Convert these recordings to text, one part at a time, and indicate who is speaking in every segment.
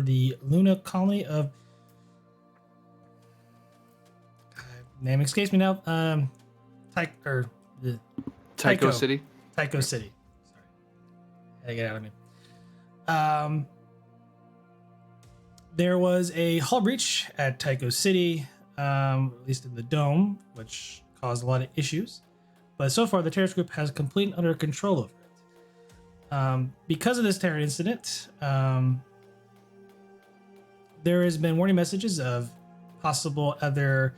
Speaker 1: the Luna colony of name escapes me now. The
Speaker 2: Tyco City.
Speaker 1: Tyco City. Sorry, had to get out of me. There was a hull breach at Tyco City, at least in the dome, which caused a lot of issues. But so far, the terrorist group has complete and utter control over it. Because of this terror incident, there has been warning messages of possible other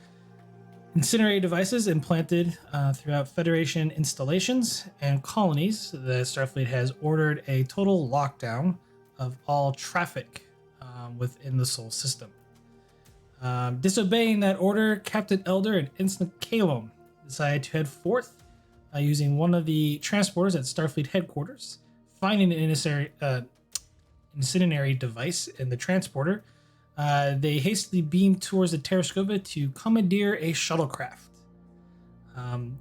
Speaker 1: incendiary devices implanted throughout Federation installations and colonies. The Starfleet has ordered a total lockdown of all traffic within the Sol system. Disobeying that order, Captain Elder and Ensign Kalom decided to head forth using one of the transporters at Starfleet headquarters, finding an incendiary device in the transporter. They hastily beamed towards the Tereshkova to commandeer a shuttlecraft.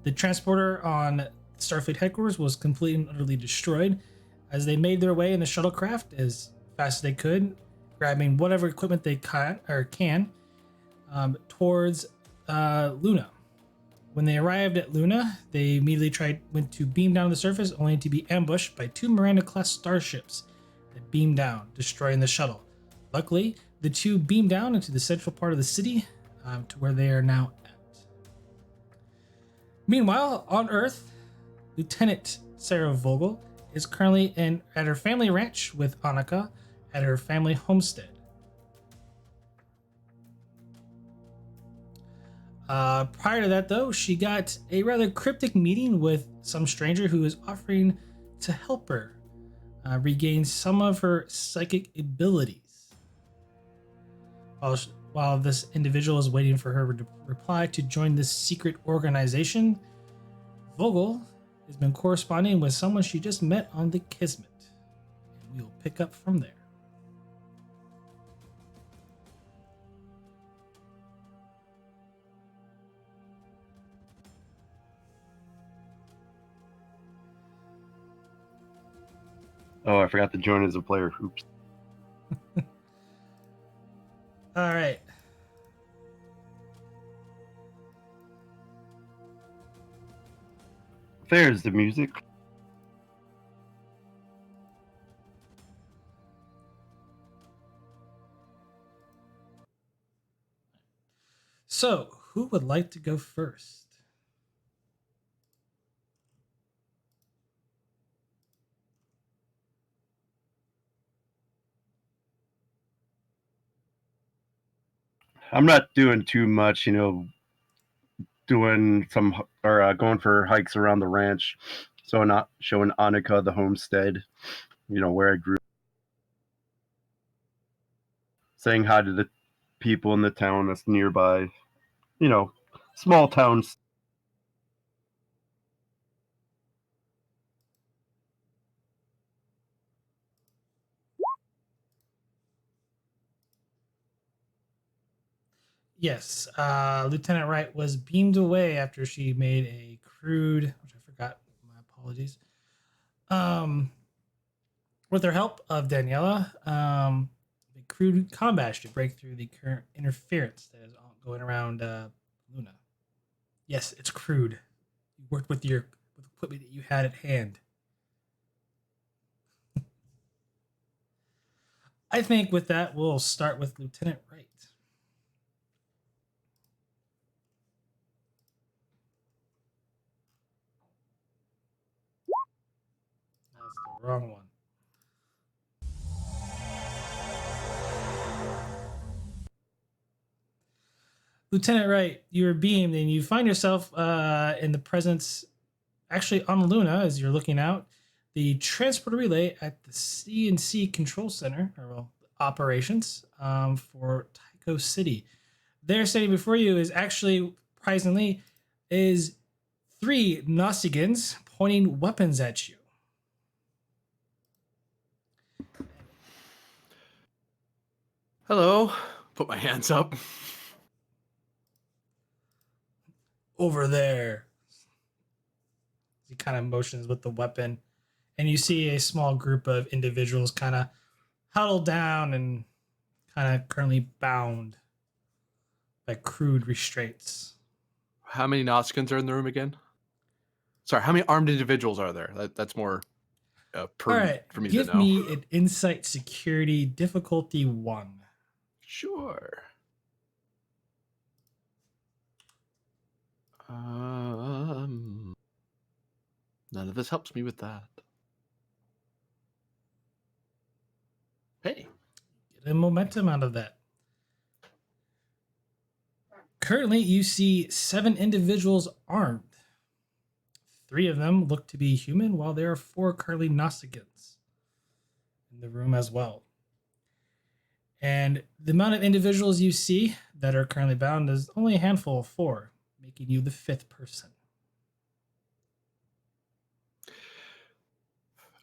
Speaker 1: The transporter on Starfleet headquarters was completely and utterly destroyed as they made their way in the shuttlecraft as fast as they could, grabbing whatever equipment they can towards Luna. When they arrived at Luna, they immediately went to beam down to the surface, only to be ambushed by two Miranda-class starships that beamed down, destroying the shuttle. Luckily, the two beamed down into the central part of the city to where they are now at. Meanwhile, on Earth, Lieutenant Sarah Vogel is currently at her family ranch with Annika at her family homestead. Prior to that, though, she got a rather cryptic meeting with some stranger who is offering to help her regain some of her psychic abilities. While this individual is waiting for her to reply to join this secret organization, Vogel has been corresponding with someone she just met on the Kismet. And we will pick up from there.
Speaker 3: Oh, I forgot to join as a player. Oops.
Speaker 1: All right.
Speaker 3: There's the music.
Speaker 1: So, who would like to go first?
Speaker 3: I'm not doing too much, doing some or going for hikes around the ranch. So not showing Annika the homestead, where I grew up. Saying hi to the people in the town that's nearby, small towns.
Speaker 1: Yes, Lieutenant Wright was beamed away after she made a crude, which I forgot, my apologies. With the help of Daniela, the crude combat should break through the current interference that is going around Luna. Yes, it's crude. You worked with equipment that you had at hand. I think with that, we'll start with Lieutenant Wright. That's the wrong one. Lieutenant Wright, you are beamed and you find yourself in the presence, actually on Luna as you're looking out, the transporter relay at the CNC Control Center, or operations for Tyco City. There standing before you is actually, surprisingly, is 3 Nausigans pointing weapons at you.
Speaker 2: Hello. Put my hands up.
Speaker 1: Over there. He kind of motions with the weapon, and you see a small group of individuals kind of huddled down and kind of currently bound by crude restraints.
Speaker 2: How many Nausicaans are in the room again? Sorry, how many armed individuals are there? That's more
Speaker 1: All
Speaker 2: pertinent
Speaker 1: right,
Speaker 2: for me to
Speaker 1: give
Speaker 2: know.
Speaker 1: me an insight security difficulty 1.
Speaker 2: Sure. None of this helps me with that. Hey.
Speaker 1: Get a momentum out of that. Currently, you see 7 individuals armed. 3 of them look to be human, while there are 4 currently Gnosticans in the room as well. And the amount of individuals you see that are currently bound is only a handful of 4, making you the 5th person.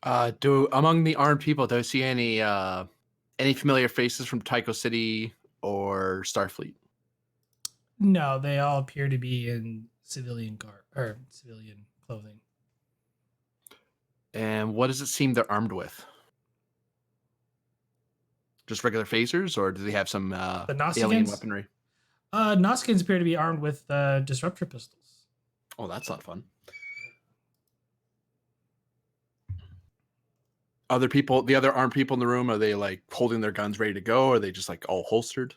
Speaker 2: Among the armed people, do I see any familiar faces from Tyco City or Starfleet?
Speaker 1: No, they all appear to be in civilian garb or civilian clothing.
Speaker 2: And what does it seem they're armed with? Just regular phasers, or do they have some
Speaker 1: The
Speaker 2: alien
Speaker 1: Gnosticans?
Speaker 2: weaponry?
Speaker 1: Gnosticans appear to be armed with disruptor pistols.
Speaker 2: Oh, that's not fun. Other people, the other armed people in the room, are they like holding their guns ready to go? Or are they just like all holstered?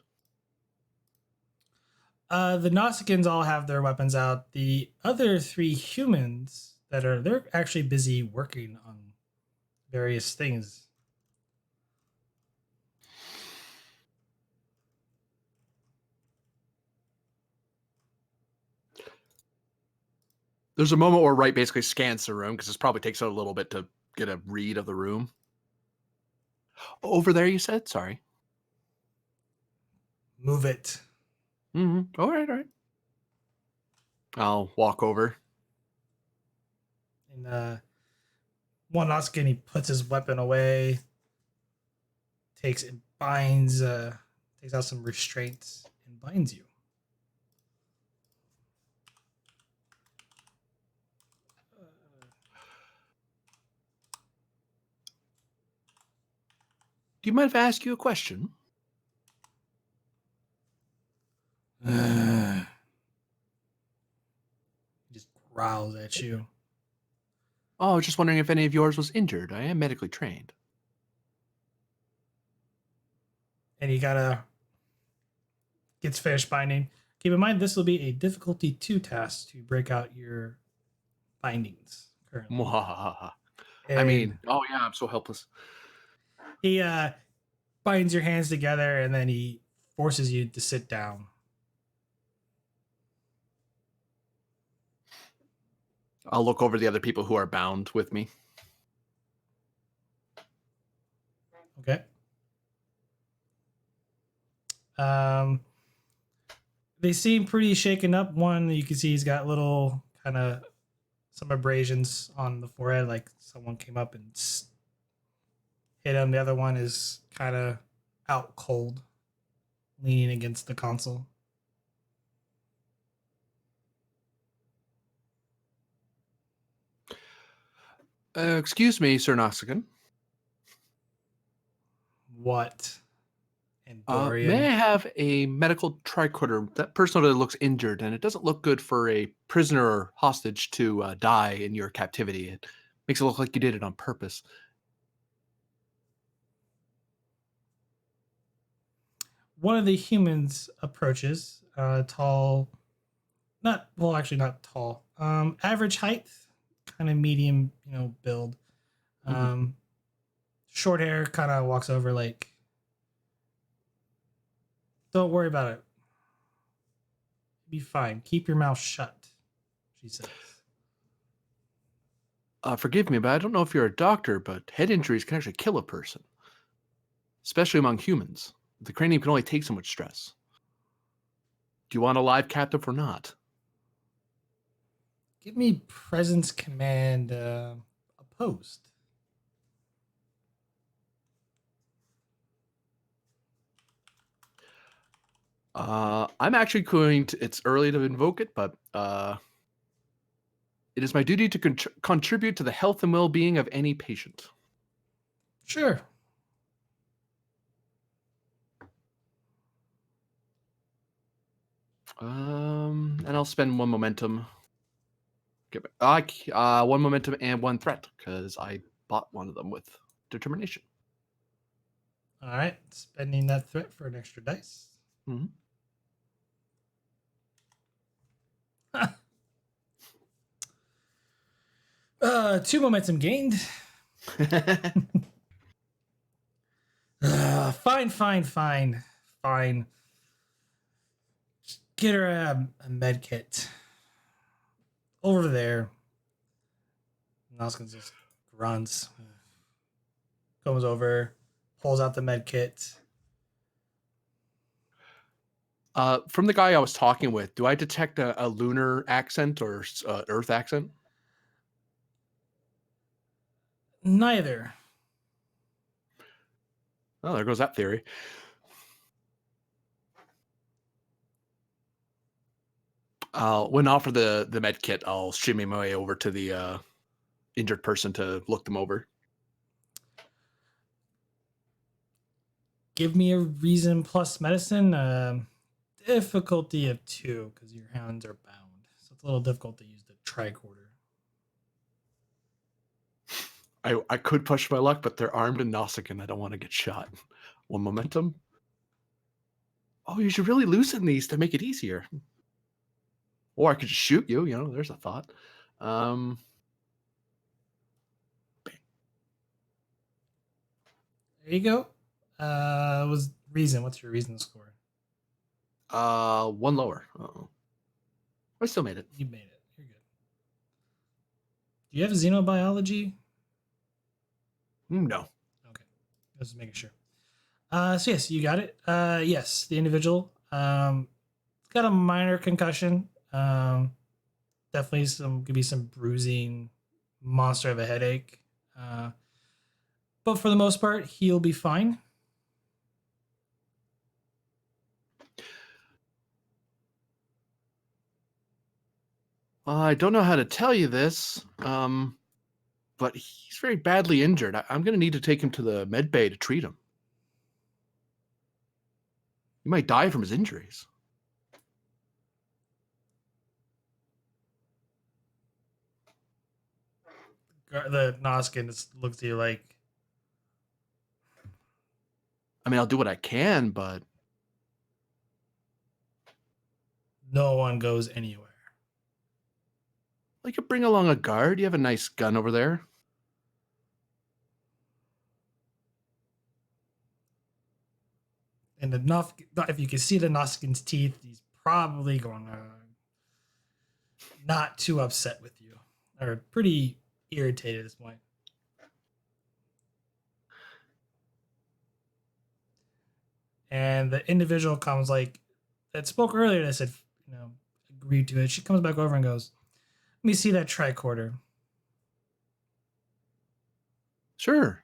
Speaker 1: The Gnosticans all have their weapons out. The other 3 humans they're actually busy working on various things.
Speaker 2: There's a moment where Wright basically scans the room because this probably takes a little bit to get a read of the room. Over there, you said? Sorry.
Speaker 1: Move it.
Speaker 2: Mm-hmm. All right. I'll walk over.
Speaker 1: And one Nautican, he puts his weapon away, takes out some restraints and binds you.
Speaker 2: Do you mind if I ask you a question?
Speaker 1: He just growls at you.
Speaker 2: Oh, I was just wondering if any of yours was injured. I am medically trained.
Speaker 1: And he gets finished binding. Keep in mind, this will be a difficulty 2 task to break out your bindings currently.
Speaker 2: I mean, oh yeah, I'm so helpless.
Speaker 1: He binds your hands together and then he forces you to sit down.
Speaker 2: I'll look over the other people who are bound with me.
Speaker 1: Okay. They seem pretty shaken up. One, you can see he's got little kind of some abrasions on the forehead, like someone came up and hit him. The other one is kind of out cold, leaning against the console.
Speaker 2: Excuse me, Sir Nausicaan.
Speaker 1: What? And
Speaker 2: May I
Speaker 1: Dorian.
Speaker 2: have a medical tricorder? That person really looks injured, and it doesn't look good for a prisoner or hostage to die in your captivity. It makes it look like you did it on purpose.
Speaker 1: One of the humans approaches, tall, actually not tall, average height, kind of medium, build. Short hair, kind of walks over like, don't worry about it. Be fine. Keep your mouth shut, she says.
Speaker 2: Forgive me, but I don't know if you're a doctor, but head injuries can actually kill a person, especially among humans. The cranium can only take so much stress. Do you want a live captive or not?
Speaker 1: Give me presence command opposed.
Speaker 2: I'm actually going to. It's early to invoke it, but it is my duty to contribute to the health and well-being of any patient.
Speaker 1: Sure.
Speaker 2: And I'll spend one momentum. One momentum and one threat because I bought one of them with determination.
Speaker 1: All right, spending that threat for an extra dice.
Speaker 2: Mm-hmm.
Speaker 1: Two momentum gained. Fine. Just get her a med kit. Over there. Noskin just grunts. Comes over, pulls out the med kit.
Speaker 2: From the guy I was talking with, do I detect a lunar accent or Earth accent?
Speaker 1: Neither.
Speaker 2: Oh, there goes that theory. When offered the med kit, I'll shimmy my way over to the injured person to look them over.
Speaker 1: Give me a reason plus medicine. Difficulty of 2 because your hands are bound. So it's a little difficult to use the tricorder.
Speaker 2: I could push my luck, but they're armed and Nausicaa. I don't want to get shot. One momentum. Oh, you should really loosen these to make it easier. Or I could just shoot you. There's a thought.
Speaker 1: There you go. Was reason. What's your reason score?
Speaker 2: One lower. Uh-oh. I still made it.
Speaker 1: You made it. You're good. Do you have xenobiology?
Speaker 2: No.
Speaker 1: Okay. Just making sure. So yes, you got it. Yes, the individual got a minor concussion. Definitely could be some bruising, monster of a headache. But for the most part, he'll be fine.
Speaker 2: I don't know how to tell you this, but he's very badly injured. I'm going to need to take him to the med bay to treat him. He might die from his injuries.
Speaker 1: The Noskin just looks at you like,
Speaker 2: I mean, I'll do what I can, but
Speaker 1: no one goes anywhere.
Speaker 2: I could bring along a guard. You have a nice gun over there.
Speaker 1: And if you can see the Noskin's teeth, he's probably going to not too upset with you, or pretty irritated at this point. And the individual comes that spoke earlier that said, agreed to it. She comes back over and goes, "Let me see that tricorder."
Speaker 2: Sure.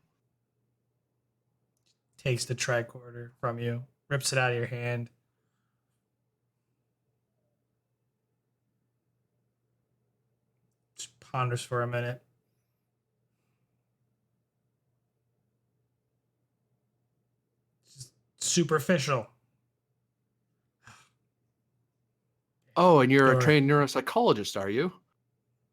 Speaker 1: Takes the tricorder from you, rips it out of your hand. Just ponders for a minute. Just superficial.
Speaker 2: Oh, and you're
Speaker 1: Sure.
Speaker 2: a trained neuropsychologist, are you?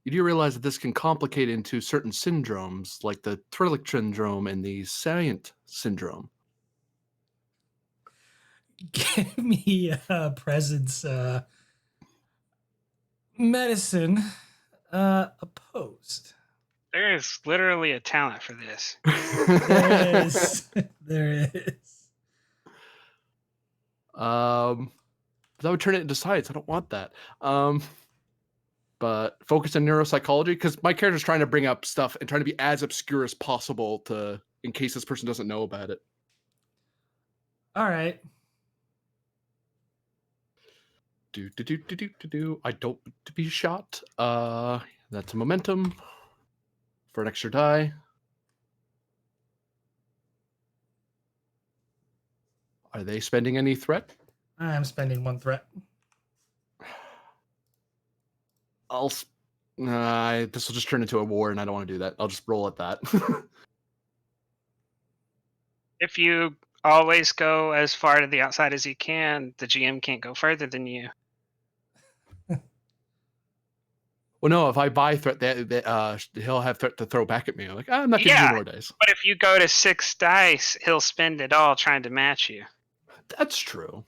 Speaker 2: You do realize that this can complicate into certain syndromes, like the Trek syndrome and the Salient syndrome.
Speaker 1: Give me a presence medicine opposed.
Speaker 4: There is literally a talent for this.
Speaker 1: There is. There is.
Speaker 2: That would turn it into science. I don't want that. But focus on neuropsychology because my character's trying to bring up stuff and trying to be as obscure as possible in case this person doesn't know about it.
Speaker 1: All right.
Speaker 2: I don't want to be shot. That's a momentum for an extra die. Are they spending any threat?
Speaker 1: I'm spending one threat.
Speaker 2: This will just turn into a war, and I don't want to do that. I'll just roll at that.
Speaker 4: If you always go as far to the outside as you can, the GM can't go further than you.
Speaker 2: Well, no, if I buy threat, he'll have threat to throw back at me. I'm like, I'm not giving
Speaker 4: Yeah.
Speaker 2: you more dice.
Speaker 4: But if you go to 6 dice, he'll spend it all trying to match you.
Speaker 2: That's true.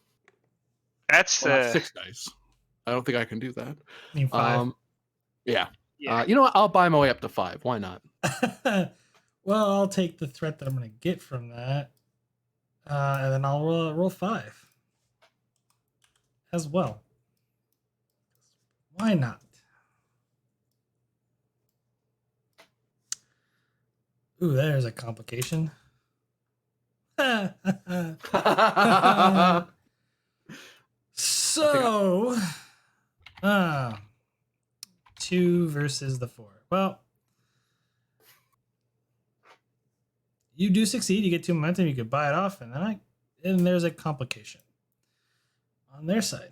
Speaker 4: That's
Speaker 2: Well, not 6 dice. I don't think I can do that.
Speaker 1: I mean, 5.
Speaker 2: Yeah.
Speaker 4: yeah.
Speaker 2: You know what? I'll buy my way up to 5. Why not?
Speaker 1: Well, I'll take the threat that I'm going to get from that, and then I'll roll 5 as well. Why not? Ooh, there's a complication. So, 2 versus the 4. Well, you do succeed. You get 2 momentum. You could buy it off, and there's a complication on their side.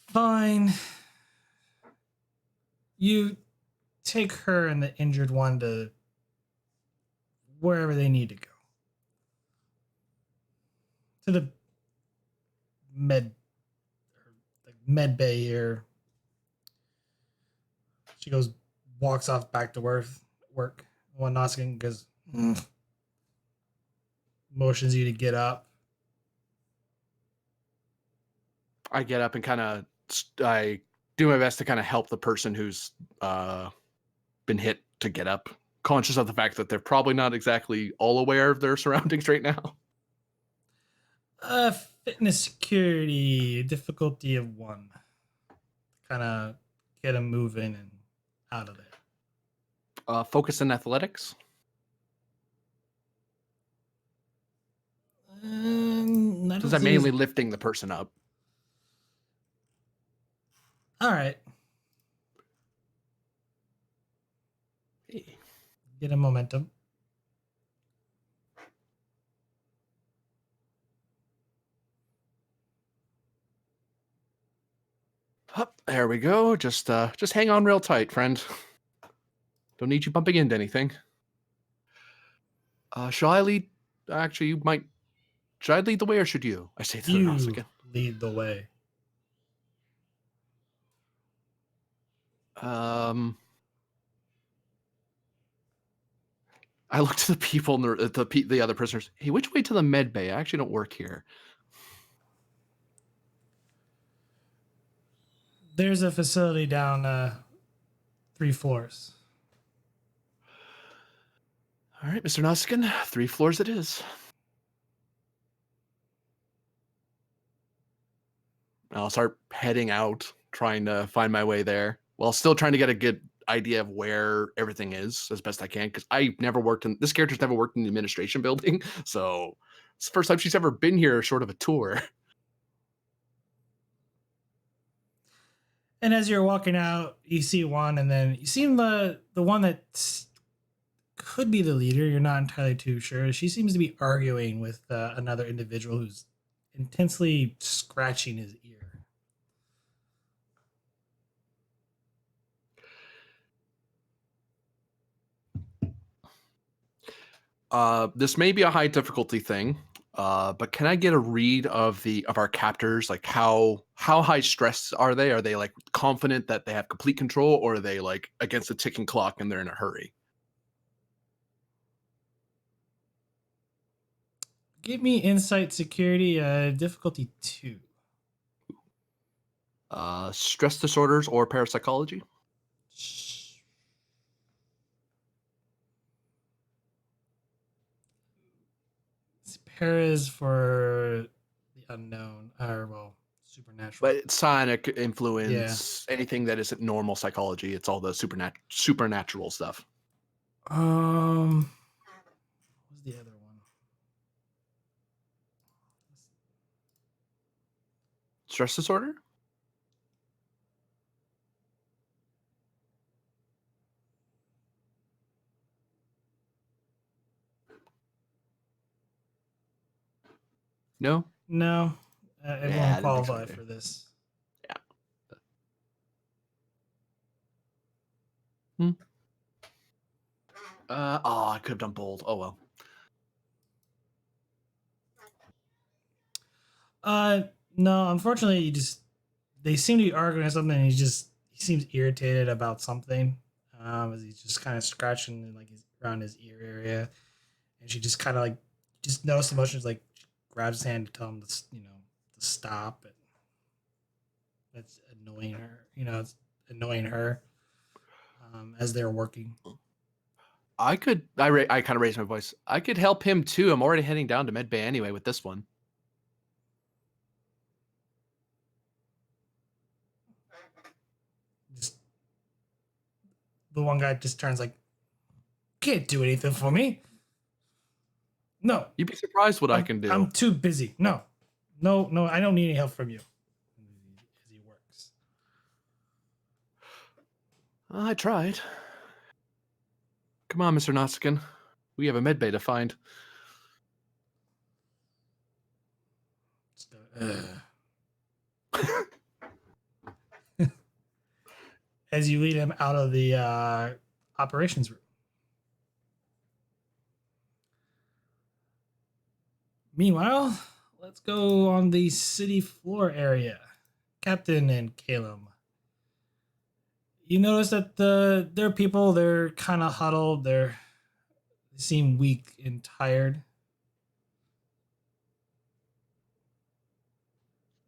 Speaker 1: Fine. You take her and the injured one to wherever they need to go. To the med bay here. She walks off back to work. One Noskin goes, motions you to get up.
Speaker 2: I get up and kind of I do my best to kind of help the person who's been hit to get up, conscious of the fact that they're probably not exactly all aware of their surroundings right now.
Speaker 1: Fitness security, difficulty of 1. Kind of get them moving and out of there.
Speaker 2: Focus in athletics. Because I'm mainly lifting the person up.
Speaker 1: All right.
Speaker 2: Hey.
Speaker 1: Get a momentum.
Speaker 2: There we go. Just hang on real tight, friend. Don't need you bumping into anything. Shall I lead? Actually, you might. Should I lead the way or should you? I say to
Speaker 1: You
Speaker 2: Theranos again.
Speaker 1: lead the way.
Speaker 2: I look to the people and the other prisoners. Hey, which way to the med bay? I actually don't work here.
Speaker 1: There's a facility down 3 floors.
Speaker 2: All right, Mr. Nuskin, 3 floors it is. I'll start heading out, trying to find my way there, while still trying to get a good idea of where everything is as best I can. Because this character's never worked in the administration building, so it's the first time she's ever been here, short of a tour.
Speaker 1: And as you're walking out, you see one, and then you see the one that could be the leader. You're not entirely too sure. She seems to be arguing with another individual who's intensely scratching his ear.
Speaker 2: This may be a high difficulty thing, but can I get a read of our captors? Like how high stress are they? Are they like confident that they have complete control, or are they like against a ticking clock and they're in a hurry?
Speaker 1: Give me insight security, difficulty 2.
Speaker 2: Stress disorders or parapsychology?
Speaker 1: Paras for the unknown, or supernatural.
Speaker 2: But it's psionic influence, anything that isn't normal psychology. It's all the supernatural stuff.
Speaker 1: What was the other one?
Speaker 2: Stress disorder? No?
Speaker 1: No. It
Speaker 2: Yeah,
Speaker 1: won't qualify for this.
Speaker 2: Yeah. I could have done bold. Oh well.
Speaker 1: No, unfortunately, they seem to be arguing something. And he seems irritated about something. As he's just kind of scratching in, like around his ear area, and she just kind of like just notice emotions like she grabs his hand to tell him to stop. And that's annoying her. It's annoying her as they're working.
Speaker 2: I kind of raised my voice. I could help him too. I'm already heading down to Med Bay anyway with this one.
Speaker 1: Just the one guy just turns like, can't do anything for me. No,
Speaker 2: You'd be surprised what I can do.
Speaker 1: I'm too busy. No, I don't need any help from you. As he works.
Speaker 2: I tried. Come on, Mr. Notsikin. We have a med bay to find.
Speaker 1: As you lead him out of the operations room. Meanwhile, let's go on the city floor area. Captain and Calum. You notice that their people, they're kind of huddled. They seem weak and tired.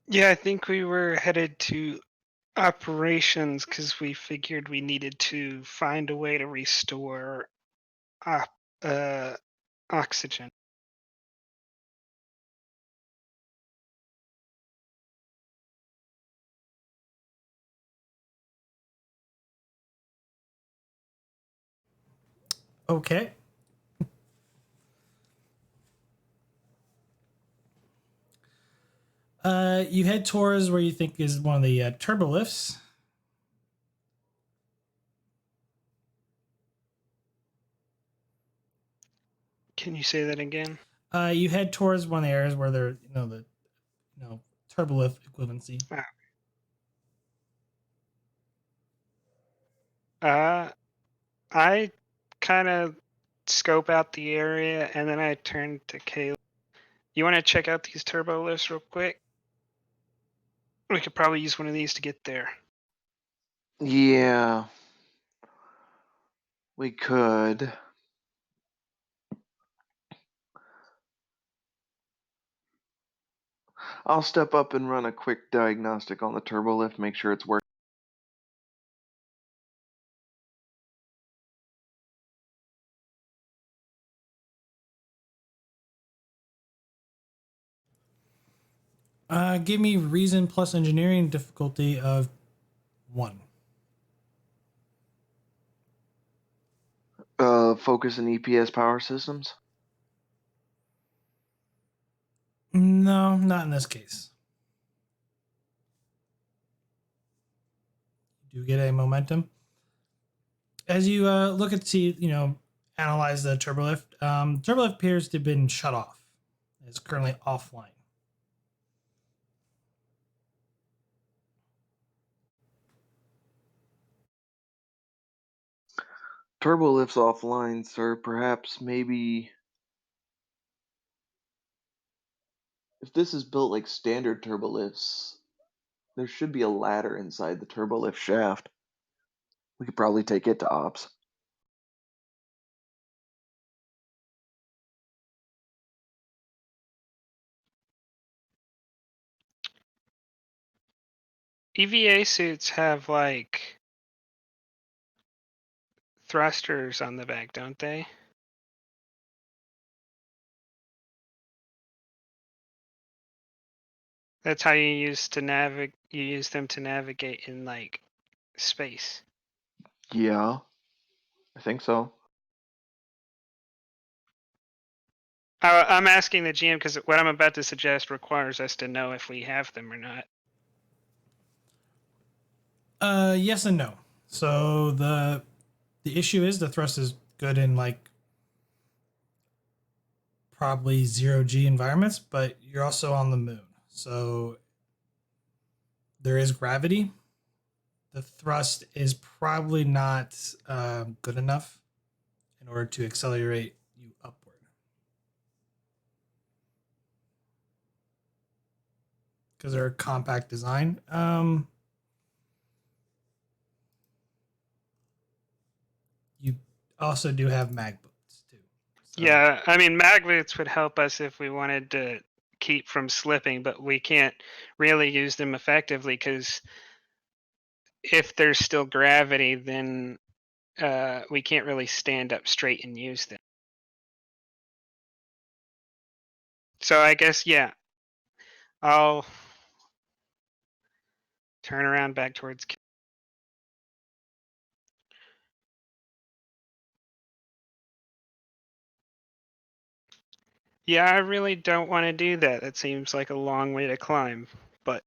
Speaker 4: Yeah, I think we were headed to operations because we figured we needed to find a way to restore uh, oxygen.
Speaker 1: Okay. You head towards where you think is one of the turbo lifts.
Speaker 4: Can you say that again?
Speaker 1: You head towards one of the areas where they're, the turbo lift equivalency.
Speaker 4: I kind of scope out the area and then I turn to Caleb. You want to check out these turbo lifts real quick? We could probably use one of these to get there.
Speaker 5: Yeah, we could. I'll step up and run a quick diagnostic on the turbo lift, make sure it's working.
Speaker 1: Give me reason plus engineering difficulty of 1.
Speaker 5: Focus and EPS power systems.
Speaker 1: No, not in this case. You do get a momentum. As you look at analyze the turbolift, turbolift appears to have been shut off. It's currently offline.
Speaker 5: Turbo lift's offline, sir. Perhaps maybe if this is built like standard turbo lifts, there should be a ladder inside the turbo lift shaft. We could probably take it to ops.
Speaker 4: EVA suits have like thrusters on the back, don't they? That's how you use them to navigate in like space.
Speaker 5: Yeah, I think so.
Speaker 4: I'm asking the GM because what I'm about to suggest requires us to know if we have them or not.
Speaker 1: Yes and no. So the issue is the thrust is good in like probably 0G environments, but you're also on the moon. So there is gravity. The thrust is probably not good enough in order to accelerate you upward. because they're a compact design. You also do have mag boots too. So,
Speaker 4: Yeah, I mean, mag boots would help us if we wanted to keep from slipping, but we can't really use them effectively because if there's still gravity, then we can't really stand up straight and use them. So I guess, yeah, I'll turn around back towards. Yeah, I really don't want to do that. That seems like a long way to climb, but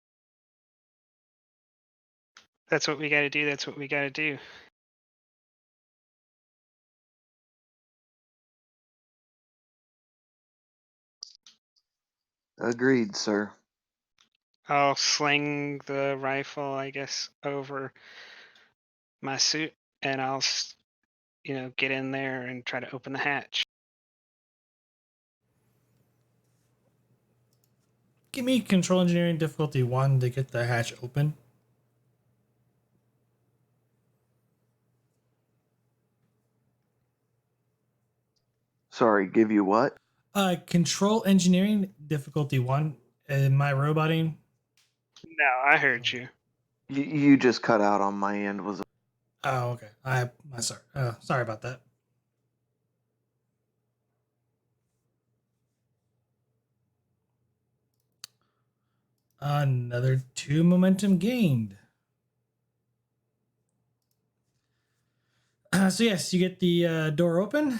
Speaker 4: that's what we got to do. That's what we got to do.
Speaker 5: Agreed, sir.
Speaker 4: I'll sling the rifle, I guess, over my suit, and I'll, get in there and try to open the hatch.
Speaker 1: give me control engineering difficulty 1 to get the hatch open.
Speaker 5: Sorry, give you what?
Speaker 1: Control engineering difficulty 1. My roboting.
Speaker 4: No, I heard you.
Speaker 5: You just cut out on my end. Was
Speaker 1: Oh, okay. I'm sorry. Sorry about that. Another 2 momentum gained. So yes, you get the door open.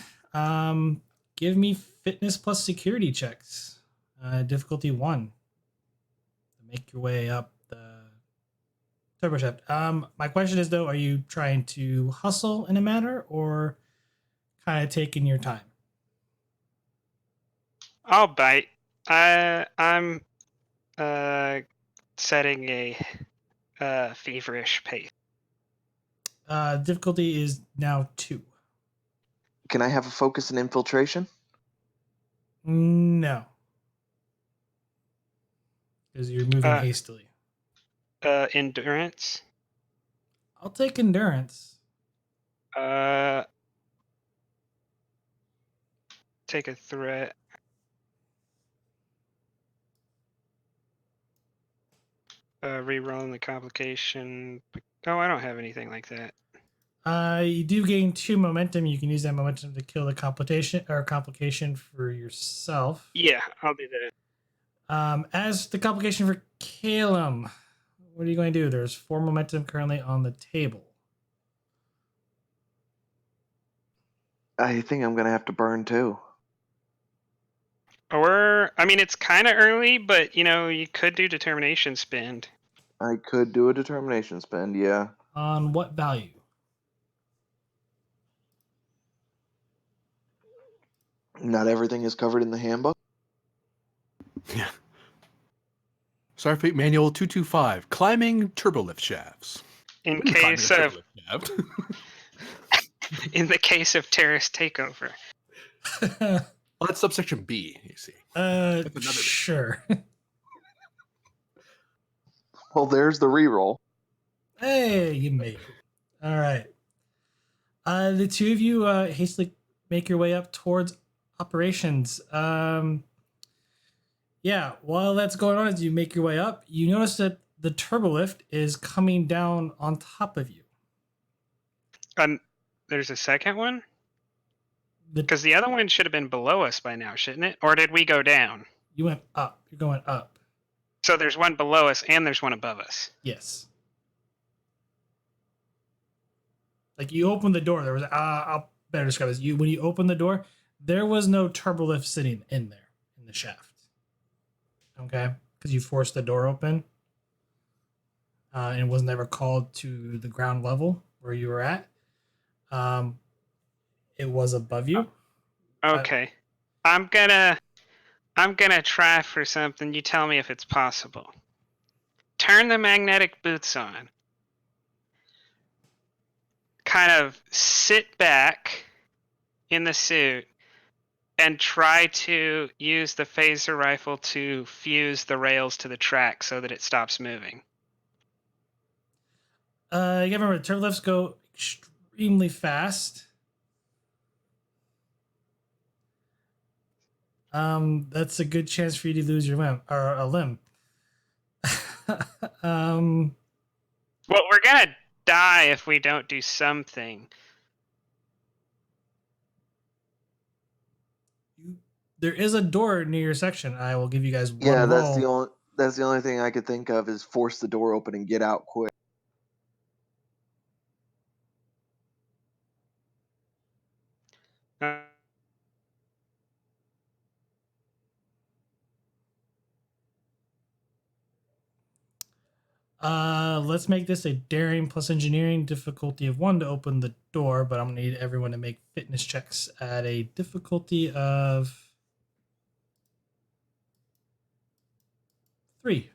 Speaker 1: Give me fitness plus security checks. Difficulty 1. To make your way up the turbo shaft. My question is though, are you trying to hustle in a manner or kind of taking your time?
Speaker 4: I'll bite. I'm setting a feverish pace.
Speaker 1: Difficulty is now 2.
Speaker 5: Can I have a focus and infiltration?
Speaker 1: No, because you're moving
Speaker 4: Uh,
Speaker 1: hastily.
Speaker 4: Endurance.
Speaker 1: I'll take endurance.
Speaker 4: Take a threat. Rerolling the complication. Oh, I don't have anything like that.
Speaker 1: You do gain 2 momentum. You can use that momentum to kill the complication for yourself.
Speaker 4: Yeah, I'll do that.
Speaker 1: As the complication for Calum, what are you going to do? There's 4 momentum currently on the table.
Speaker 5: I think I'm gonna have to burn too.
Speaker 4: Or, I mean, it's kind of early, but you could do determination spend.
Speaker 5: I could do a determination spend, yeah.
Speaker 1: On what value?
Speaker 5: Not everything is covered in the handbook.
Speaker 2: Yeah. Starfleet Manual 225, climbing turbolift shafts.
Speaker 4: In
Speaker 2: Climbing a
Speaker 4: case of,
Speaker 2: turbolift shaft.
Speaker 4: in the case of terrorist takeover.
Speaker 2: Well, that's subsection B, you see. That's another
Speaker 1: Sure.
Speaker 5: Well, there's the reroll.
Speaker 1: Hey, you made it. All right. The two of you hastily make your way up towards operations. Yeah, while that's going on, as you make your way up, you notice that the turbolift is coming down on top of you.
Speaker 4: There's a second one?
Speaker 1: The,
Speaker 4: Because the other one should have been below us by now, shouldn't it? Or did we go down?
Speaker 1: you went up. You're going up.
Speaker 4: So there's one below us and there's one above us.
Speaker 1: Yes. Like you opened the door. There was I'll better describe this. When you opened the door, there was no turbolift sitting in there in the shaft. Okay, because you forced the door open, and it was never called to the ground level where you were at. It was above you.
Speaker 4: Okay. I'm gonna try for something. You tell me if it's possible. Turn the magnetic boots on. Kind of sit back in the suit and try to use the phaser rifle to fuse the rails to the track so that it stops moving.
Speaker 1: You gotta remember, turbo lifts go extremely fast. That's a good chance for you to lose your limb or a limb.
Speaker 4: Well, we're gonna die if we don't do something.
Speaker 1: There is a door near your section. I will give you guys one
Speaker 5: Yeah,
Speaker 1: roll.
Speaker 5: that's the only thing I could think of is force the door open and get out quick.
Speaker 4: Uh,
Speaker 1: Let's make this a daring plus engineering difficulty of 1 to open the door, but I'm gonna need everyone to make fitness checks at a difficulty of 3.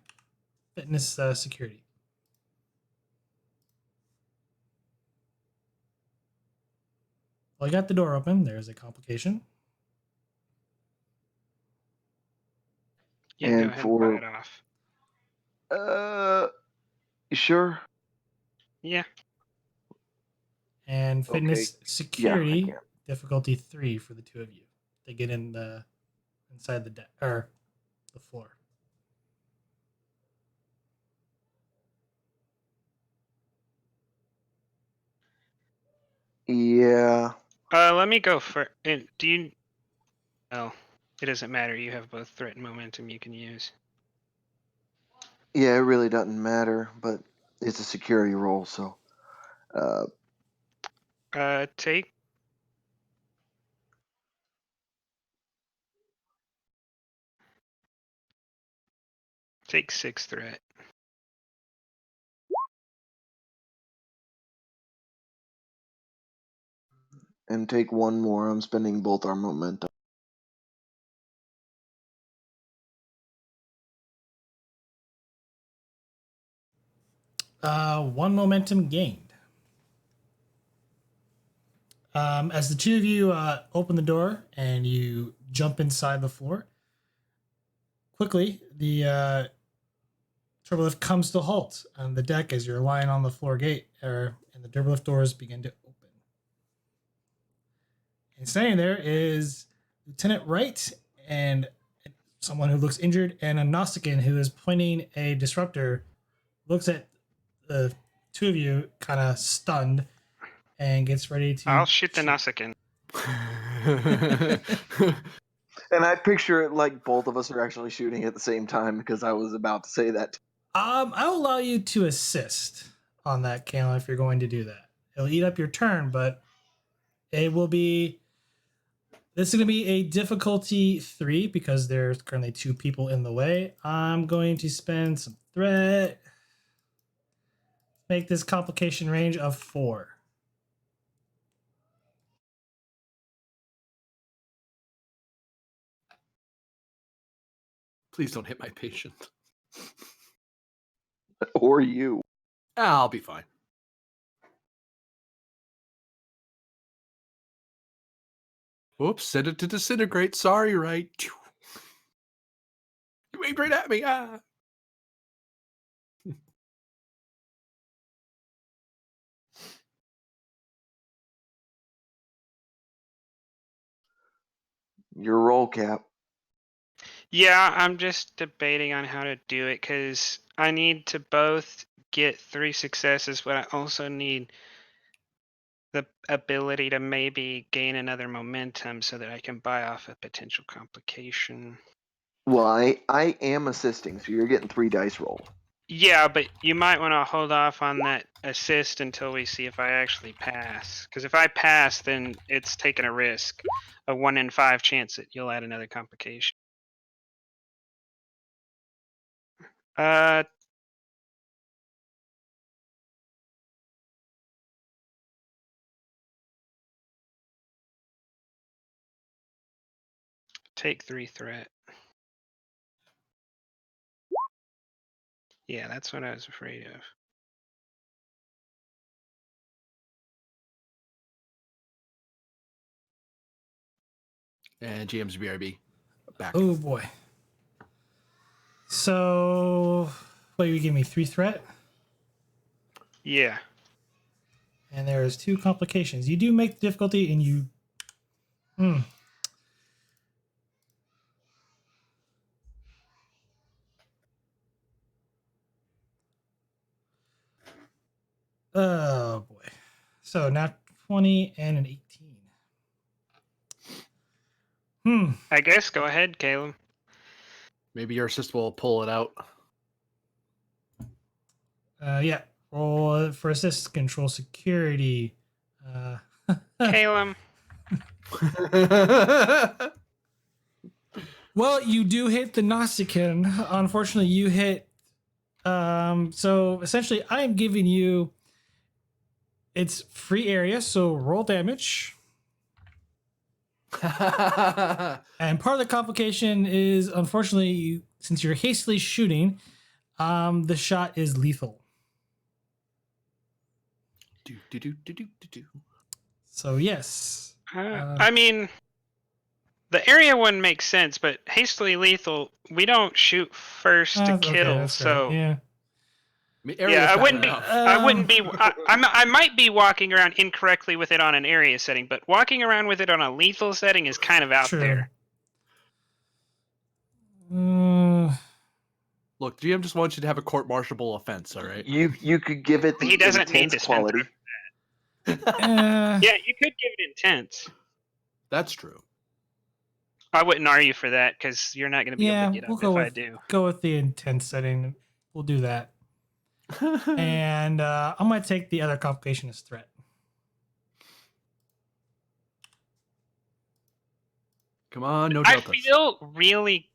Speaker 1: Fitness security. Well, I got the door open. There's a complication.
Speaker 4: yeah, go
Speaker 5: And
Speaker 4: ahead and buy it off.
Speaker 5: You sure?
Speaker 4: Yeah.
Speaker 1: And fitness
Speaker 5: Yeah, I
Speaker 1: security
Speaker 5: can.
Speaker 1: difficulty 3 for the two of you. They get in the inside the deck or the floor.
Speaker 5: Yeah.
Speaker 4: Let me go for. Do you? Oh, it doesn't matter. You have both threat and momentum you can use.
Speaker 5: Yeah, it really doesn't matter, but it's a security roll, so
Speaker 4: Take. Take 6 threat.
Speaker 5: and take one more. I'm spending both our momentum.
Speaker 1: One momentum gained. As the two of you open the door and you jump inside the floor, quickly the turbolift comes to a halt on the deck as you're lying on the floor gate, and the turbolift doors begin to open. And standing there is Lieutenant Wright and someone who looks injured, and a Gnostican who is pointing a disruptor, looks at the two of you kind of stunned and gets ready to
Speaker 4: I'll shoot the Nausicaan.
Speaker 5: And I picture it like both of us are actually shooting at the same time because I was about to say that.
Speaker 1: I'll allow you to assist on that, Kalen, if you're going to do that. It'll eat up your turn, but it will be. This is going to be a difficulty 3 because there's currently 2 people in the way. I'm going to spend some threat. Make this complication range of 4.
Speaker 2: Please don't hit my patient.
Speaker 5: Or you.
Speaker 2: I'll be fine. Whoops, set it to disintegrate. Sorry, right? You aimed right at me. Ah.
Speaker 5: Your roll, Cap.
Speaker 4: Yeah, I'm just debating on how to do it because I need to both get 3 successes, but I also need the ability to maybe gain another momentum so that I can buy off a potential complication.
Speaker 5: Well, I am assisting, so you're getting 3 dice rolled.
Speaker 4: Yeah, but you might want to hold off on that assist until we see if I actually pass. Because if I pass, then it's taking a risk. A 1 in 5 chance that you'll add another complication. Uh, take 3 threat. Yeah, that's what I was afraid of.
Speaker 2: And GM's BRB. Back.
Speaker 1: Oh boy. So, what, you give me 3 threat?
Speaker 4: Yeah.
Speaker 1: And there's 2 complications. You do make the difficulty, and you. Oh boy. So now 20 and an 18.
Speaker 4: I guess go ahead, Caleb.
Speaker 2: Maybe your assist will pull it out.
Speaker 1: Yeah. Roll for assist, control security.
Speaker 4: Caleb.
Speaker 1: Well, you do hit the Nausicaan. Unfortunately, you hit. So essentially, I am giving you. It's free area, so roll damage. And part of the complication is, unfortunately, since you're hastily shooting, the shot is lethal. So yes.
Speaker 4: I mean, the area one makes sense, but hastily lethal, we don't shoot first to
Speaker 1: Okay,
Speaker 4: kill,
Speaker 1: that's fair.
Speaker 4: so
Speaker 1: Yeah.
Speaker 4: yeah, I wouldn't be.
Speaker 2: enough.
Speaker 4: I wouldn't be. I might be walking around incorrectly with it on an area setting, but walking around with it on a lethal setting is kind of out
Speaker 1: True.
Speaker 4: there.
Speaker 2: Look, GM just wants you to have a court-martialable offense, all right?
Speaker 5: You could give it the
Speaker 4: He doesn't need
Speaker 5: intense
Speaker 4: to spend
Speaker 5: quality.
Speaker 4: Yeah, you could give it intense.
Speaker 2: That's true.
Speaker 4: I wouldn't argue for that because you're not going to be
Speaker 1: Yeah,
Speaker 4: able to get
Speaker 1: we'll
Speaker 4: up
Speaker 1: go
Speaker 4: if I
Speaker 1: with
Speaker 4: do.
Speaker 1: go with the intense setting. We'll do that. And I'm gonna take the other complication as threat.
Speaker 2: Come on, no
Speaker 4: I
Speaker 2: deltas.
Speaker 4: feel really.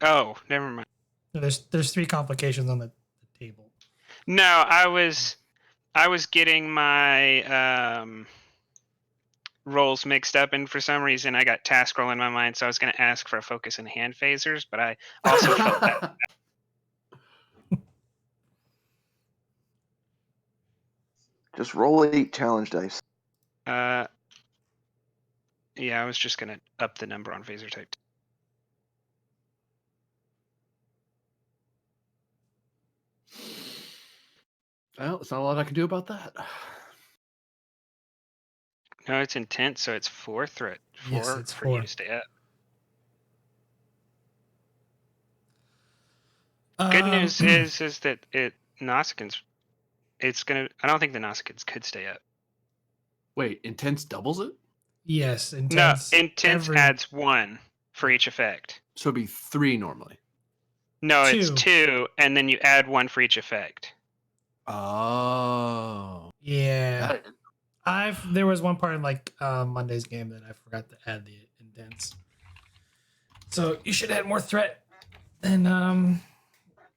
Speaker 4: Oh, never mind.
Speaker 1: There's 3 complications on the table.
Speaker 4: No, I was getting my roles mixed up, and for some reason I got task roll in my mind, so I was going to ask for a focus and hand phasers, but I also felt that.
Speaker 5: Just roll 8 challenge dice.
Speaker 4: Yeah, I was just going to up the number on phaser type.
Speaker 2: Well, there's not a lot I can do about that.
Speaker 4: No, it's intense, so it's 4 threat. 4
Speaker 1: Yes, it's
Speaker 4: for you
Speaker 1: 4.
Speaker 4: to stay up. Good news is that Nausicaans, it's gonna. I don't think the Nausicaans could stay up.
Speaker 2: Wait, intense doubles it?
Speaker 1: Yes, intense.
Speaker 4: No, intense adds 1 for each effect.
Speaker 2: So it'd be 3 normally.
Speaker 4: No,
Speaker 1: 2.
Speaker 4: it's 2, and then you add 1 for each effect.
Speaker 2: Oh.
Speaker 1: Yeah. There was one part in like Monday's game that I forgot to add the intense. So you should add more threat than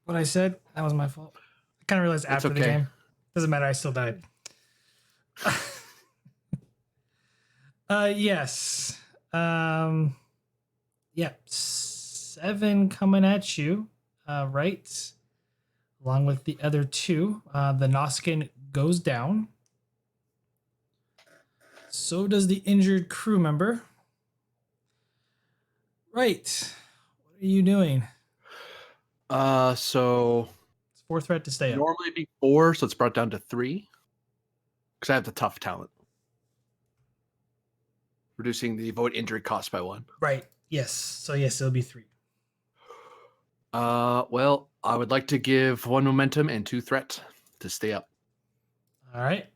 Speaker 1: what I said. That was my fault. I kind of realized after the
Speaker 2: okay.
Speaker 1: game. Doesn't matter. I still died. Yes. Yeah. 7 coming at you. Right. Along with the other 2. The Nausicaan goes down. So does the injured crew member. Right. What are you doing?
Speaker 2: So
Speaker 1: It's 4 threat to stay up.
Speaker 2: normally it'd be 4, so it's brought down to 3. Because I have the tough talent. Reducing the avoid injury cost by 1.
Speaker 1: Right. Yes. So yes, it'll be 3.
Speaker 2: Well, I would like to give 1 momentum and 2 threat to stay up.
Speaker 1: All right.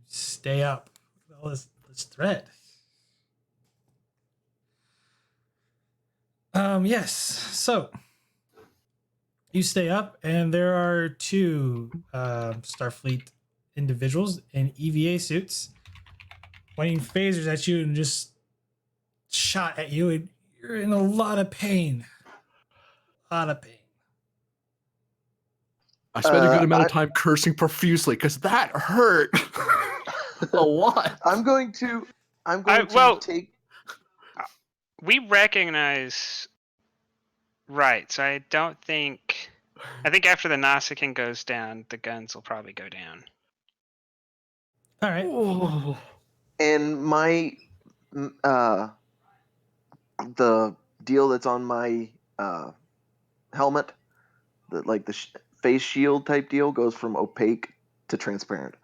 Speaker 1: Stay up. All this threat. Yes. So you stay up, and there are 2 Starfleet individuals in EVA suits pointing phasers at you and just shot at you, and you're in a lot of pain. A lot of pain.
Speaker 2: I spent a good amount of time cursing profusely because that hurt a lot.
Speaker 5: I'm going to take.
Speaker 4: We recognize rights. I think after the Nausicaan goes down, the guns will probably go down.
Speaker 1: All right.
Speaker 2: Oh.
Speaker 5: And the deal that's on my helmet, the face shield type deal, goes from opaque to transparent.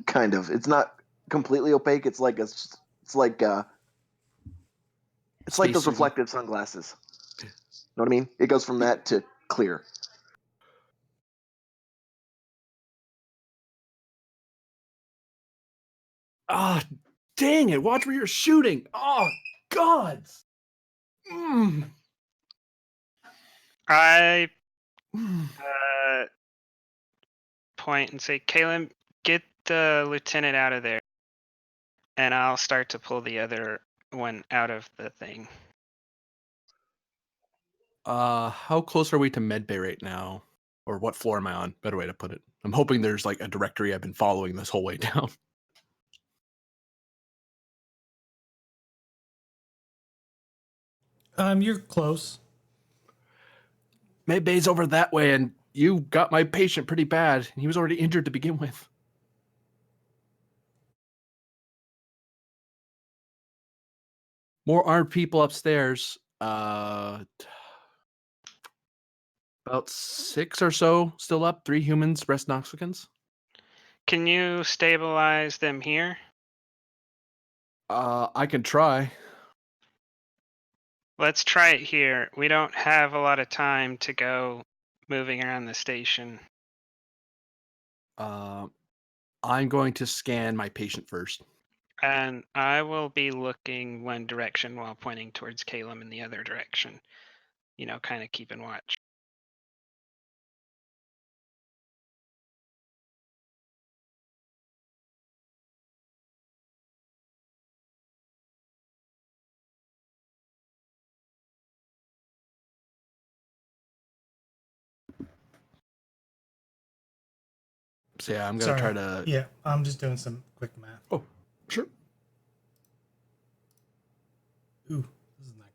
Speaker 5: Kind of. It's not completely opaque. It's like it's like those
Speaker 2: Space-y.
Speaker 5: reflective sunglasses. Know what I mean? It goes from that to clear.
Speaker 2: Ah, dang it! Watch where you're shooting. Oh, gods. Mm.
Speaker 4: I
Speaker 2: Mm.
Speaker 4: point and say, Caleb, get the lieutenant out of there, and I'll start to pull the other one out of the thing.
Speaker 2: How close are we to medbay right now? Or what floor am I on? Better way to put it. I'm hoping there's like a directory I've been following this whole way down.
Speaker 1: You're close.
Speaker 2: Medbay's over that way, and you got my patient pretty bad. He was already injured to begin with. More armed people upstairs. About 6 or so still up. 3 humans, rest Noxicans.
Speaker 4: Can you stabilize them here?
Speaker 2: I can try.
Speaker 4: Let's try it here. We don't have a lot of time to go moving around the station.
Speaker 2: I'm going to scan my patient first.
Speaker 4: And I will be looking one direction while pointing towards Caleb in the other direction. You know, kind of keeping watch.
Speaker 2: So yeah, I'm going
Speaker 1: Sorry.
Speaker 2: to try to...
Speaker 1: Yeah, I'm just doing some quick math.
Speaker 2: Oh, sure.
Speaker 1: Ooh, this is not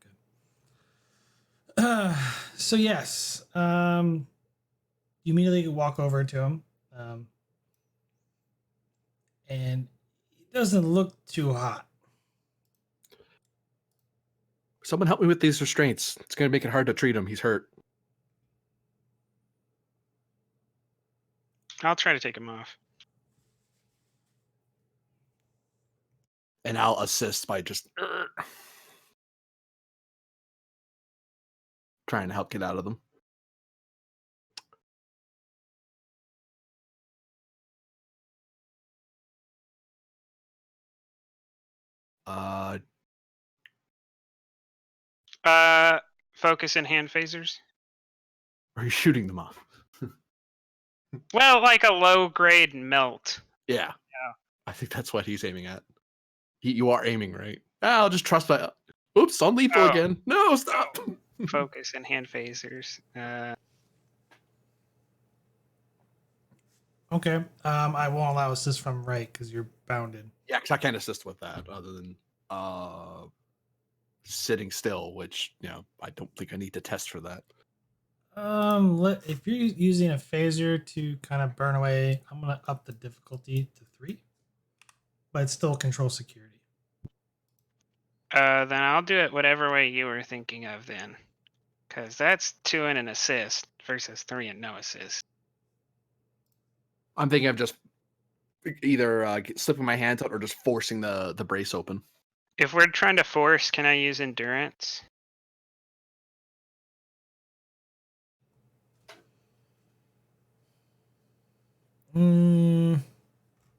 Speaker 1: good. So yes, you immediately walk over to him, and it doesn't look too hot.
Speaker 2: Someone help me with these restraints. It's going to make it hard to treat him. He's hurt.
Speaker 4: I'll try to take him off.
Speaker 2: And I'll assist by just trying to help get out of them.
Speaker 4: Focus and hand phasers.
Speaker 2: Are you shooting them off?
Speaker 4: Well, like a low grade melt.
Speaker 2: Yeah.
Speaker 4: Yeah.
Speaker 2: I think that's what he's aiming at. You are aiming, right? I'll just trust my... Oops, on lethal
Speaker 4: Oh.
Speaker 2: again. No, stop.
Speaker 4: Focus and hand phasers.
Speaker 1: Okay. I won't allow assist from right because you're bounded.
Speaker 2: Yeah, because I can't assist with that other than sitting still, which, I don't think I need to test for that.
Speaker 1: If you're using a phaser to kind of burn away, I'm gonna up the difficulty to 3, but it's still control security.
Speaker 4: Then I'll do it whatever way you were thinking of then. Because that's 2 and an assist versus 3 and no assist.
Speaker 2: I'm thinking of just either slipping my hands out or just forcing the brace open.
Speaker 4: If we're trying to force, can I use endurance?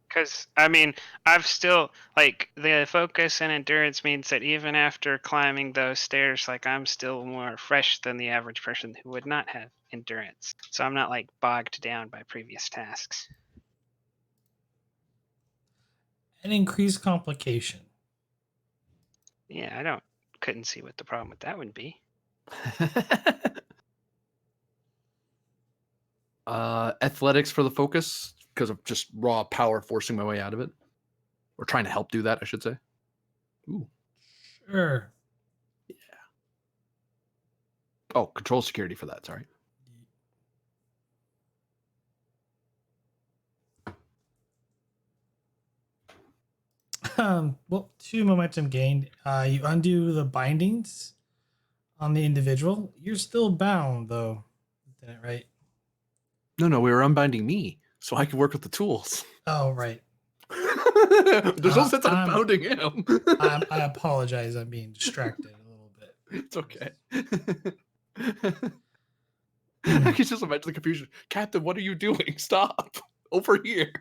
Speaker 4: Because, I've still, the focus and endurance means that even after climbing those stairs, I'm still more fresh than the average person who would not have endurance. So I'm not, bogged down by previous tasks.
Speaker 1: An increased complication.
Speaker 4: Yeah, couldn't see what the problem with that would be.
Speaker 2: Athletics for the focus because of just raw power forcing my way out of it. Or trying to help do that, I should say. Ooh.
Speaker 1: Sure.
Speaker 2: Yeah. Oh, control security for that, sorry.
Speaker 1: Well, 2 momentum gained. You undo the bindings on the individual. You're still bound, though, Lieutenant, right?
Speaker 2: No, we were unbinding me so I could work with the tools.
Speaker 1: Oh, right.
Speaker 2: There's no sense in
Speaker 1: I'm-
Speaker 2: unbounding him.
Speaker 1: I apologize. I'm being distracted a little bit.
Speaker 2: It's okay. I can just imagine the confusion. Captain, what are you doing? Stop. Over here.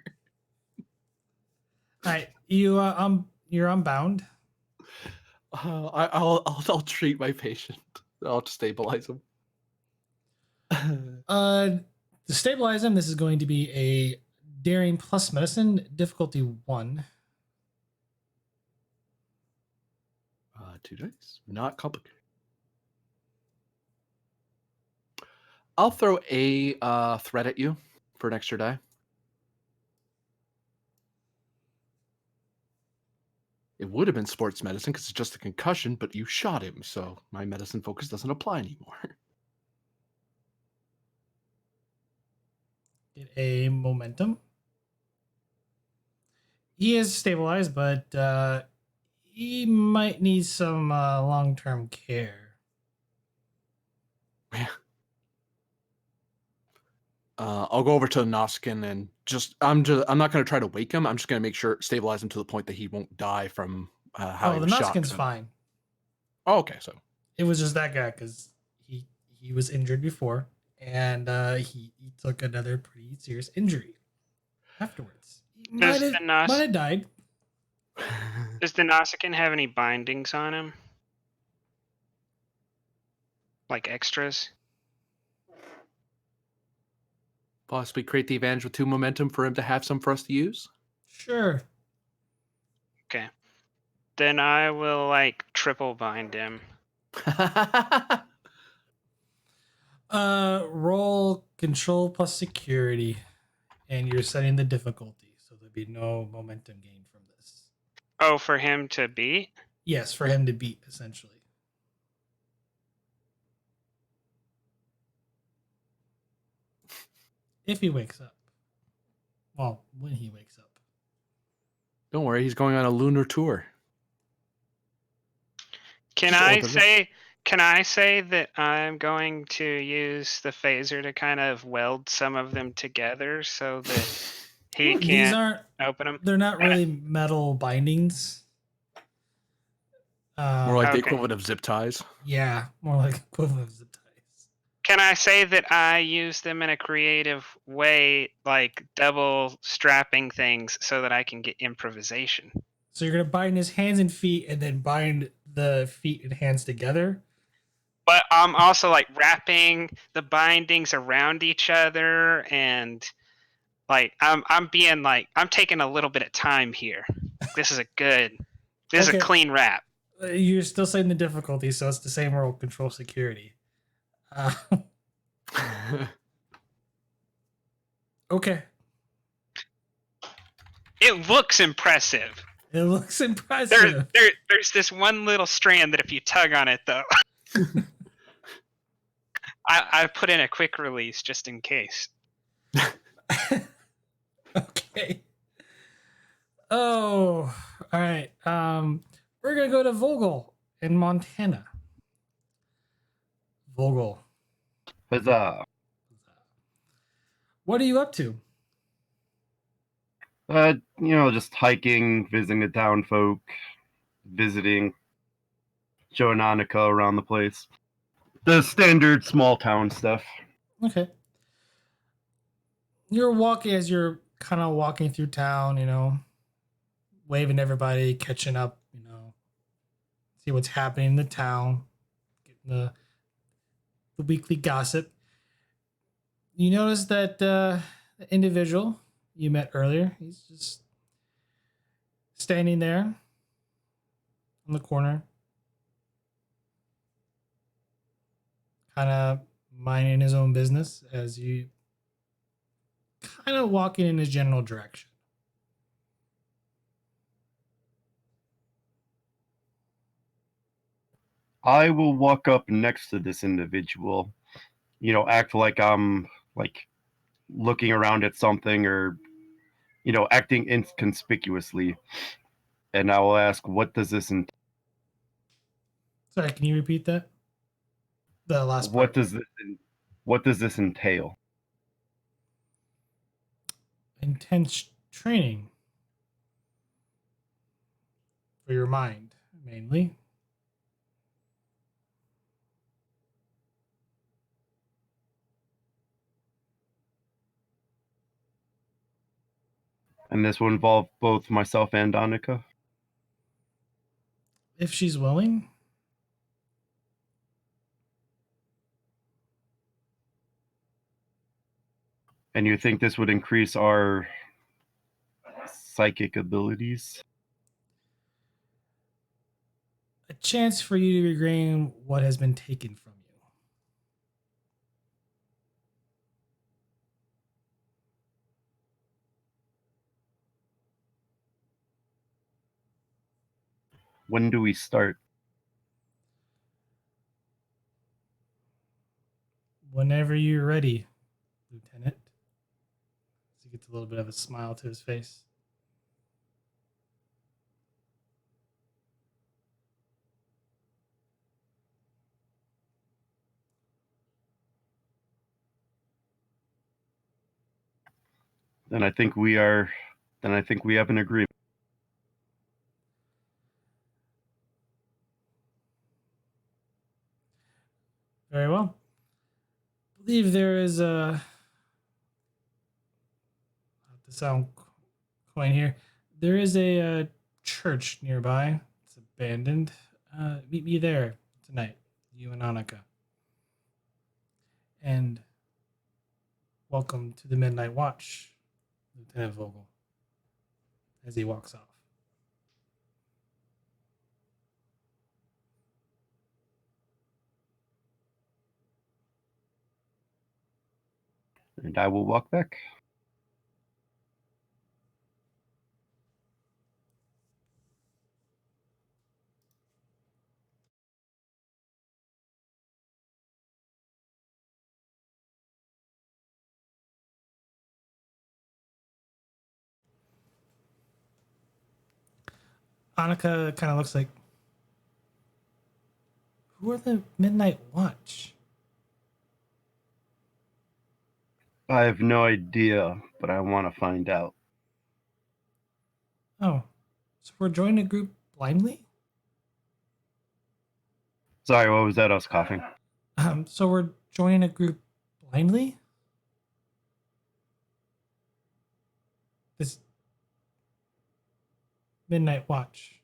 Speaker 1: All right, you're unbound.
Speaker 2: I'll treat my patient. I'll just stabilize him.
Speaker 1: To stabilize him, this is going to be a daring plus medicine, difficulty 1.
Speaker 2: 2 dice. Not complicated. I'll throw a threat at you for an extra die. It would have been sports medicine because it's just a concussion, but you shot him, so my medicine focus doesn't apply anymore.
Speaker 1: Get a momentum. He is stabilized, but he might need some long-term care.
Speaker 2: I'll go over to Noskin and I'm not going to try to wake him. I'm just going to make sure stabilize him to the point that he won't die from how he
Speaker 1: The
Speaker 2: was shot.
Speaker 1: Nuskin's fine.
Speaker 2: Oh, okay, so
Speaker 1: It was just that guy because he was injured before, and he took another pretty serious injury afterwards. He might have died.
Speaker 4: Does the Nausicaan have any bindings on him? Like extras?
Speaker 2: possibly create the advantage with 2 momentum for him to have some for us to use.
Speaker 1: Sure.
Speaker 4: Okay. Then I will triple bind him.
Speaker 1: Roll control plus security, and you're setting the difficulty, so there'll be no momentum gain from this.
Speaker 4: Oh, for him to beat?
Speaker 1: Yes, for him to beat, essentially. If he wakes up. Well, when he wakes up.
Speaker 2: Don't worry, he's going on a lunar tour.
Speaker 4: Can I say that I'm going to use the phaser to kind of weld some of them together so that he
Speaker 1: These
Speaker 4: can't
Speaker 1: aren't.
Speaker 4: open them?
Speaker 1: They're not really metal bindings.
Speaker 2: More like the
Speaker 4: Okay.
Speaker 2: equivalent of zip ties.
Speaker 1: Yeah, more like equivalent of zip ties.
Speaker 4: Can I say that I use them in a creative way, like double strapping things so that I can get improvisation?
Speaker 1: So you're gonna bind his hands and feet, and then bind the feet and hands together.
Speaker 4: But I'm also wrapping the bindings around each other, and I'm being I'm taking a little bit of time here. This is a
Speaker 1: Okay.
Speaker 4: clean wrap.
Speaker 1: You're still setting the difficulty, so it's the same roll. Control security. Okay.
Speaker 4: It looks impressive.
Speaker 1: It looks impressive.
Speaker 4: There's this one little strand that if you tug on it, though, I put in a quick release just in case.
Speaker 1: Okay. Oh, all right. We're gonna go to Vogel in Montana. Vogel,
Speaker 3: Huzzah.
Speaker 1: what are you up to?
Speaker 3: Just hiking, visiting the town folk, visiting, showing Annika around the place. The standard small town stuff.
Speaker 1: Okay. You're walking as you're kind of walking through town, waving to everybody, catching up, see what's happening in the town, getting the weekly gossip. You notice that the individual you met earlier, he's just standing there on the corner, kind of minding his own business as you kind of walking in his general direction.
Speaker 3: I will walk up next to this individual, act like I'm looking around at something or, acting inconspicuously, And I will ask, what does this entail?
Speaker 1: Sorry, can you repeat that? The last
Speaker 3: What
Speaker 1: part.
Speaker 3: what does this entail?
Speaker 1: Intense training for your mind, mainly.
Speaker 3: And this will involve both myself and Annika?
Speaker 1: If she's willing.
Speaker 3: And you think this would increase our psychic abilities?
Speaker 1: A chance for you to regain what has been taken from you.
Speaker 3: When do we start?
Speaker 1: Whenever you're ready, Lieutenant. So he gets a little bit of a smile to his face.
Speaker 3: Then I think we have an agreement.
Speaker 1: Very well. I believe there is a. Not to sound coin here. There is a church nearby. It's abandoned. Meet me there tonight, you and Annika. And welcome to the Midnight Watch, Lieutenant Vogel, as he walks off.
Speaker 3: And I will walk back.
Speaker 1: Annika kind of looks like, who are the Midnight Watch?
Speaker 3: I have no idea, but I want to find out.
Speaker 1: Oh, so we're joining a group blindly?
Speaker 3: Sorry, what was that? I was coughing.
Speaker 1: So we're joining a group blindly? This Midnight Watch.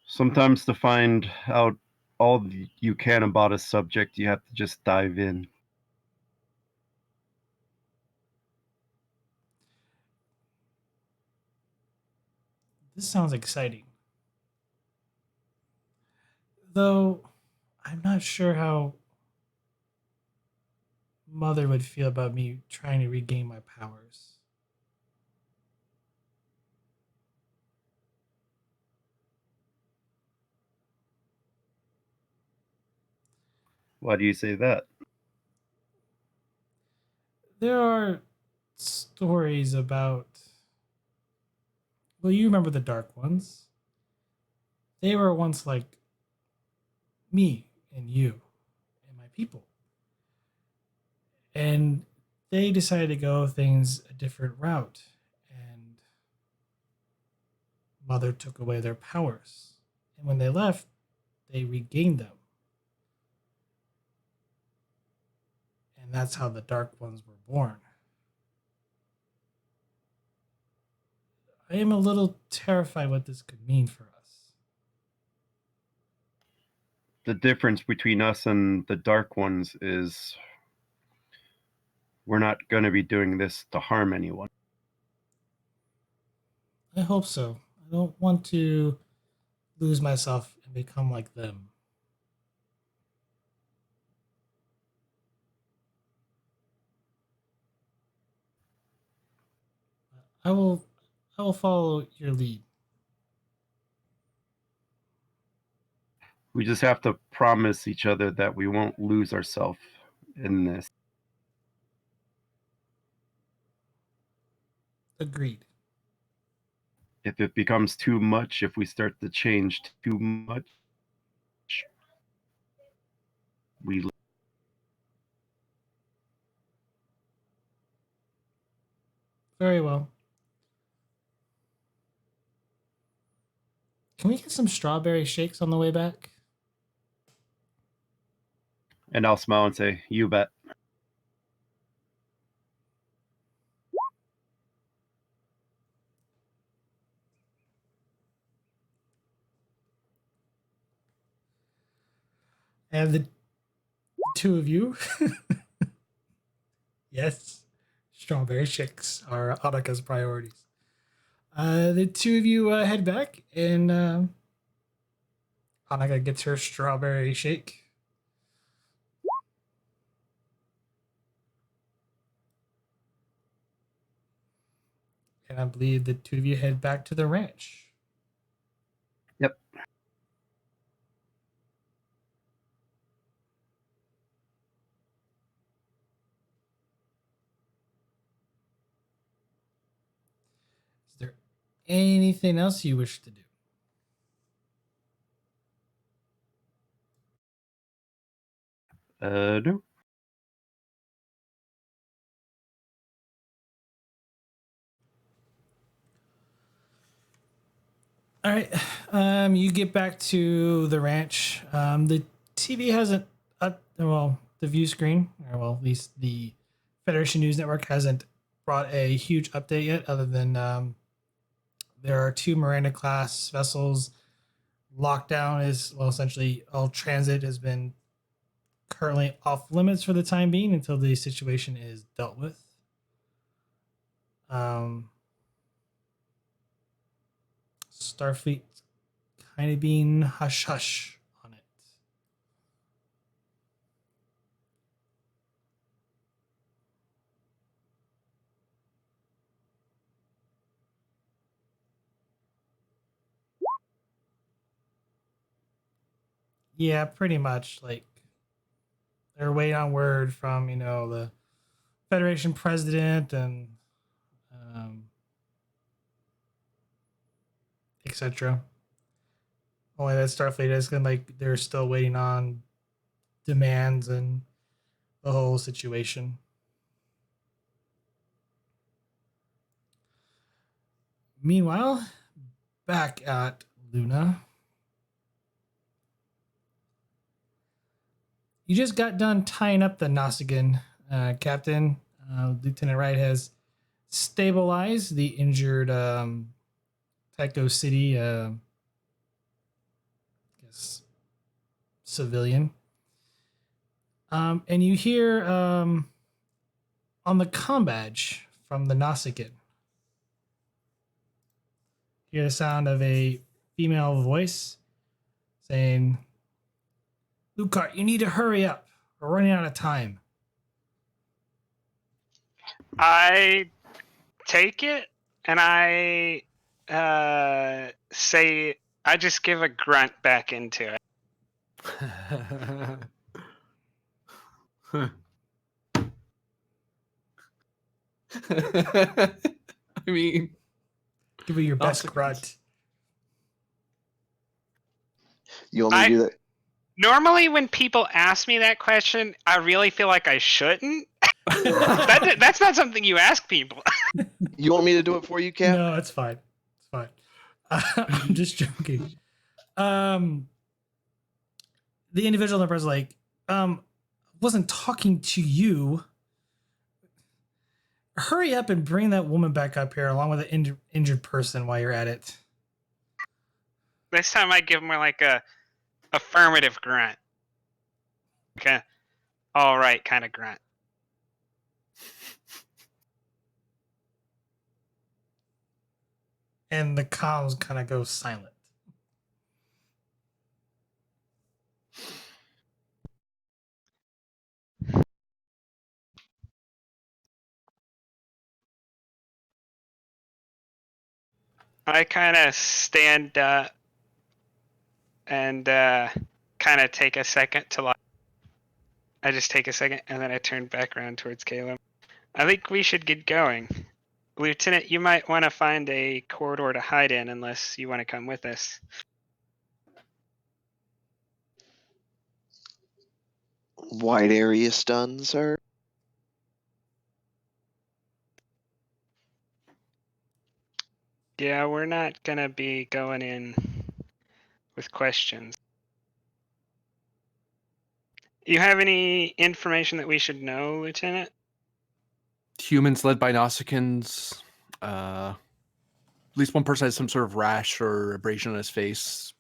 Speaker 3: Sometimes to find out all you can about a subject, you have to just dive in.
Speaker 1: This sounds exciting. Though I'm not sure how Mother would feel about me trying to regain my powers.
Speaker 3: Why do you say that?
Speaker 1: There are stories about. Well, you remember the Dark Ones. They were once like me and you and my people. And they decided to go things a different route. And Mother took away their powers. And when they left, they regained them. And that's how the Dark Ones were born. I am a little terrified what this could mean for us.
Speaker 3: The difference between us and the Dark Ones is we're not going to be doing this to harm anyone.
Speaker 1: I hope so. I don't want to lose myself and become like them. I will I will follow your lead.
Speaker 3: We just have to promise each other that we won't lose ourselves in this.
Speaker 1: Agreed.
Speaker 3: If it becomes too much, if we start to change too much, we
Speaker 1: Very well. Can we get some strawberry shakes on the way back?
Speaker 3: and I'll smile and say, "You bet."
Speaker 1: And the two of you, yes, strawberry shakes are Anika's priorities. The two of you head back, and Anika gets her strawberry shake. And I believe the two of you head back to the ranch.
Speaker 3: Yep.
Speaker 1: Is there anything else you wish to do?
Speaker 3: No.
Speaker 1: All right. You get back to the ranch. The TV hasn't well, the view screen, or well, at least the Federation News Network hasn't brought a huge update yet, other than there are two Miranda class vessels. Lockdown is, well, essentially all transit has been currently off limits for the time being until the situation is dealt with. Starfleet kind of being hush hush on it. Yeah, pretty much. Like, they're waiting on word from, the Federation president and etc. Only that Starfleet is gonna, like, they're still waiting on demands and the whole situation. Meanwhile, back at Luna, you just got done tying up the Nausicaan, Captain. Lieutenant Wright has stabilized the injured Tyco City, I guess, civilian. And you hear on the comm badge from the Nausicaan, hear the sound of a female voice saying, "Lucart, you need to hurry up. We're running out of time."
Speaker 4: I take it and I say, I just give a grunt back into it.
Speaker 2: I mean,
Speaker 1: Give it your best
Speaker 2: Nausicaan.
Speaker 1: grunt.
Speaker 5: You only do that.
Speaker 4: Normally, when people ask me that question, I really feel like I shouldn't. That's not something you ask people.
Speaker 5: You want me to do it for you, Cap?
Speaker 1: No, it's fine. It's fine. I'm just joking. The individual in the press is like, wasn't talking to you. Hurry up and bring that woman back up here along with an injured person while you're at it.
Speaker 4: This time I give more like a affirmative grunt. Okay. All right, kind of grunt.
Speaker 1: And the comms kind of go silent.
Speaker 4: I kind of stand up and kind of take a second to like. I just take a second and then I turn back around towards Caleb. I think we should get going. Lieutenant, you might want to find a corridor to hide in unless you want to come with us.
Speaker 5: Wide area stun, sir.
Speaker 4: Yeah, we're not going to be going in with questions. You have any information that we should know, Lieutenant?
Speaker 2: Humans led by Nausicaans. At least one person has some sort of rash or abrasion on his face.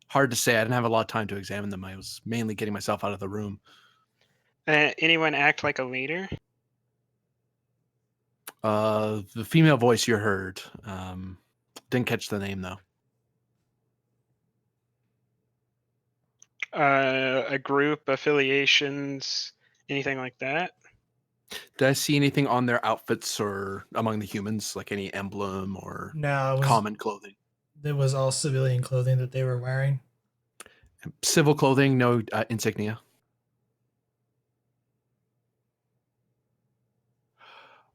Speaker 2: Hard to say. I didn't have a lot of time to examine them. I was mainly getting myself out of the room.
Speaker 4: Anyone act like a leader?
Speaker 2: The female voice you heard. Didn't catch the name, though.
Speaker 4: A group, affiliations, anything like that?
Speaker 2: Did I see anything on their outfits or among the humans, like any emblem or
Speaker 1: No,
Speaker 2: common clothing?
Speaker 1: it was all civilian clothing that they were wearing.
Speaker 2: Civil clothing, no insignia.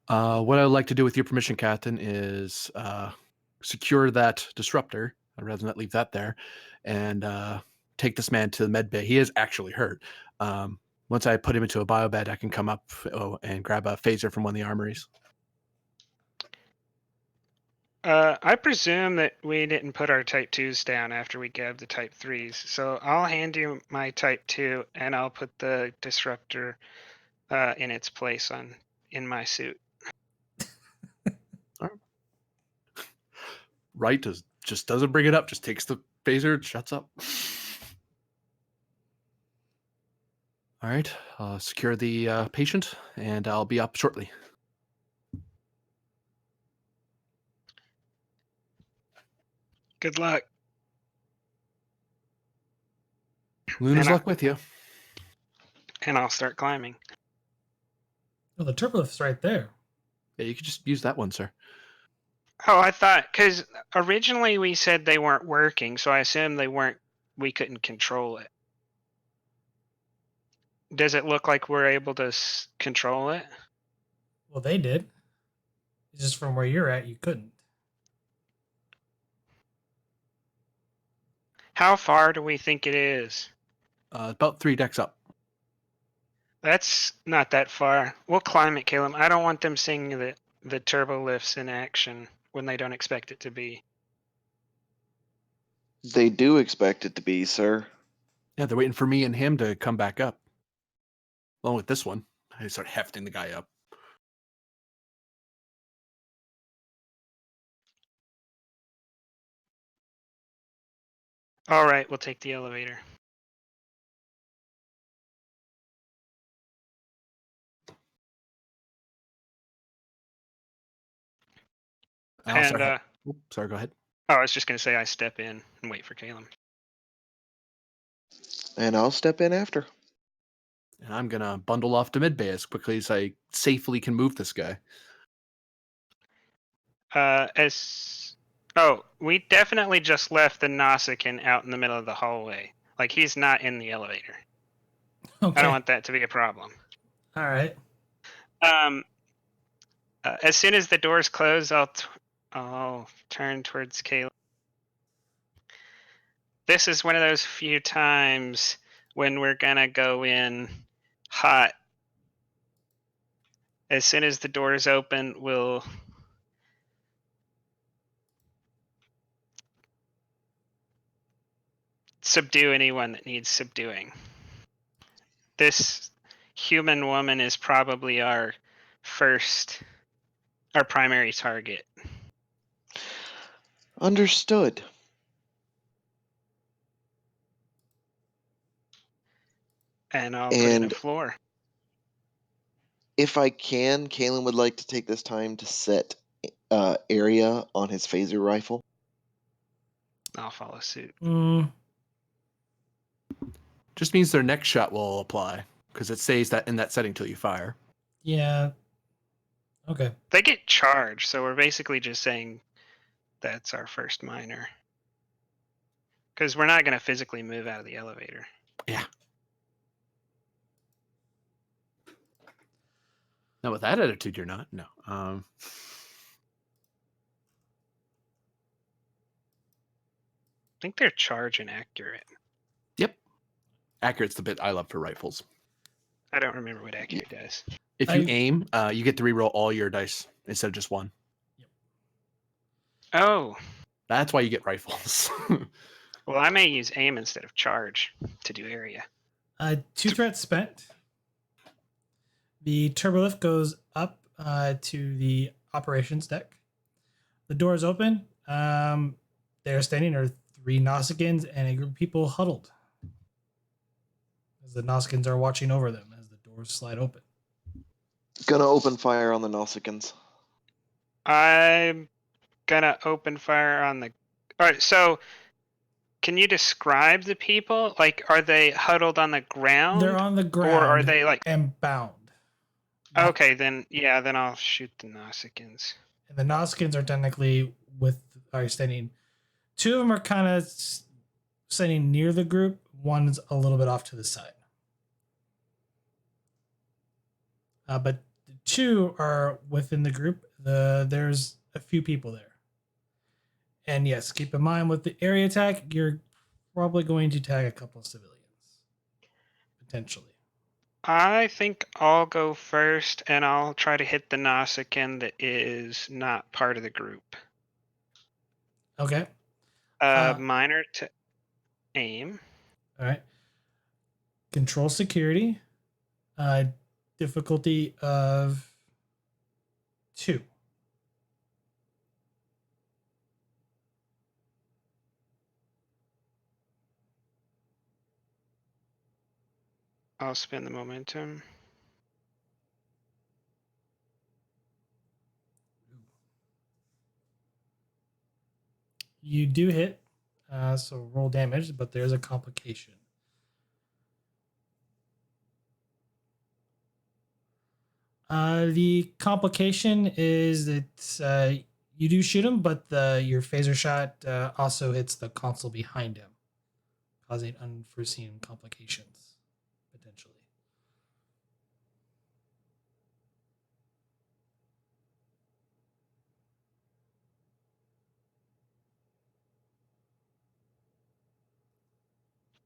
Speaker 2: What I'd like to do with your permission, Captain, is secure that disruptor. I'd rather not leave that there, and take this man to the med bay. He is actually hurt. Once I put him into a biobed, I can come up and grab a phaser from one of the armories.
Speaker 4: I presume that we didn't put our Type 2s down after we grabbed the Type 3s. So I'll hand you my Type 2, and I'll put the disruptor in its place in my suit.
Speaker 2: Right, just doesn't bring it up. Just takes the phaser and shuts up. All right, secure the patient, and I'll be up shortly.
Speaker 4: Good luck.
Speaker 2: Luna's
Speaker 4: And
Speaker 2: luck with you.
Speaker 4: And I'll start climbing.
Speaker 1: Oh, the turbolift's right there.
Speaker 2: Yeah, you could just use that one, sir.
Speaker 4: Oh, I thought, because originally we said they weren't working, so I assumed we couldn't control it. Does it look like we're able to control it?
Speaker 1: Well, they did. It's just from where you're at, you couldn't.
Speaker 4: How far do we think it is?
Speaker 2: About 3 decks up.
Speaker 4: That's not that far. We'll climb it, Caleb. I don't want them seeing the turbo lifts in action when they don't expect it to be.
Speaker 5: They do expect it to be, sir.
Speaker 2: Yeah, they're waiting for me and him to come back up. Along with this one. I start hefting the guy up.
Speaker 4: All right, we'll take the elevator. And
Speaker 2: sorry, go ahead.
Speaker 4: I was just going to say I step in and wait for Caleb.
Speaker 5: And I'll step in after.
Speaker 2: And I'm going to bundle off to mid-bay as quickly as I safely can move this guy.
Speaker 4: We definitely just left the Nausicaan out in the middle of the hallway. Like, he's not in the elevator.
Speaker 1: Okay.
Speaker 4: I don't want that to be a problem.
Speaker 1: All right.
Speaker 4: As soon as the doors close, I'll turn towards Caleb. This is one of those few times when we're gonna go in hot. As soon as the doors open, we'll subdue anyone that needs subduing. This human woman is probably our primary target.
Speaker 5: Understood.
Speaker 4: And I'll put in a floor.
Speaker 5: If I can, Kalen would like to take this time to set area on his phaser rifle.
Speaker 4: I'll follow suit.
Speaker 2: Just means their next shot will apply, because it stays that in that setting till you fire.
Speaker 1: Yeah. Okay.
Speaker 4: They get charged, so we're basically just saying that's our first minor. Because we're not going to physically move out of the elevator.
Speaker 2: Yeah. Now with that attitude, you're not. No.
Speaker 4: think they're charge and accurate.
Speaker 2: Yep. Accurate's the bit I love for rifles.
Speaker 4: I don't remember what accurate does.
Speaker 2: If you aim, you get to reroll all your dice instead of just one.
Speaker 4: Oh,
Speaker 2: That's why you get rifles.
Speaker 4: well, I may use aim instead of charge to do area.
Speaker 1: 2 threats spent. The turbolift goes up to the operations deck. The door is open. There standing are 3 Nausicaans and a group of people huddled. As the Nausicaans are watching over them as the doors slide open.
Speaker 5: Gonna open fire on the Nausicaans.
Speaker 4: I'm gonna open fire on the. All right, so can you describe the people? Like, are they huddled on the ground?
Speaker 1: They're on the ground.
Speaker 4: Or are they like
Speaker 1: and bound?
Speaker 4: Okay, then I'll shoot the Nausicaans.
Speaker 1: And the Nausicaans are technically standing. 2 of them are kind of standing near the group. One's a little bit off to the side. But the 2 are within the group. There's a few people there. And yes, keep in mind with the area attack, you're probably going to tag a couple of civilians. Potentially.
Speaker 4: I think I'll go first, and I'll try to hit the Nausicaan that is not part of the group.
Speaker 1: Okay.
Speaker 4: Minor to aim.
Speaker 1: All right. Control security. Difficulty of 2.
Speaker 4: I'll spend the momentum.
Speaker 1: You do hit, so roll damage, but there's a complication. The complication is that you do shoot him, but your phaser shot also hits the console behind him, causing unforeseen complications, potentially.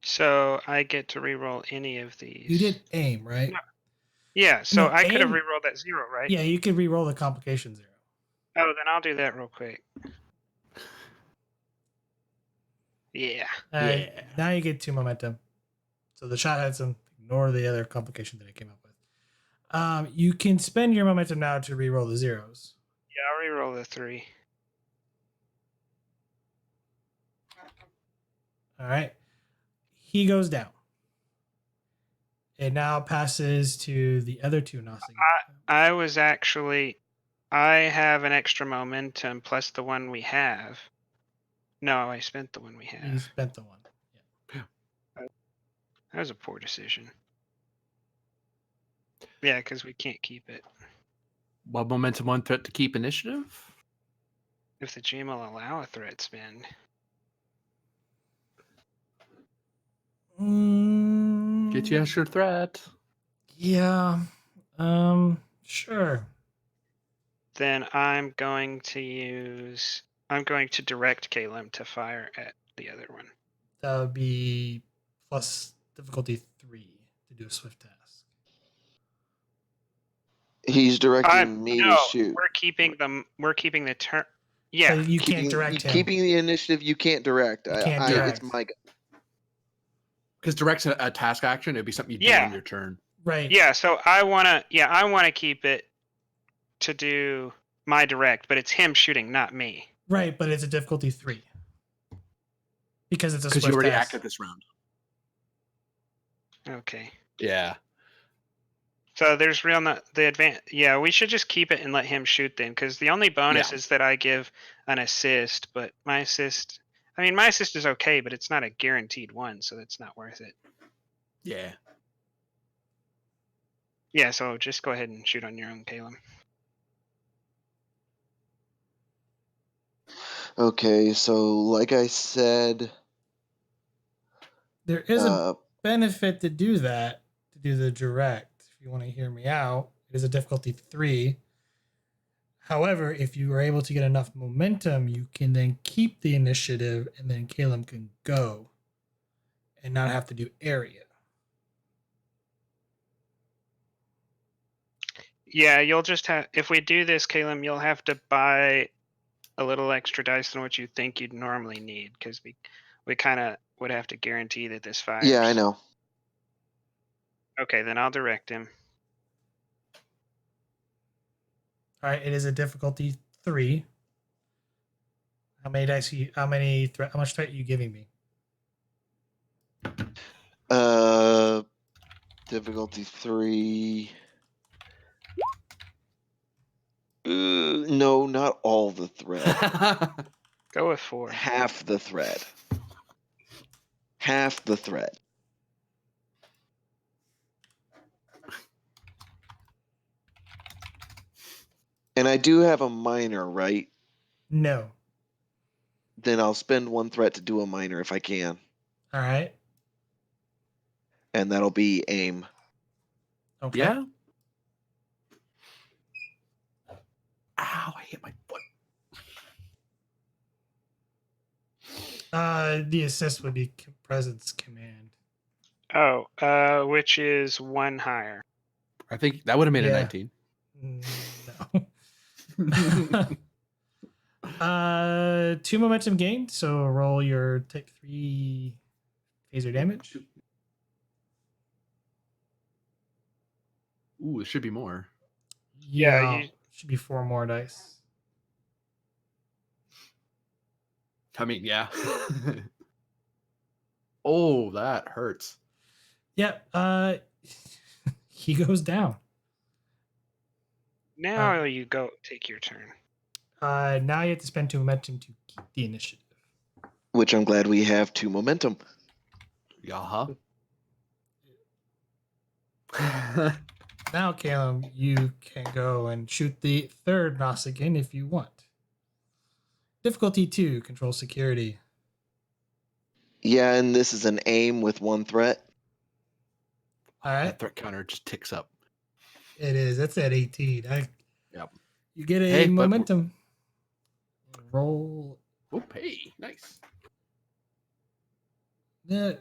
Speaker 4: So I get to reroll any of these.
Speaker 1: You did aim, right?
Speaker 4: No. Yeah, so
Speaker 1: No,
Speaker 4: I could have
Speaker 1: aim-
Speaker 4: rerolled that 0, right?
Speaker 1: Yeah, you could re-roll the complication 0.
Speaker 4: Oh, then I'll do that real quick. Yeah.
Speaker 1: Now you get 2 momentum. So the shot had some. Ignore the other complication that I came up with. You can spend your momentum now to re-roll the 0s.
Speaker 4: Yeah, I'll reroll the 3.
Speaker 1: All right. He goes down. It now passes to the other 2 Nausicaans.
Speaker 4: I have an extra momentum plus the one we have. No, I spent the one we have.
Speaker 1: You spent the 1. Yeah.
Speaker 4: That was a poor decision. Yeah, because we can't keep it.
Speaker 2: What momentum 1 threat to keep initiative?
Speaker 4: If the GM will allow a threat spend.
Speaker 2: Get you extra threat.
Speaker 1: Yeah. Sure.
Speaker 4: Then I'm going to direct Caleb to fire at the other one.
Speaker 1: That would be plus difficulty 3 to do a swift task.
Speaker 5: He's directing me to shoot.
Speaker 4: We're keeping the turn. Yeah.
Speaker 1: But you can't direct him.
Speaker 5: Keeping the initiative, you can't direct.
Speaker 1: You can't direct.
Speaker 5: It's my.
Speaker 2: Because direct's a task action. It'd be something you do on your turn.
Speaker 1: Right.
Speaker 4: Yeah, so I wanna keep it to do my direct, but it's him shooting, not me.
Speaker 1: Right, but it's a difficulty 3. Because it's a swift
Speaker 2: Because you already
Speaker 1: task.
Speaker 2: acted this round.
Speaker 4: Okay.
Speaker 2: Yeah.
Speaker 4: So there's the advance. Yeah, we should just keep it and let him shoot then, because the only bonus is that I give an assist, but my assist is okay, but it's not a guaranteed one, so that's not worth it.
Speaker 2: Yeah.
Speaker 4: Yeah, so just go ahead and shoot on your own, Caleb.
Speaker 5: Okay, so like I said,
Speaker 1: There is a benefit to do that, to do the direct. If you want to hear me out, it is a difficulty 3. However, if you are able to get enough momentum, you can then keep the initiative, and then Caleb can go and not have to do area.
Speaker 4: Yeah, you'll just have, if we do this, Caleb, you'll have to buy a little extra dice than what you think you'd normally need, because we kind of would have to guarantee that this fires.
Speaker 5: Yeah, I know.
Speaker 4: Okay, then I'll direct him.
Speaker 1: All right, it is a difficulty 3. How many dice? How much threat are you giving me?
Speaker 5: Difficulty 3. No, not all the thread.
Speaker 4: Go with 4.
Speaker 5: Half the thread. Half the thread. And I do have a minor, right?
Speaker 1: No.
Speaker 5: Then I'll spend 1 threat to do a minor if I can.
Speaker 1: All right.
Speaker 5: And that'll be aim.
Speaker 1: Okay.
Speaker 2: Yeah. Ow, I hit my foot.
Speaker 1: The assist would be presence command.
Speaker 4: Oh, which is 1 higher.
Speaker 2: I think that would have made
Speaker 1: Yeah.
Speaker 2: a 19.
Speaker 1: No. 2 momentum gained. So roll your take 3 phaser damage.
Speaker 2: Ooh, it should be more.
Speaker 4: Yeah,
Speaker 1: should be 4 more dice.
Speaker 2: I mean, yeah. Oh, that hurts.
Speaker 1: Yep. He goes down.
Speaker 4: Now you go take your turn.
Speaker 1: Now you have to spend 2 momentum to keep the initiative.
Speaker 5: Which I'm glad we have 2 momentum.
Speaker 2: Yaha.
Speaker 1: Now, Caleb, you can go and shoot the 3rd Nausicaan if you want. Difficulty 2, control security.
Speaker 5: Yeah, and this is an aim with 1 threat.
Speaker 1: All right.
Speaker 2: That threat counter just ticks up.
Speaker 1: It is. That's at 18.
Speaker 2: Yep.
Speaker 1: You get a
Speaker 2: Hey, but-
Speaker 1: momentum. Roll.
Speaker 2: Oh, hey, nice.
Speaker 1: Yeah.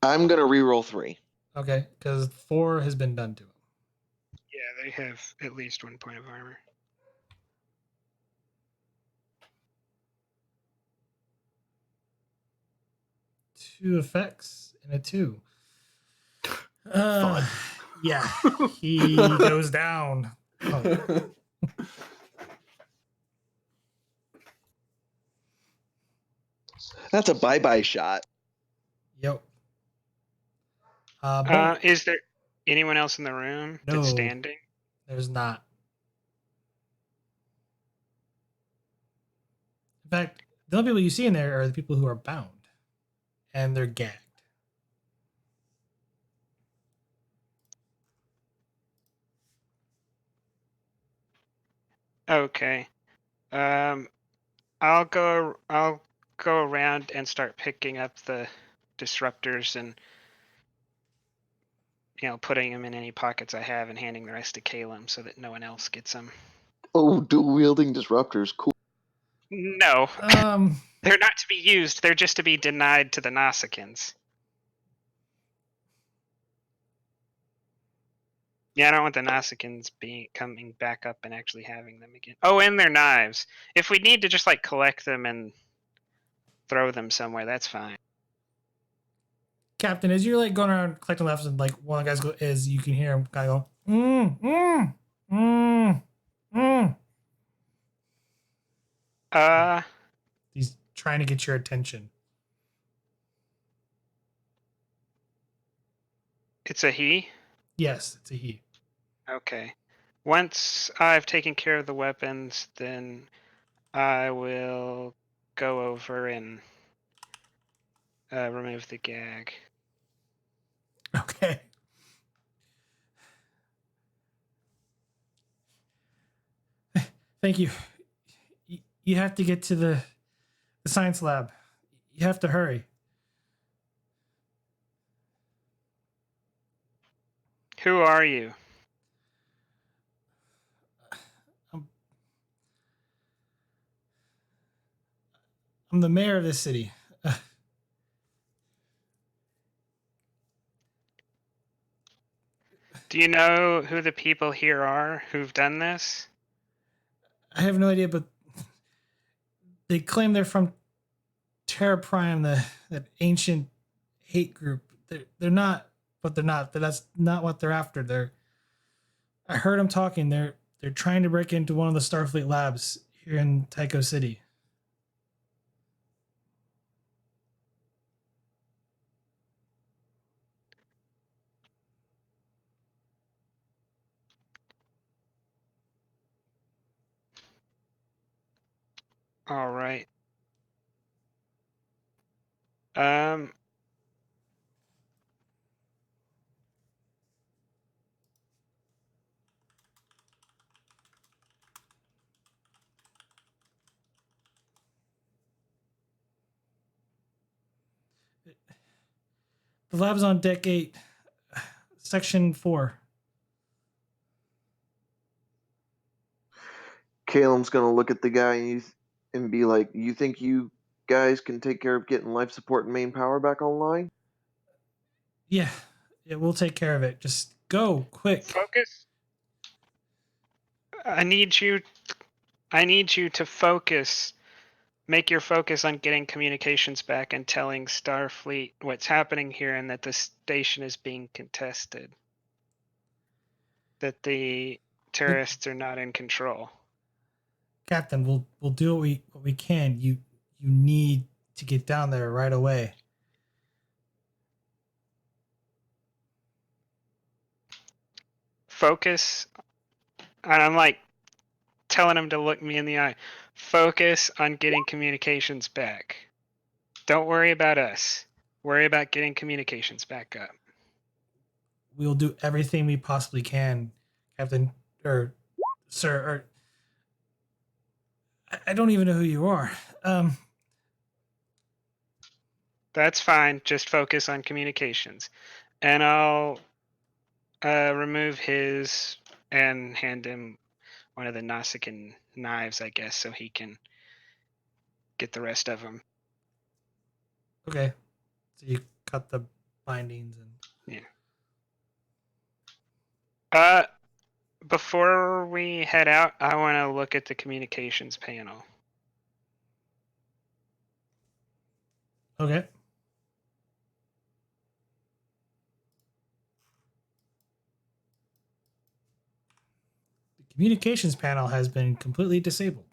Speaker 5: I'm going to reroll 3.
Speaker 1: Okay, because 4 has been done to him.
Speaker 4: Yeah, they have at least 1 point of armor.
Speaker 1: Two effects and a 2.
Speaker 2: Fun.
Speaker 1: Yeah, he goes down. Oh.
Speaker 5: That's a bye-bye shot.
Speaker 1: Yep. But
Speaker 4: Is there anyone else in the room
Speaker 1: No.
Speaker 4: that's standing?
Speaker 1: there's not. In fact, the only people you see in there are the people who are bound, and they're gagged.
Speaker 4: Okay. I'll go around and start picking up the disruptors and putting them in any pockets I have and handing the rest to Caleb so that no one else gets them.
Speaker 5: Oh, dual-wielding disruptors. Cool.
Speaker 4: No, they're not to be used. They're just to be denied to the Nausicaans. Yeah, I don't want the Nausicaans coming back up and actually having them again. Oh, and their knives. If we need to just collect them and throw them somewhere, that's fine.
Speaker 1: Captain, as you're going around collecting lefts, and one of the guys you can hear him kind of go, He's trying to get your attention.
Speaker 4: It's a he?
Speaker 1: Yes, it's a he.
Speaker 4: Okay. Once I've taken care of the weapons, then I will go over and remove the gag.
Speaker 1: Okay. Thank you. You have to get to the science lab. You have to hurry.
Speaker 4: Who are you?
Speaker 1: I'm the mayor of this city.
Speaker 4: Do you know who the people here are who've done this?
Speaker 1: I have no idea, but they claim they're from Terra Prime, that ancient hate group. They're not, but they're not. That's not what they're after. I heard them talking. They're trying to break into one of the Starfleet labs here in Tyco City.
Speaker 4: All right. Um,
Speaker 1: The lab's on deck 8, section 4.
Speaker 5: Caleb's gonna look at the guy and be like, "You think you guys can take care of getting life support and main power back online?"
Speaker 1: Yeah, we'll take care of it. Just go quick.
Speaker 4: focus. I need you to focus. Make your focus on getting communications back and telling Starfleet what's happening here and that the station is being contested. That the terrorists are not in control.
Speaker 1: Captain, we'll do what we can. You need to get down there right away.
Speaker 4: Focus. And I'm like telling him to look me in the eye. Focus on getting communications back. Don't worry about us. Worry about getting communications back up.
Speaker 1: We'll do everything we possibly can, Captain, or Sir, or I don't even know who you are.
Speaker 4: That's fine. Just focus on communications. And I'll remove his and hand him one of the Nausicaan knives, I guess, so he can get the rest of them.
Speaker 1: Okay, so you cut the bindings and
Speaker 4: Before we head out, I want to look at the communications panel.
Speaker 1: okay. The communications panel has been completely disabled,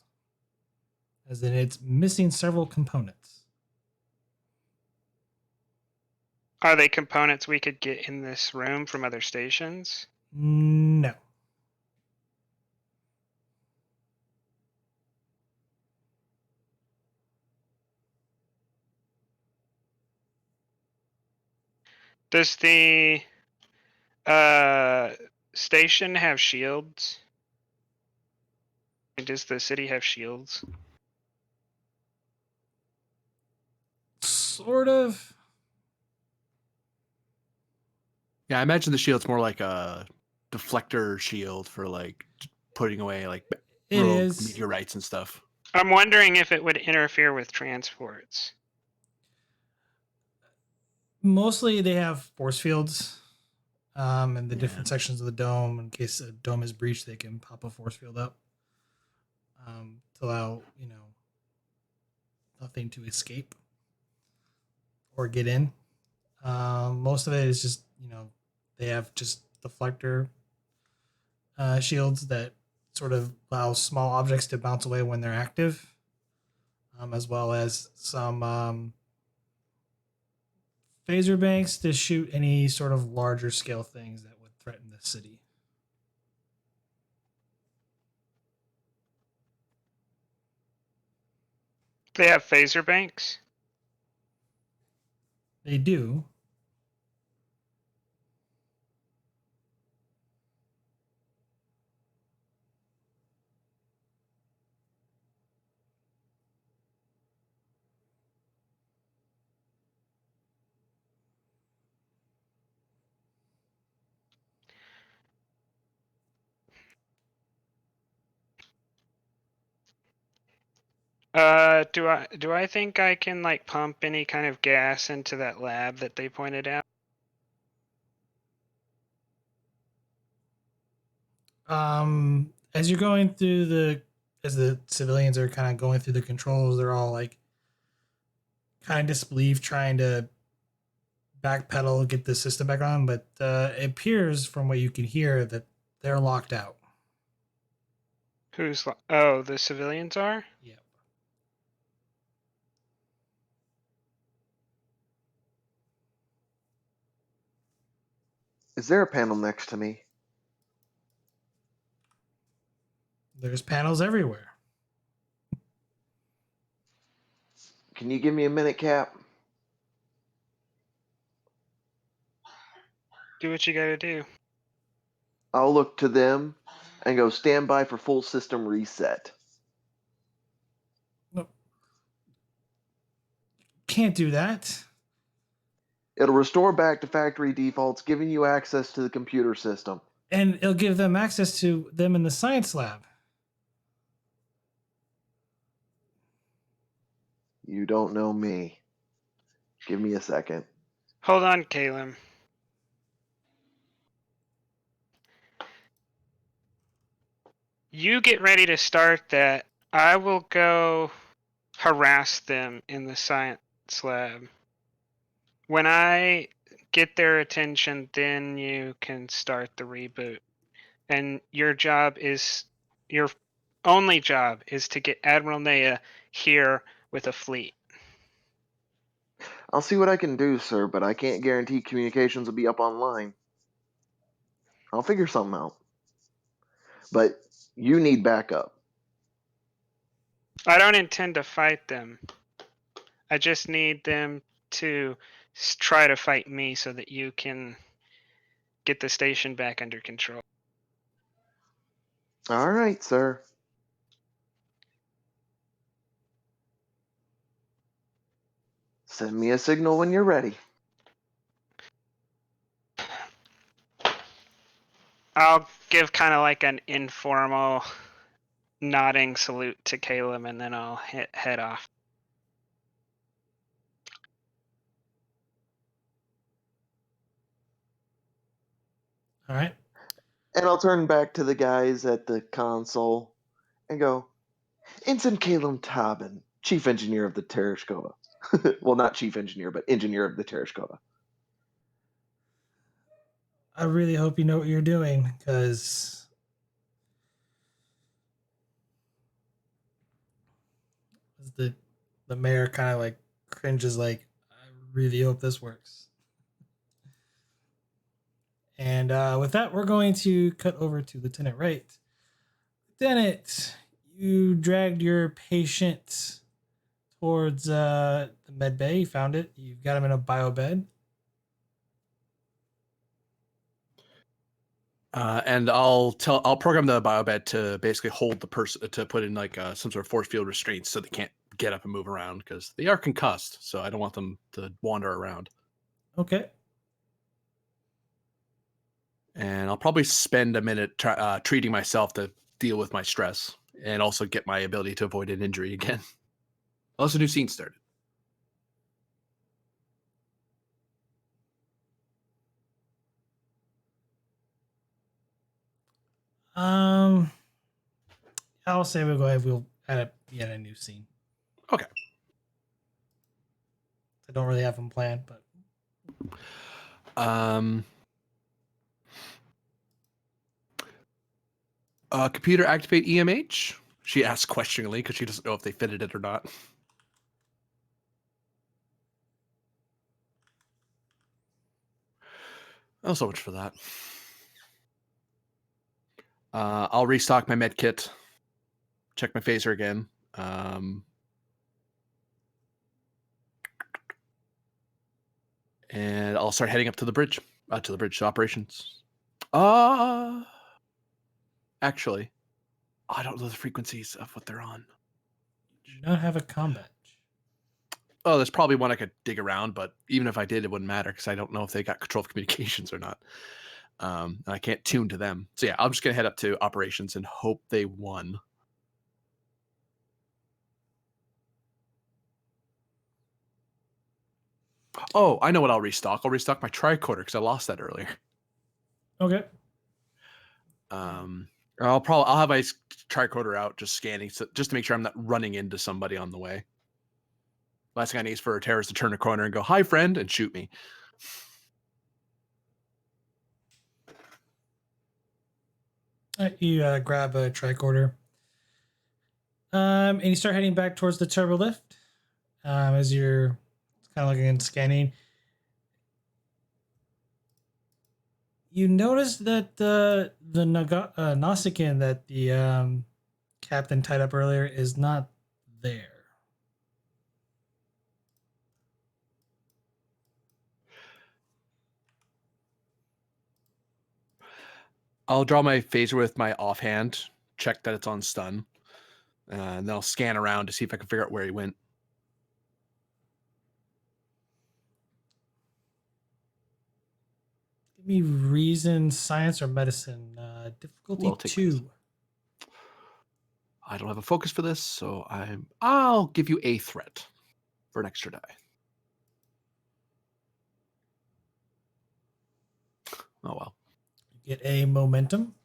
Speaker 1: as in it's missing several components.
Speaker 4: Are they components we could get in this room from other stations?
Speaker 1: No.
Speaker 4: Does the station have shields? Does the city have shields?
Speaker 1: Sort of.
Speaker 2: Yeah, I imagine the shield's more like a deflector shield for like putting away like
Speaker 1: It
Speaker 2: rogue
Speaker 1: is.
Speaker 2: meteorites and stuff.
Speaker 4: I'm wondering if it would interfere with transports.
Speaker 1: Mostly they have force fields in the
Speaker 2: Yeah.
Speaker 1: different sections of the dome. In case a dome is breached, they can pop a force field up to allow, nothing to escape or get in. Most of it is just, they have just deflector shields that sort of allow small objects to bounce away when they're active, as well as some phaser banks to shoot any sort of larger scale things that would threaten the city.
Speaker 4: They have phaser banks?
Speaker 1: They do.
Speaker 4: Do I think I can like pump any kind of gas into that lab that they pointed out?
Speaker 1: As you're going through as the civilians are kind of going through the controls, they're all like kind of disbelief, trying to backpedal, get the system back on. But it appears from what you can hear that they're locked out.
Speaker 4: Oh, the civilians are?
Speaker 1: Yep.
Speaker 5: Is there a panel next to me?
Speaker 1: There's panels everywhere.
Speaker 5: Can you give me a minute, Cap?
Speaker 4: Do what you gotta do.
Speaker 5: I'll look to them and go stand by for full system reset.
Speaker 1: Nope. Can't do that.
Speaker 5: It'll restore back to factory defaults, giving you access to the computer system.
Speaker 1: And it'll give them access to them in the science lab.
Speaker 5: You don't know me. Give me a second.
Speaker 4: Hold on, Caleb. You get ready to start that. I will go harass them in the science lab. When I get their attention, then you can start the reboot. And your only job is to get Admiral Naya here with a fleet.
Speaker 5: I'll see what I can do, sir, but I can't guarantee communications will be up online. I'll figure something out. But you need backup.
Speaker 4: I don't intend to fight them. I just need them to try to fight me so that you can get the station back under control.
Speaker 5: All right, sir. Send me a signal when you're ready.
Speaker 4: I'll give kind of like an informal nodding salute to Caleb, and then I'll head off.
Speaker 1: All right.
Speaker 5: And I'll turn back to the guys at the console and go, Ensign Caleb Tobin, Chief Engineer of the Tereshkova. Well, not Chief Engineer, but Engineer of the Tereshkova.
Speaker 1: I really hope you know what you're doing, because the mayor kind of like cringes, like, I really hope this works. And with that, we're going to cut over to Lieutenant Wright. Lieutenant, you dragged your patient towards the med bay. You found it. You've got him in a bio bed.
Speaker 2: And I'll program the biobed to basically hold the person, to put in like some sort of force field restraints so they can't get up and move around, because they are concussed. So I don't want them to wander around.
Speaker 1: Okay.
Speaker 2: And I'll probably spend a minute treating myself to deal with my stress and also get my ability to avoid an injury again. Also, new scene started.
Speaker 1: I'll say we'll go ahead. We'll add a new scene.
Speaker 2: Okay.
Speaker 1: I don't really have them planned, but
Speaker 2: computer activate EMH. She asks questioningly because she doesn't know if they fitted it or not. Oh, so much for that. I'll restock my med kit. Check my phaser again. And I'll start heading up to the bridge to operations. Actually, I don't know the frequencies of what they're on.
Speaker 1: do not have a combat.
Speaker 2: Oh, there's probably one I could dig around, but even if I did, it wouldn't matter because I don't know if they got control of communications or not. And I can't tune to them. So yeah, I'm just gonna head up to operations and hope they won. Oh, I know what I'll restock. I'll restock my tricorder because I lost that earlier.
Speaker 1: Okay.
Speaker 2: I'll have my tricorder out just scanning, just to make sure I'm not running into somebody on the way. Last thing I need is for a terrorist to turn a corner and go, "Hi, friend," and shoot me.
Speaker 1: You grab a tricorder. And you start heading back towards the turbo lift. As you're kind of looking and scanning, you notice that the Nausicaan that the captain tied up earlier is not there.
Speaker 2: I'll draw my phaser with my offhand, check that it's on stun, and then I'll scan around to see if I can figure out where he went.
Speaker 1: Give me reason, science, or medicine. Difficulty
Speaker 2: I'll take
Speaker 1: 2.
Speaker 2: medicine. I don't have a focus for this, so I'll give you a threat for an extra die. Oh well.
Speaker 1: You get a momentum.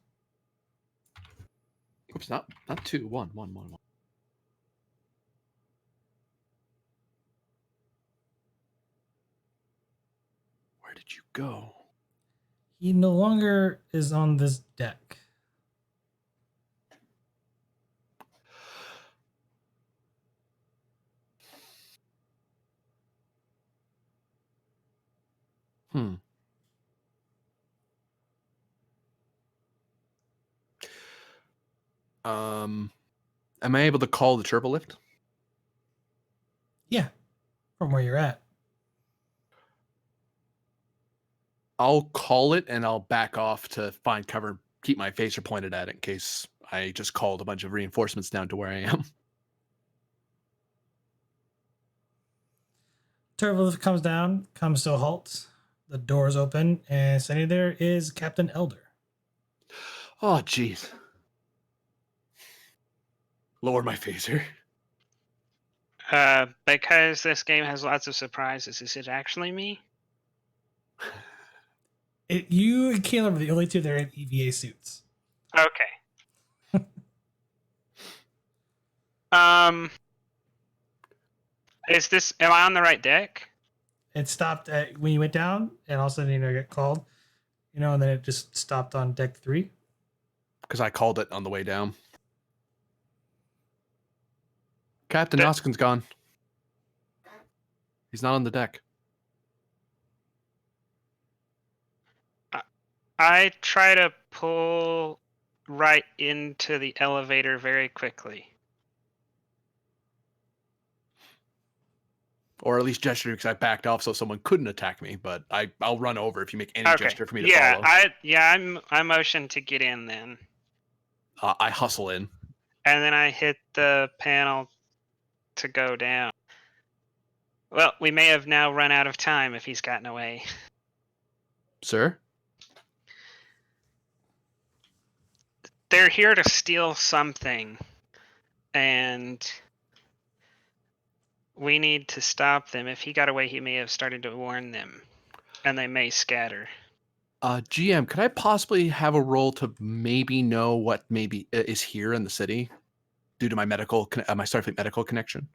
Speaker 2: Oops, not 2, 1. Where did you go?
Speaker 1: He no longer is on this deck.
Speaker 2: Am I able to call the turbo lift?
Speaker 1: Yeah, from where you're at.
Speaker 2: I'll call it and I'll back off to find cover, keep my phaser pointed at it in case I just called a bunch of reinforcements down to where I am.
Speaker 1: Turbo lift comes down, comes to a halt. The doors open, and standing there is Captain Elder.
Speaker 2: Oh, jeez. Lower my phaser.
Speaker 4: Because this game has lots of surprises, is it actually me?
Speaker 1: You and Caleb are the only two that are in EVA suits.
Speaker 4: Okay. Am I on the right deck?
Speaker 1: It stopped at when you went down, and all of a sudden, get called, and then it just stopped on deck 3.
Speaker 2: Because I called it on the way down. Captain Oskin's gone. He's not on the deck.
Speaker 4: I try to pull right into the elevator very quickly.
Speaker 2: Or at least gesture because I backed off so someone couldn't attack me, but I'll run over if you make any gesture for me to follow.
Speaker 4: I motion to get in then.
Speaker 2: I hustle in.
Speaker 4: And then I hit the panel to go down. Well, we may have now run out of time if he's gotten away.
Speaker 2: Sir?
Speaker 4: They're here to steal something. And we need to stop them. If he got away, he may have started to warn them. And they may scatter.
Speaker 2: GM, could I possibly have a role to maybe know what maybe is here in the city due to my my Starfleet medical connection?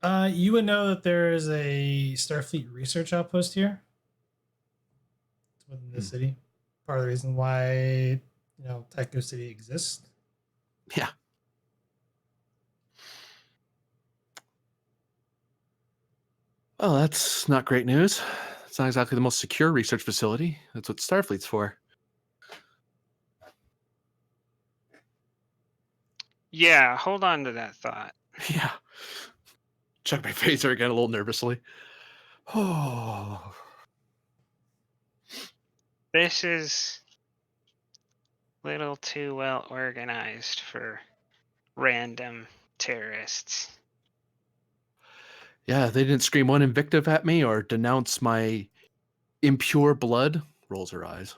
Speaker 1: You would know that there is a Starfleet research outpost here. It's within the city. Part of the reason why, Tyco City exists.
Speaker 2: Yeah. Oh, that's not great news. It's not exactly the most secure research facility. That's what Starfleet's for.
Speaker 4: Yeah, hold on to that thought.
Speaker 2: Yeah. Check my phaser again a little nervously. Oh.
Speaker 4: This is a little too well organized for random terrorists.
Speaker 2: Yeah, they didn't scream one invective at me or denounce my impure blood. Rolls her eyes.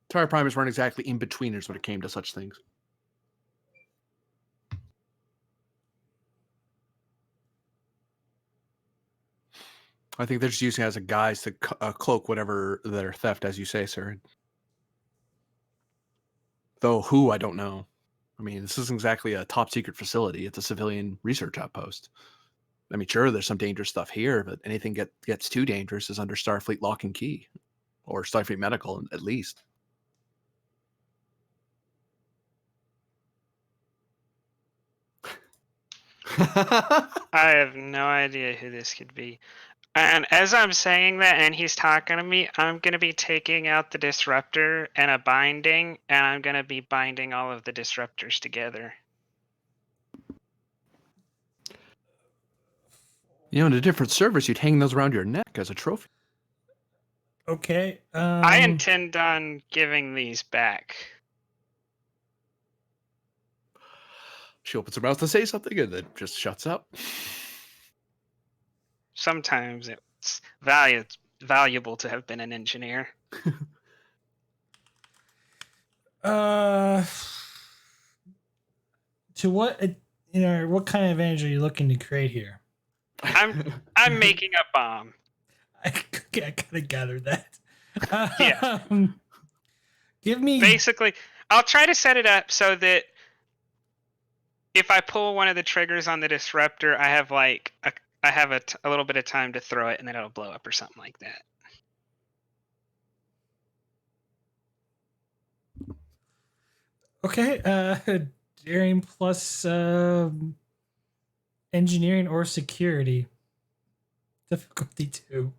Speaker 2: Tara Primers weren't exactly in-betweeners when it came to such things. I think they're just using it as a guise to cloak whatever their theft, as you say, sir. Though who, I don't know. I mean, this isn't exactly a top secret facility. It's a civilian research outpost. I mean, sure, there's some dangerous stuff here, but anything gets too dangerous is under Starfleet lock and key. Or Starfleet Medical, at least.
Speaker 4: I have no idea who this could be. And as I'm saying that and he's talking to me, I'm going to be taking out the disruptor and a binding, and I'm going to be binding all of the disruptors together.
Speaker 2: In a different service, you'd hang those around your neck as a trophy.
Speaker 1: Okay.
Speaker 4: I intend on giving these back.
Speaker 2: She opens her mouth to say something and then just shuts up.
Speaker 4: Sometimes it's valuable to have been an engineer.
Speaker 1: To what what kind of advantage are you looking to create here?
Speaker 4: I'm making a bomb.
Speaker 1: I kind of gathered that.
Speaker 4: Yeah.
Speaker 1: Give me
Speaker 4: Basically, I'll try to set it up so that if I pull one of the triggers on the disruptor, I have a little bit of time to throw it, and then it'll blow up or something like that.
Speaker 1: Okay. Daring plus engineering or security. Difficulty 2.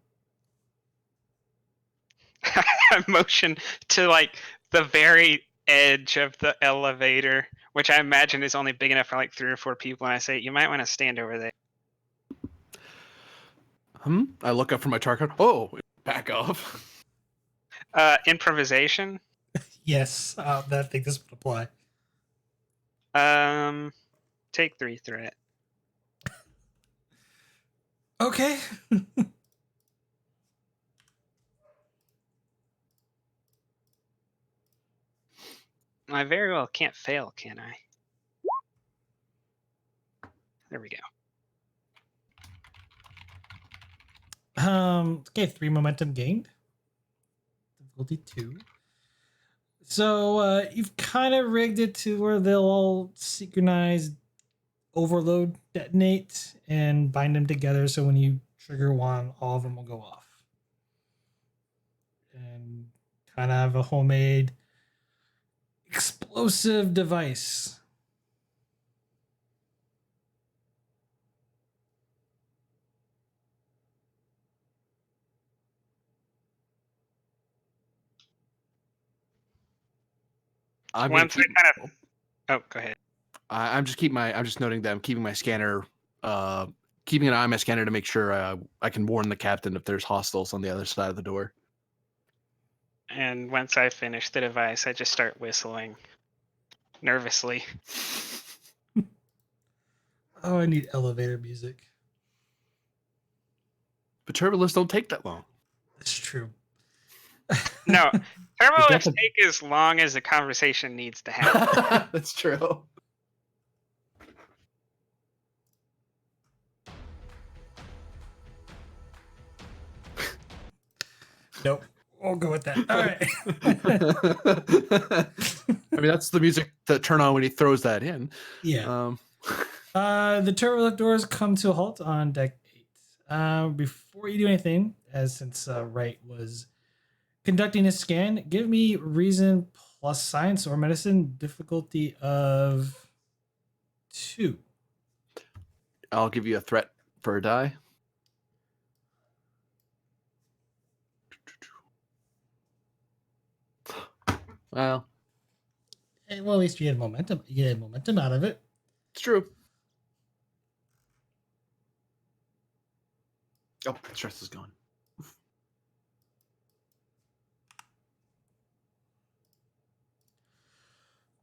Speaker 4: I motion to the very edge of the elevator, which I imagine is only big enough for 3 or 4 people, and I say, "You might want to stand over there."
Speaker 2: I look up from my target. Oh, back off.
Speaker 4: Improvisation.
Speaker 1: Yes, I think this would apply.
Speaker 4: Take 3 threat.
Speaker 1: Okay.
Speaker 4: I very well can't fail, can I? There we go.
Speaker 1: Okay, 3 momentum gained. Difficulty 2. So you've kind of rigged it to where they'll all synchronize overload detonate and bind them together, so when you trigger one, all of them will go off. And kind of have a homemade explosive device.
Speaker 4: Once I kind of... Oh, go ahead.
Speaker 2: I'm just noting that I'm keeping my scanner, keeping an eye on my scanner to make sure I can warn the captain if there's hostiles on the other side of the door.
Speaker 4: And once I finish the device, I just start whistling nervously.
Speaker 1: Oh, I need elevator music.
Speaker 2: But turbulifts don't take that long.
Speaker 1: That's true.
Speaker 4: No, turbulifts take as long as the conversation needs to happen.
Speaker 2: That's true.
Speaker 1: Nope. We'll go with that. All right.
Speaker 2: I mean, that's the music that turn on when he throws that in.
Speaker 1: Yeah. The turbolift doors come to a halt on deck 8. Before you do anything, since Wright was conducting a scan, give me reason plus science or medicine, difficulty of 2.
Speaker 2: I'll give you a threat for a die. Well,
Speaker 1: at least you get momentum. You get momentum out of it.
Speaker 2: It's true. Oh, stress is gone.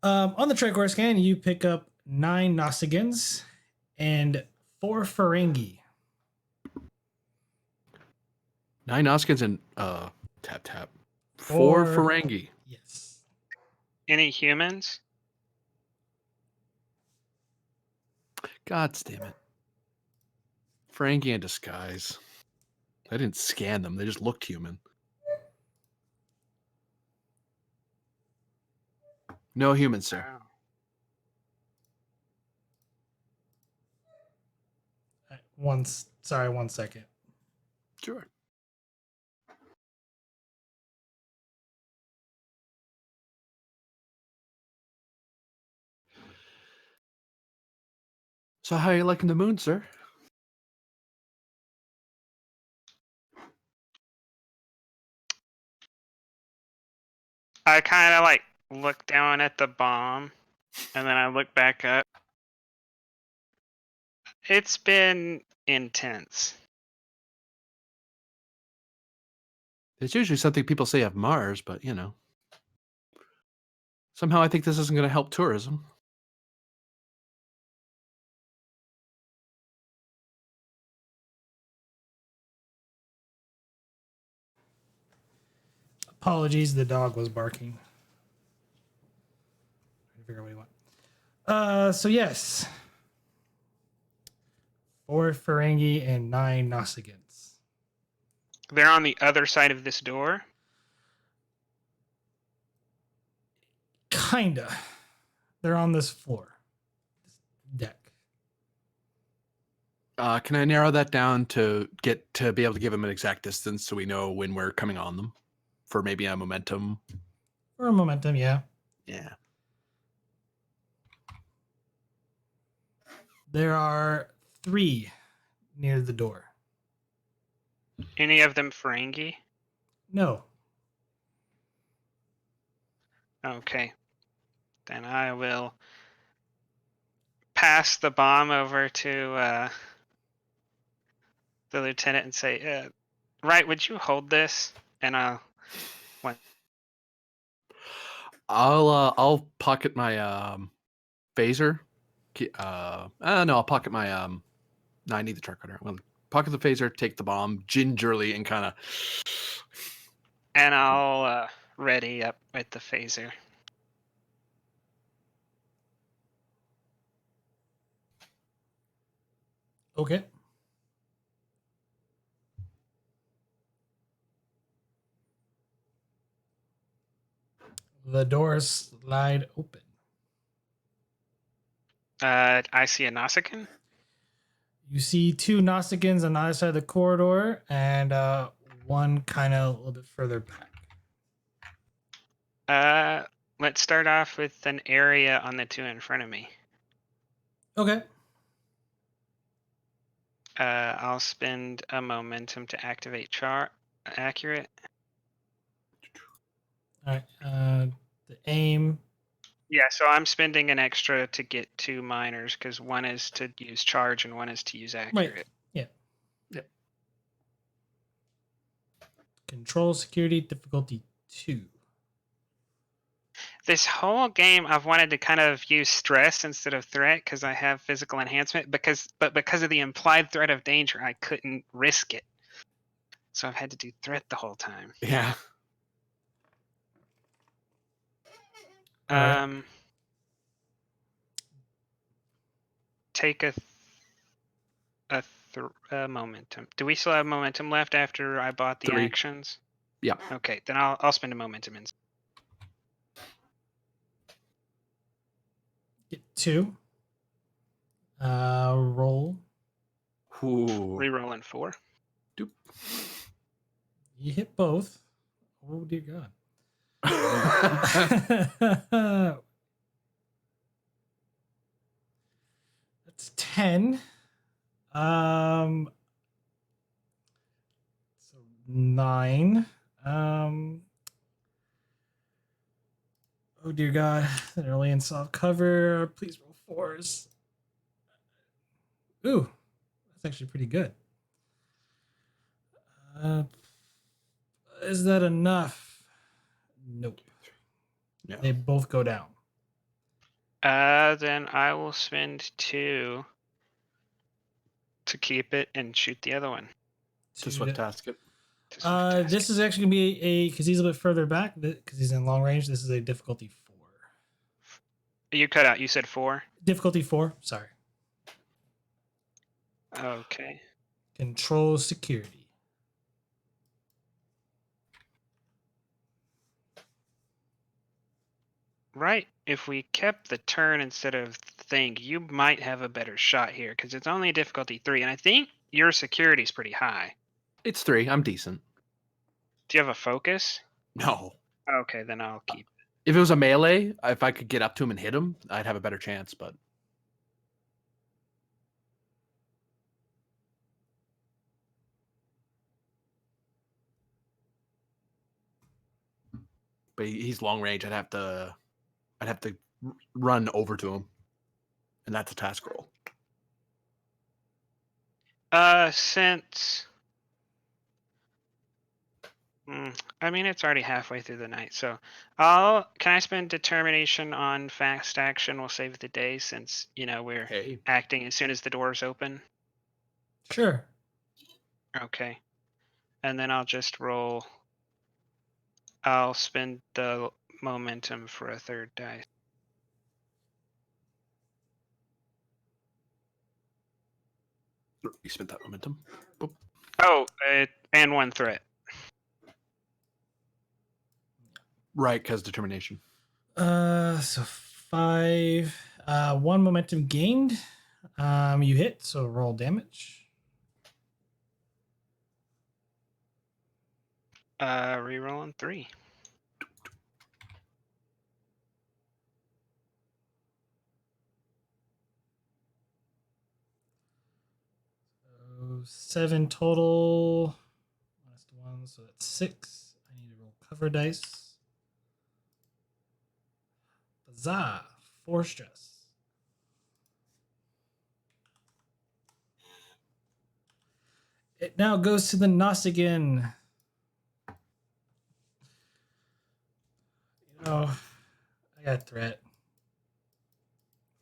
Speaker 1: On the Trek scan, you pick up 9 Nosigans and 4 Ferengi.
Speaker 2: 9 Nosigans and tap. 4 Ferengi.
Speaker 1: Yes.
Speaker 4: Any humans?
Speaker 2: God damn it. Ferengi in disguise. I didn't scan them. They just looked human. No humans, sir.
Speaker 4: Wow.
Speaker 1: One second.
Speaker 2: Sure. So how are you liking the moon, sir?
Speaker 4: I kind of like look down at the bomb, and then I look back up. It's been intense.
Speaker 2: It's usually something people say of Mars, but somehow I think this isn't going to help tourism.
Speaker 1: Apologies, the dog was barking. Trying to figure out what he wants. So yes. 4 Ferengi and 9 Nausicaans.
Speaker 4: They're on the other side of this door.
Speaker 1: Kinda. They're on this floor. This deck.
Speaker 2: Can I narrow that down to get to be able to give them an exact distance so we know when we're coming on them for maybe a momentum?
Speaker 1: For a momentum, yeah.
Speaker 2: Yeah.
Speaker 1: There are 3 near the door.
Speaker 4: Any of them Ferengi?
Speaker 1: No.
Speaker 4: Okay. Then I will pass the bomb over to the lieutenant and say, right, would you hold this? And
Speaker 2: I'll pocket my phaser. No, I'll pocket my No, I need the truck cutter. Well, pocket the phaser, take the bomb gingerly, and kind of.
Speaker 4: And I'll ready up with the phaser.
Speaker 1: Okay. The doors slide open.
Speaker 4: I see a Nausicaan.
Speaker 1: You see 2 Nausicaans on either side of the corridor, and one kind of a little bit further back.
Speaker 4: Let's start off with an area on the 2 in front of me.
Speaker 1: Okay.
Speaker 4: I'll spend a momentum to activate char. Accurate.
Speaker 1: All right. The aim.
Speaker 4: Yeah, so I'm spending an extra to get 2 minors because one is to use charge and one is to use accurate.
Speaker 1: Right. Yeah.
Speaker 2: Yep.
Speaker 1: Control security difficulty 2.
Speaker 4: This whole game, I've wanted to kind of use stress instead of threat because I have physical enhancement. But because of the implied threat of danger, I couldn't risk it. So I've had to do threat the whole time.
Speaker 2: Yeah.
Speaker 1: All right.
Speaker 4: Take a momentum. Do we still have momentum left after I bought the
Speaker 2: 3.
Speaker 4: actions?
Speaker 2: Yeah.
Speaker 4: Okay, then I'll spend a momentum in.
Speaker 1: Get 2. Roll.
Speaker 2: Ooh.
Speaker 4: Rerolling 4.
Speaker 2: Doop.
Speaker 1: You hit both. Oh dear God. That's 10. So 9. Oh dear God. They're only in soft cover. Please roll 4s. Ooh, that's actually pretty good. Is that enough? Nope.
Speaker 2: No.
Speaker 1: They both go down.
Speaker 4: Then I will spend 2 to keep it and shoot the other one.
Speaker 2: To swift task it.
Speaker 1: This is actually gonna be because he's a bit further back because he's in long range. This is a difficulty 4.
Speaker 4: You cut out. You said 4.
Speaker 1: Difficulty 4. Sorry.
Speaker 4: Okay.
Speaker 1: Control security.
Speaker 4: if we kept the turn instead of thing, you might have a better shot here because it's only difficulty 3, and I think your security's pretty high.
Speaker 2: It's 3. I'm decent.
Speaker 4: Do you have a focus?
Speaker 2: No.
Speaker 4: Okay, then I'll keep.
Speaker 2: If it was a melee, if I could get up to him and hit him, I'd have a better chance, but he's long range. I'd have to run over to him, and that's a task roll.
Speaker 4: Since I mean it's already halfway through the night, so can I spend determination on fast action? We'll save the day since we're
Speaker 2: Okay.
Speaker 4: acting as soon as the doors open.
Speaker 1: Sure.
Speaker 4: Okay, and then I'll just roll. I'll spend the momentum for a third dice.
Speaker 2: You spent that momentum. Boop.
Speaker 4: Oh, and 1 threat.
Speaker 2: Right, because determination.
Speaker 1: So 5. 1 momentum gained. You hit, so roll damage.
Speaker 4: Reroll on 3.
Speaker 1: So 7 total. Minus 1, so that's 6. I need to roll cover dice. Huzzah! 4 stress. It now goes to the Nosigan. I got a threat.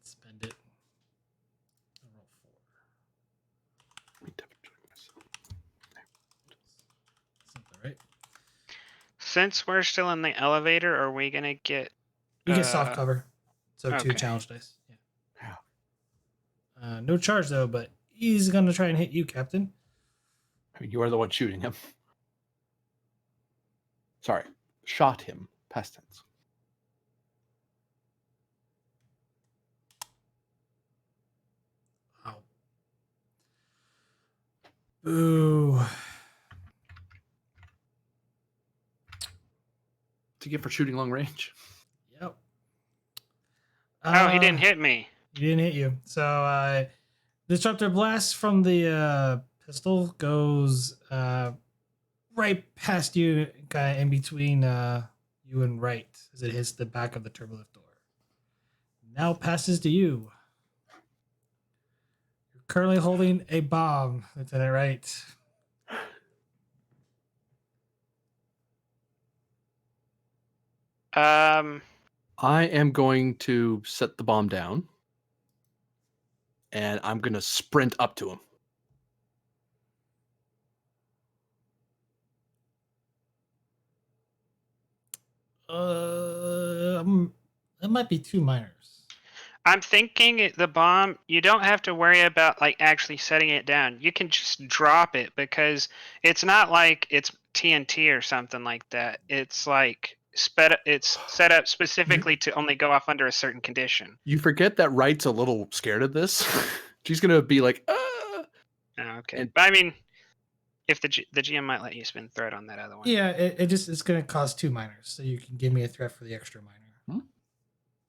Speaker 1: Spend it. I roll 4. Something, right?
Speaker 4: Since we're still in the elevator, are we gonna get?
Speaker 1: You get soft cover. So 2
Speaker 4: okay.
Speaker 1: challenge dice. Yeah. No charge though, but he's gonna try and hit you, Captain.
Speaker 2: I mean, you are the one shooting him. Sorry, shot him. Past tense.
Speaker 1: Oh. Boo.
Speaker 2: To get for shooting long range.
Speaker 1: Yep.
Speaker 4: Oh, he didn't hit me.
Speaker 1: He didn't hit you. So disruptor blast from the pistol goes right past you, kind of in between you and right as it hits the back of the turbolift door. Now passes to you. You're currently holding a bomb, Lieutenant Wright.
Speaker 2: I am going to set the bomb down, and I'm going to sprint up to him.
Speaker 1: That might be 2 minors.
Speaker 4: I'm thinking the bomb, you don't have to worry about like actually setting it down. You can just drop it because it's not like it's TNT or something like that. It's like it's set up specifically to only go off under a certain condition.
Speaker 2: You forget that Wright's a little scared of this. She's going to be like,
Speaker 4: Okay.
Speaker 2: And-
Speaker 4: But I mean, if the GM might let you spend threat on that other one.
Speaker 1: Yeah, it's going to cost 2 minors, so you can give me a threat for the extra minor.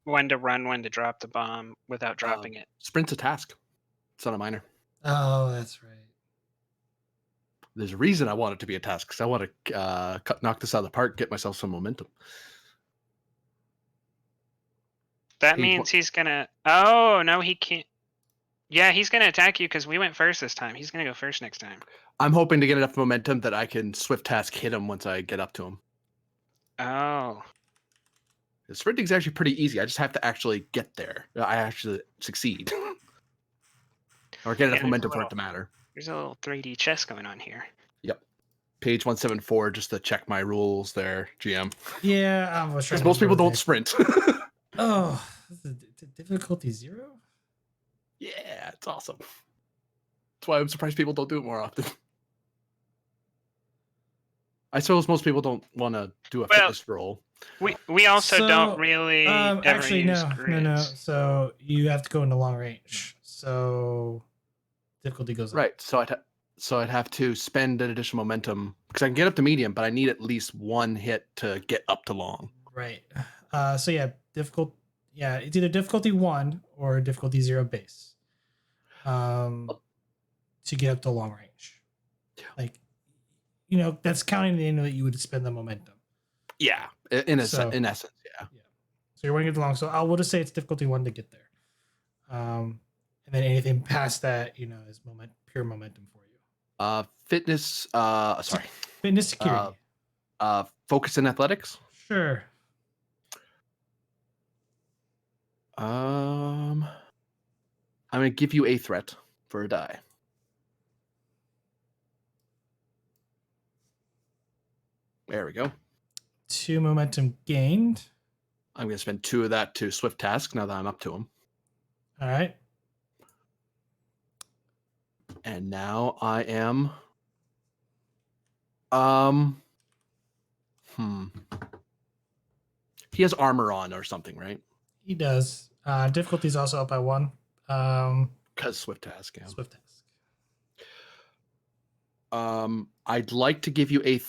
Speaker 4: When to run, when to drop the bomb without dropping it.
Speaker 2: Sprint's a task. It's not a minor.
Speaker 1: Oh, that's right.
Speaker 2: There's a reason I want it to be a task, because I want to knock this out of the park, get myself some momentum.
Speaker 4: That means he's gonna. Oh no, he can't. Yeah, he's gonna attack you because we went first this time. He's gonna go first next time.
Speaker 2: I'm hoping to get enough momentum that I can swift task hit him once I get up to him.
Speaker 4: Oh.
Speaker 2: The sprinting's actually pretty easy. I just have to actually get there. I actually succeed. Or get enough momentum for it to matter.
Speaker 4: There's a little 3D chess going on here.
Speaker 2: Yep. Page 174, just to check my rules there, GM.
Speaker 1: Yeah, I was trying.
Speaker 2: Because most people don't sprint.
Speaker 1: Oh, difficulty 0?
Speaker 2: Yeah, it's awesome. That's why I'm surprised people don't do it more often. I suppose most people don't want to do a fitness roll.
Speaker 4: We also don't
Speaker 1: So,
Speaker 4: really ever
Speaker 1: actually,
Speaker 4: use
Speaker 1: no.
Speaker 4: grids.
Speaker 1: So you have to go into long range. So difficulty goes up.
Speaker 2: Right. So I'd have to spend an additional momentum because I can get up to medium, but I need at least one hit to get up to long.
Speaker 1: Right. So yeah, it's either difficulty 1 or difficulty 0 base. To get up to long range. Like, that's counting the end that you would spend the momentum.
Speaker 2: Yeah. In essence, yeah.
Speaker 1: So you're wanting to get long. So we'll just say it's difficulty 1 to get there. And then anything past that, is pure momentum for you.
Speaker 2: Fitness. Sorry.
Speaker 1: Fitness security.
Speaker 2: Focus in athletics.
Speaker 1: Sure.
Speaker 2: I'm gonna give you a threat for a die. There we go.
Speaker 1: 2 momentum gained.
Speaker 2: I'm gonna spend 2 of that to swift task now that I'm up to him.
Speaker 1: All right.
Speaker 2: And now I am. He has armor on or something, right?
Speaker 1: He does. Difficulty is also up by 1.
Speaker 2: Because swift task. Yeah.
Speaker 1: Swift task.
Speaker 2: I'd like to give you a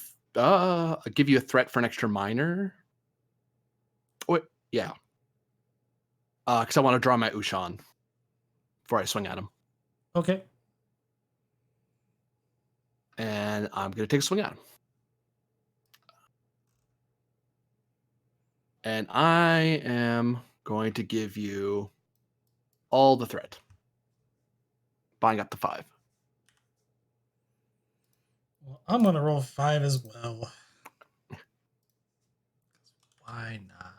Speaker 2: threat for an extra minor. Wait, yeah. Because I want to draw my Ushan before I swing at him,
Speaker 1: Okay.
Speaker 2: and I'm gonna take a swing at him. And I am going to give you all the threat. Buying up to 5.
Speaker 1: Well, I'm going to roll 5 as well. Why not?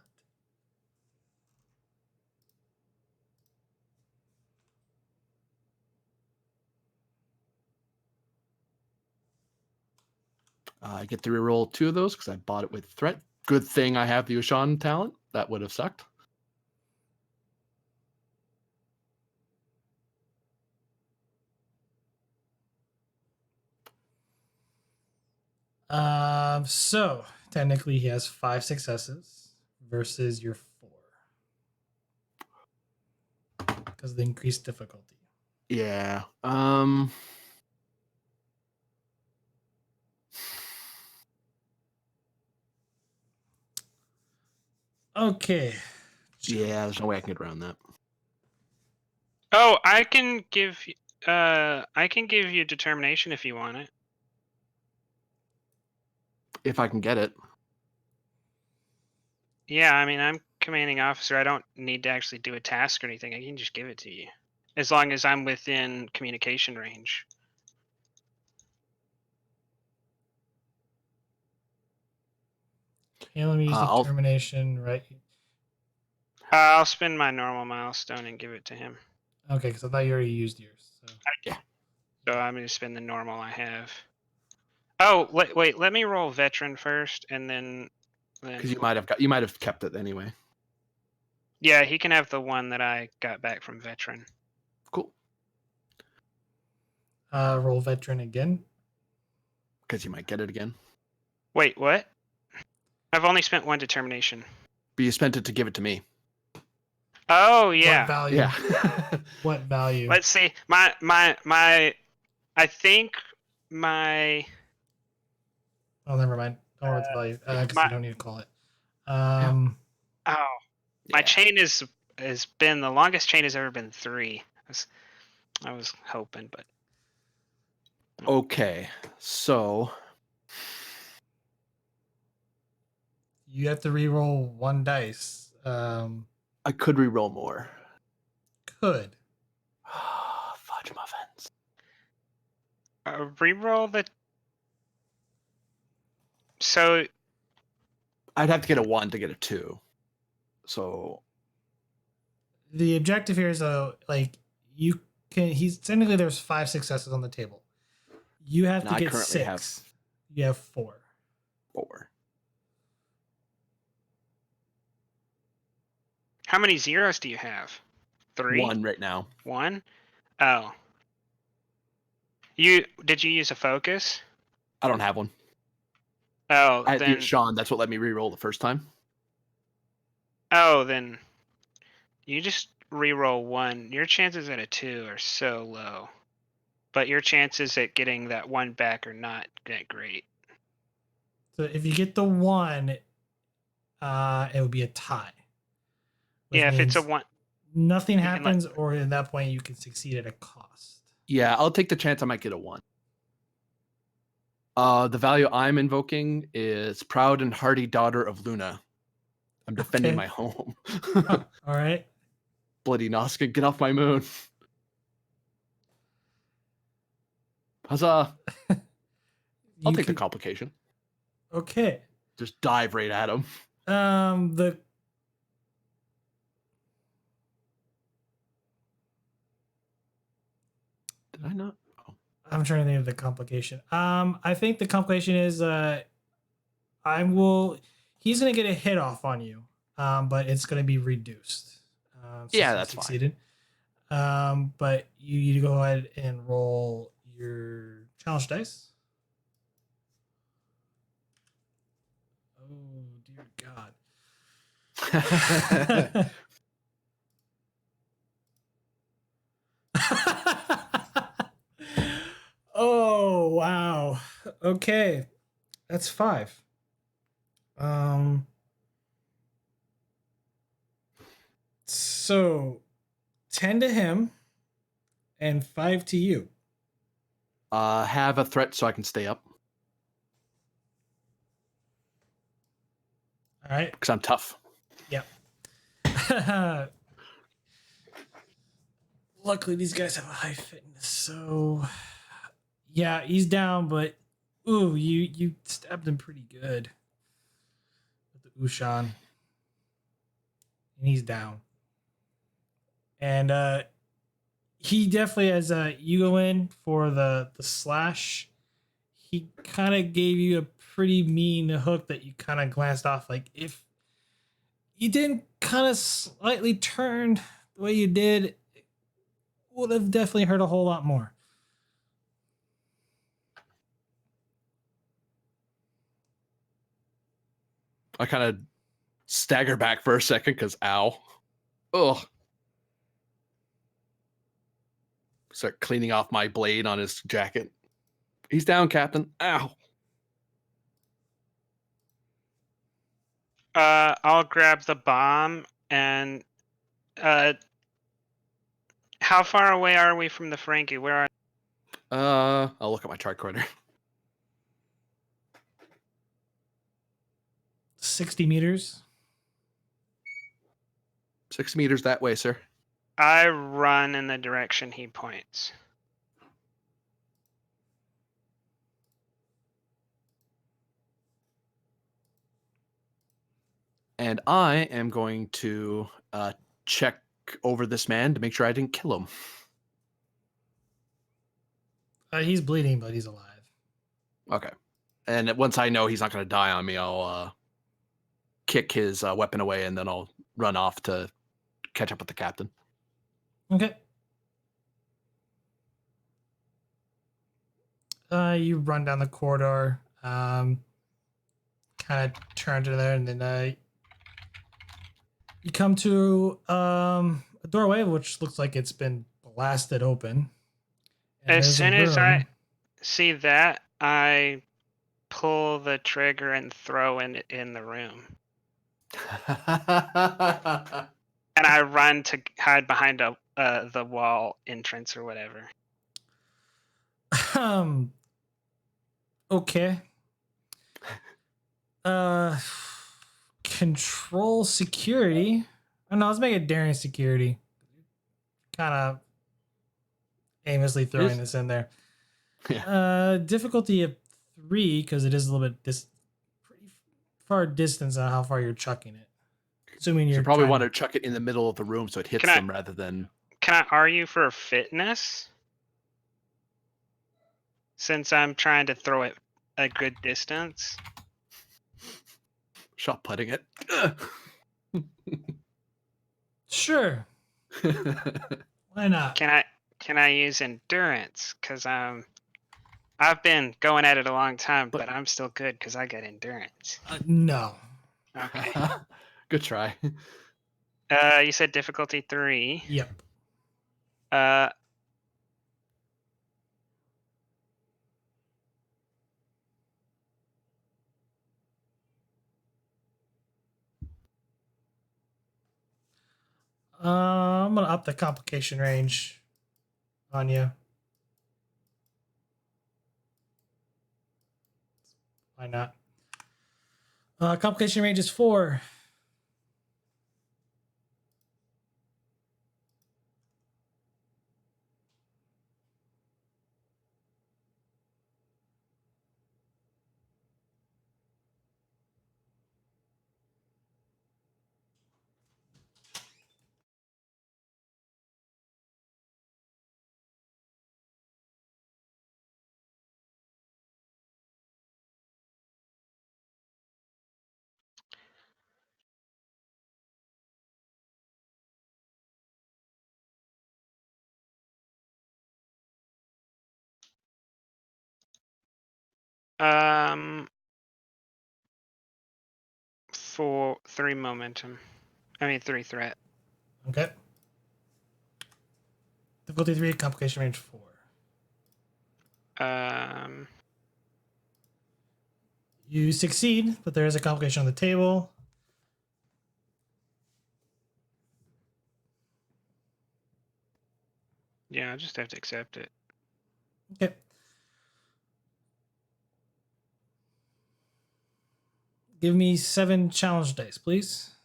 Speaker 2: I get to reroll 2 of those because I bought it with threat. Good thing I have the Ushan talent. That would have sucked.
Speaker 1: So technically he has 5 successes versus your 4 because of the increased difficulty.
Speaker 2: Yeah.
Speaker 1: Okay.
Speaker 2: Yeah, there's no way I can get around that.
Speaker 4: Oh, I can give you determination if you want it.
Speaker 2: If I can get it.
Speaker 4: Yeah, I mean, I'm commanding officer. I don't need to actually do a task or anything. I can just give it to you. As long as I'm within communication range.
Speaker 1: Okay, let me use
Speaker 2: I'll-
Speaker 1: determination, right?
Speaker 4: I'll spend my normal milestone and give it to him.
Speaker 1: Okay, because I thought you already used yours. So.
Speaker 4: So I'm going to spend the normal I have. Oh, wait. Let me roll veteran first, and then.
Speaker 2: Because you might have kept it anyway.
Speaker 4: Yeah, he can have the one that I got back from veteran.
Speaker 2: Cool.
Speaker 1: Roll veteran again.
Speaker 2: Because you might get it again.
Speaker 4: Wait, what? I've only spent 1 determination.
Speaker 2: But you spent it to give it to me.
Speaker 4: Oh yeah.
Speaker 1: What value?
Speaker 2: Yeah.
Speaker 1: What value?
Speaker 4: Let's see. I think my.
Speaker 1: Oh, never mind. Don't worry about the value. Because you don't need to call it.
Speaker 4: Oh, my
Speaker 2: Yeah.
Speaker 4: chain has been the longest chain has ever been 3. I was hoping, but.
Speaker 2: Okay, so
Speaker 1: You have to re-roll 1 dice.
Speaker 2: I could reroll more.
Speaker 1: Could.
Speaker 2: Fudge muffins.
Speaker 4: Reroll the. So.
Speaker 2: I'd have to get a 1 to get a 2. So
Speaker 1: The objective here is you can. Technically there's 5 successes on the table. You have
Speaker 2: And
Speaker 1: to
Speaker 2: I
Speaker 1: get
Speaker 2: currently
Speaker 1: 6.
Speaker 2: have
Speaker 1: You have 4.
Speaker 2: 4.
Speaker 4: How many zeros do you have? 3.
Speaker 2: 1 right now.
Speaker 4: 1. Oh. Did you use a focus?
Speaker 2: I don't have one.
Speaker 4: Oh,
Speaker 2: I had
Speaker 4: then
Speaker 2: Sean. That's what let me reroll the first time.
Speaker 4: Oh, then you just re-roll 1. Your chances at a 2 are so low. But your chances at getting that 1 back are not that great.
Speaker 1: So if you get the 1, it would be a tie. Which
Speaker 4: Yeah, if it's a
Speaker 1: means
Speaker 4: 1,
Speaker 1: nothing
Speaker 4: you can let.
Speaker 1: happens, or at that point you can succeed at a cost.
Speaker 2: Yeah, I'll take the chance I might get a 1. The value I'm invoking is proud and hardy daughter of Luna. I'm defending
Speaker 1: Okay.
Speaker 2: my home.
Speaker 1: Huh, all right.
Speaker 2: Bloody Noska, get off my moon. Huzzah. I'll take the complication.
Speaker 1: Okay.
Speaker 2: Just dive right at him.
Speaker 1: The
Speaker 2: Did I not? Oh.
Speaker 1: I'm trying to think of the complication. I think the complication is he's gonna get a hit off on you, but it's gonna be reduced.
Speaker 2: Yeah,
Speaker 1: Since
Speaker 2: that's
Speaker 1: you succeeded. But you go ahead and roll your challenge dice. Oh dear God. Oh wow. Okay. That's 5. So 10 to him and 5 to you.
Speaker 2: Have a threat so I can stay up.
Speaker 1: All right.
Speaker 2: Because I'm tough.
Speaker 1: Yep. Luckily, these guys have a high fitness, so yeah, he's down. But ooh, you stabbed him pretty good with the Ushan, and he's down. And he definitely, as you go in for the slash, he kind of gave you a pretty mean hook that you kind of glanced off. Like if you didn't kind of slightly turn the way you did, it would have definitely hurt a whole lot more.
Speaker 2: I kind of stagger back for a second because ow. Ugh. Start cleaning off my blade on his jacket. He's down, Captain. Ow.
Speaker 4: I'll grab the bomb and how far away are we from the Frankie? Where are?
Speaker 2: I'll look at my tricorder.
Speaker 1: 60 meters.
Speaker 2: 6 meters that way, sir.
Speaker 4: I run in the direction he points.
Speaker 2: And I am going to check over this man to make sure I didn't kill him.
Speaker 1: He's bleeding, but he's alive.
Speaker 2: Okay. And once I know he's not going to die on me, I'll kick his weapon away and then I'll run off to catch up with the captain.
Speaker 1: Okay. You run down the corridor, kind of turn to there, and then you come to a doorway which looks like it's been blasted open. And
Speaker 4: As
Speaker 1: there's a
Speaker 4: soon as I
Speaker 1: room.
Speaker 4: see that, I pull the trigger and throw it in the room. And I run to hide behind the wall entrance or whatever.
Speaker 1: Okay. Control security. Oh no, let's make it daring security. Kind of aimlessly throwing this in there.
Speaker 2: Yeah.
Speaker 1: Difficulty of 3 because it is a little bit pretty far distance on how far you're chucking it. Assuming
Speaker 2: You probably want to chuck it in the middle of the room so it hits them rather than.
Speaker 4: Can I argue for fitness? Since I'm trying to throw it a good distance.
Speaker 2: Shot putting it.
Speaker 1: Sure. Why not?
Speaker 4: Can I use endurance? Because I've been going at it a long time, but I'm still good because I got endurance.
Speaker 1: No.
Speaker 4: Okay.
Speaker 2: Good try.
Speaker 6: You said difficulty 3.
Speaker 1: Yep.
Speaker 6: Uh,
Speaker 1: I'm gonna up the complication range on you. Why not? Complication range is 4.
Speaker 6: um, for 3 momentum. I mean 3 threat.
Speaker 1: Okay. Difficulty 3, complication range 4. You succeed, but there is a complication on the table.
Speaker 6: Yeah, I just have to accept it.
Speaker 1: Okay. Give me 7 challenge dice, please.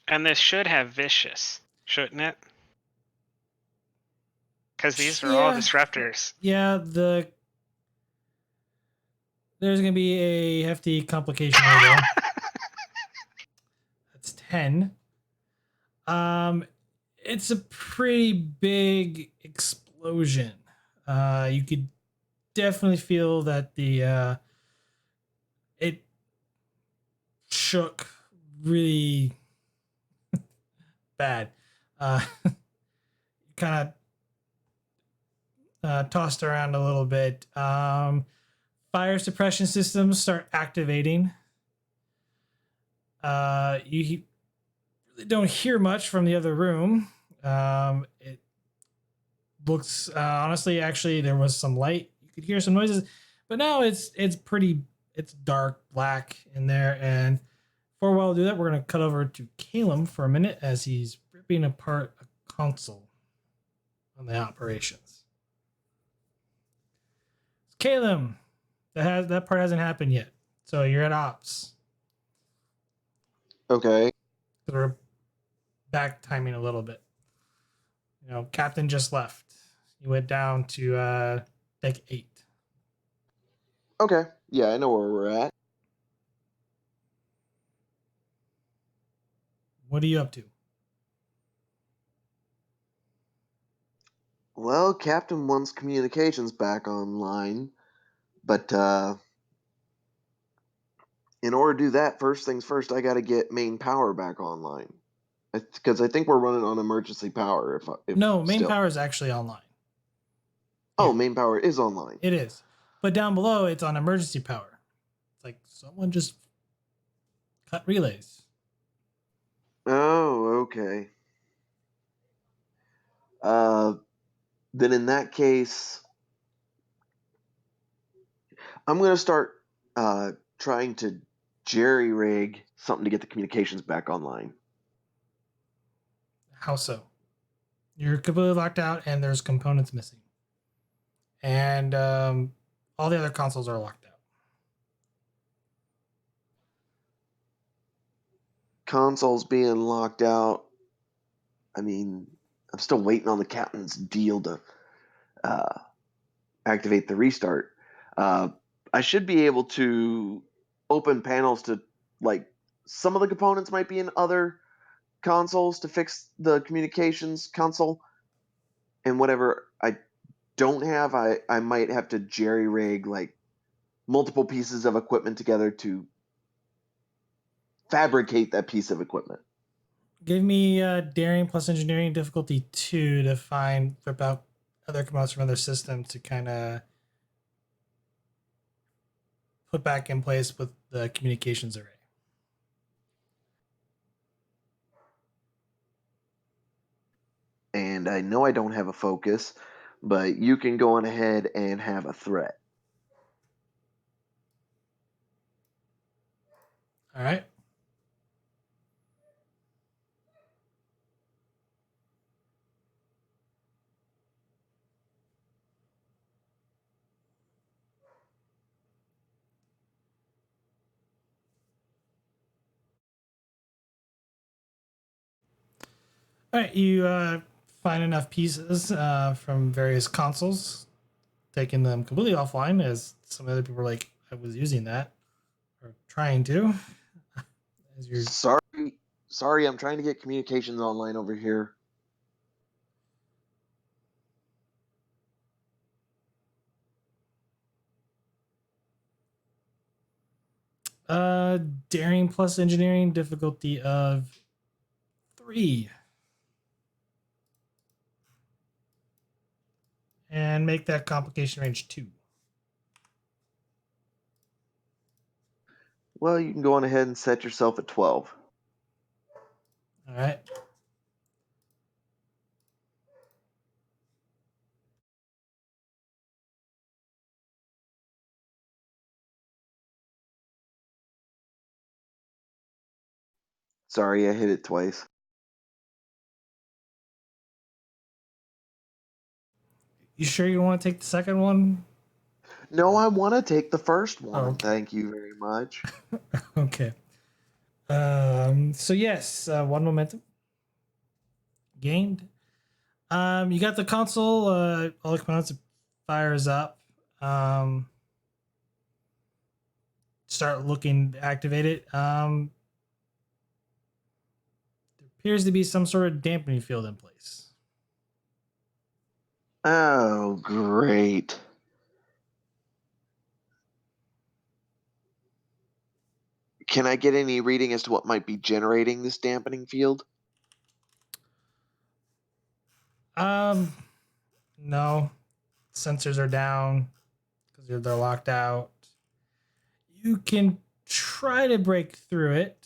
Speaker 6: And this should have vicious, shouldn't it? Because these are all
Speaker 1: Yeah.
Speaker 6: disruptors.
Speaker 1: Yeah, there's gonna be a hefty complication here though. That's 10. It's a pretty big explosion. You could definitely feel that it shook really bad. Kind of tossed around a little bit. Fire suppression systems start activating. You really don't hear much from the other room. It looks honestly, actually, there was some light. You could hear some noises, but now it's dark black in there. And for a while to do that, we're gonna cut over to Calum for a minute as he's ripping apart a console on the operations. Calum, that part hasn't happened yet, so you're at ops.
Speaker 5: Okay.
Speaker 1: So we're back timing a little bit. You know, Captain just left. He went down to deck 8.
Speaker 5: Okay. Yeah, I know where we're at.
Speaker 1: What are you up to?
Speaker 5: Well, Captain wants communications back online, but in order to do that, first things first, I got to get main power back online. Because I think we're running on emergency power. If
Speaker 1: No, main
Speaker 5: still.
Speaker 1: power is actually online.
Speaker 5: Oh,
Speaker 1: Yeah.
Speaker 5: main power is online.
Speaker 1: It is. But down below, it's on emergency power. It's like someone just cut relays.
Speaker 5: Oh, okay. Then in that case, I'm going to start trying to jerry rig something to get the communications back online.
Speaker 1: How so? You're completely locked out, and there's components missing. And all the other consoles are locked out.
Speaker 5: Consoles being locked out. I mean, I'm still waiting on the captain's deal to activate the restart. I should be able to open panels to, like, some of the components might be in other consoles to fix the communications console, and whatever I don't have, I might have to jerry rig like multiple pieces of equipment together to fabricate that piece of equipment.
Speaker 1: Give me daring plus engineering difficulty 2 to rip out other components from other systems to kind of put back in place with the communications array.
Speaker 5: And I know I don't have a focus, but you can go on ahead and have a threat.
Speaker 1: All right. All right, you find enough pieces from various consoles, taking them completely offline, as some other people were like, I was using that, or trying to. As you're
Speaker 5: Sorry, I'm trying to get communications online over here.
Speaker 1: daring plus engineering, difficulty of 3. And make that complication range 2.
Speaker 5: Well, you can go on ahead and set yourself at 12.
Speaker 1: All right.
Speaker 5: Sorry, I hit it twice.
Speaker 1: You sure you want to take the second one?
Speaker 5: No, I want to take the first one.
Speaker 1: okay.
Speaker 5: Thank you very much.
Speaker 1: Okay. So yes, 1 momentum gained. You got the console. All the components fires up. Start looking to activate it. There appears to be some sort of dampening field in place.
Speaker 5: Oh, great. Can I get any reading as to what might be generating this dampening field?
Speaker 1: No, sensors are down because they're locked out. You can try to break through it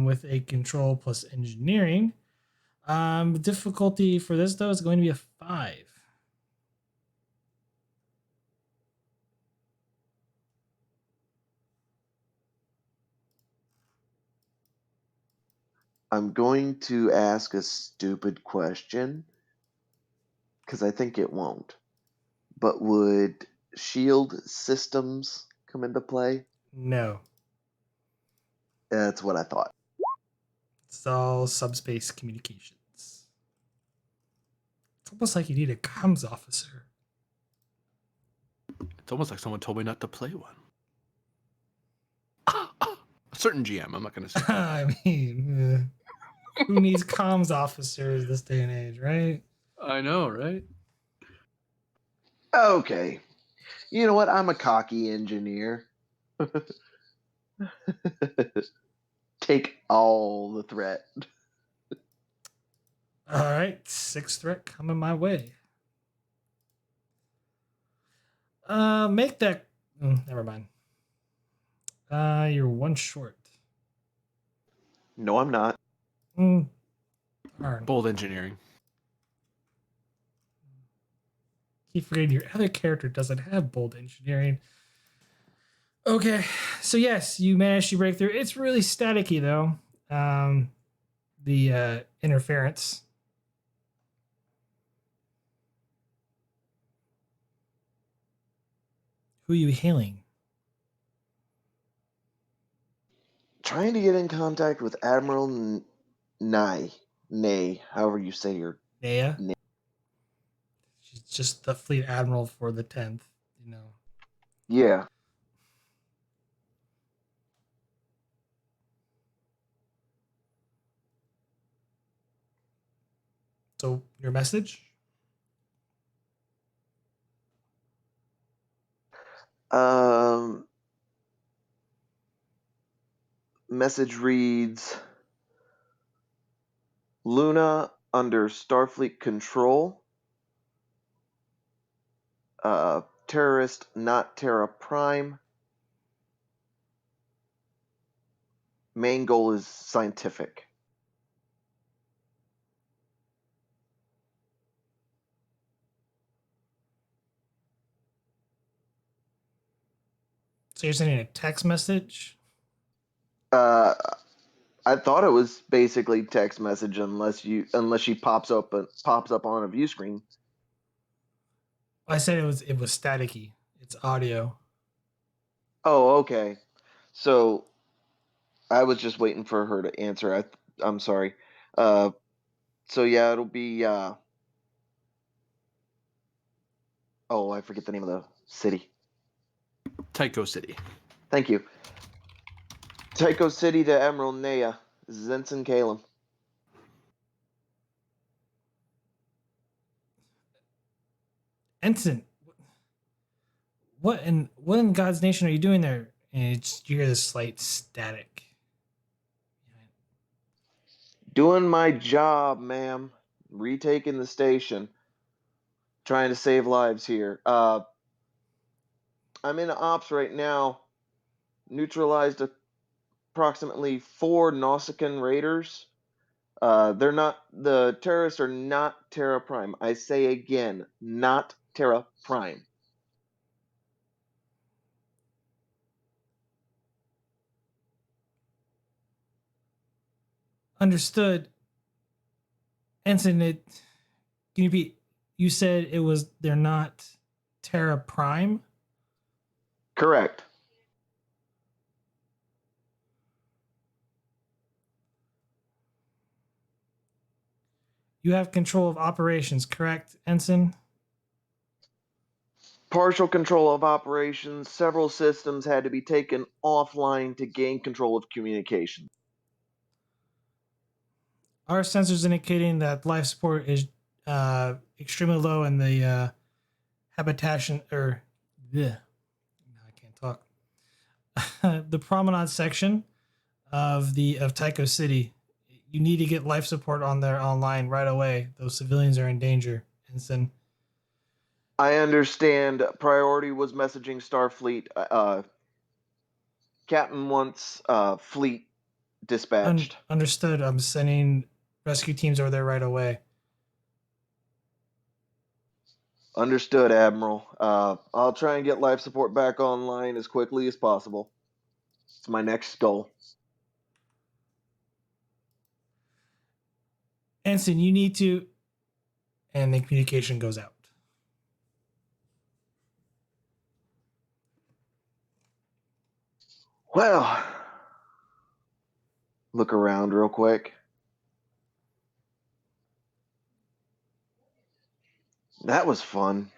Speaker 1: with a control plus engineering. Difficulty for this though is going to be a 5.
Speaker 5: I'm going to ask a stupid question because I think it won't. But would shield systems come into play?
Speaker 1: No,
Speaker 5: That's what I thought.
Speaker 1: it's all subspace communications. It's almost like you need a comms officer.
Speaker 2: It's almost like someone told me not to play one. A certain GM, I'm not going to say.
Speaker 1: I mean, who needs comms officers this day and age, right?
Speaker 2: I know, right?
Speaker 5: Okay. You know what? I'm a cocky engineer. Take all the threat.
Speaker 1: All right, 6th threat coming my way. Make that. Never mind. You're 1 short.
Speaker 5: No, I'm not.
Speaker 1: Darn.
Speaker 2: Bold engineering.
Speaker 1: Keep forgetting your other character doesn't have bold engineering. Okay, so yes, you managed to break through. It's really staticky though. The interference. Who are you hailing?
Speaker 5: Trying to get in contact with Admiral Nay, however you say your
Speaker 1: Nea.
Speaker 5: name.
Speaker 1: She's just the fleet admiral for the 10th. You know.
Speaker 5: Yeah.
Speaker 1: So your message?
Speaker 5: Message reads Luna under Starfleet control. Terrorist not Terra Prime. Main goal is scientific.
Speaker 1: So you're sending a text message?
Speaker 5: I thought it was basically text message unless she pops up on a view screen.
Speaker 1: I said it was staticky. It's audio.
Speaker 5: Oh, okay. So I was just waiting for her to answer. I'm sorry. So yeah, it'll be oh, I forget the name of the city.
Speaker 2: Tyco City.
Speaker 5: Thank you. Tyco City to Emerald Nea. This is Ensign Calum.
Speaker 1: Ensign, what in God's nation are you doing there? And you hear this slight static.
Speaker 5: Doing my job, ma'am. Retaking the station. Trying to save lives here. I'm in ops right now. Neutralized approximately 4 Nausicaan raiders. The terrorists are not Terra Prime. I say again, not Terra Prime.
Speaker 1: Understood. Ensign, can you be? You said they're not Terra Prime.
Speaker 5: Correct.
Speaker 1: You have control of operations, correct, Ensign?
Speaker 5: Partial control of operations. Several systems had to be taken offline to gain control of communication.
Speaker 1: Our sensors indicating that life support is extremely low in the habitation or now I can't talk. The promenade section of Tyco City. You need to get life support on there online right away. Those civilians are in danger, Ensign.
Speaker 5: I understand priority was messaging Starfleet. Captain wants fleet dispatched.
Speaker 1: Understood. I'm sending rescue teams over there right away.
Speaker 5: Understood, Admiral. I'll try and get life support back online as quickly as possible. It's my next goal.
Speaker 1: Ensign, you need to. And the communication goes out.
Speaker 5: Well, look around real quick. That was fun.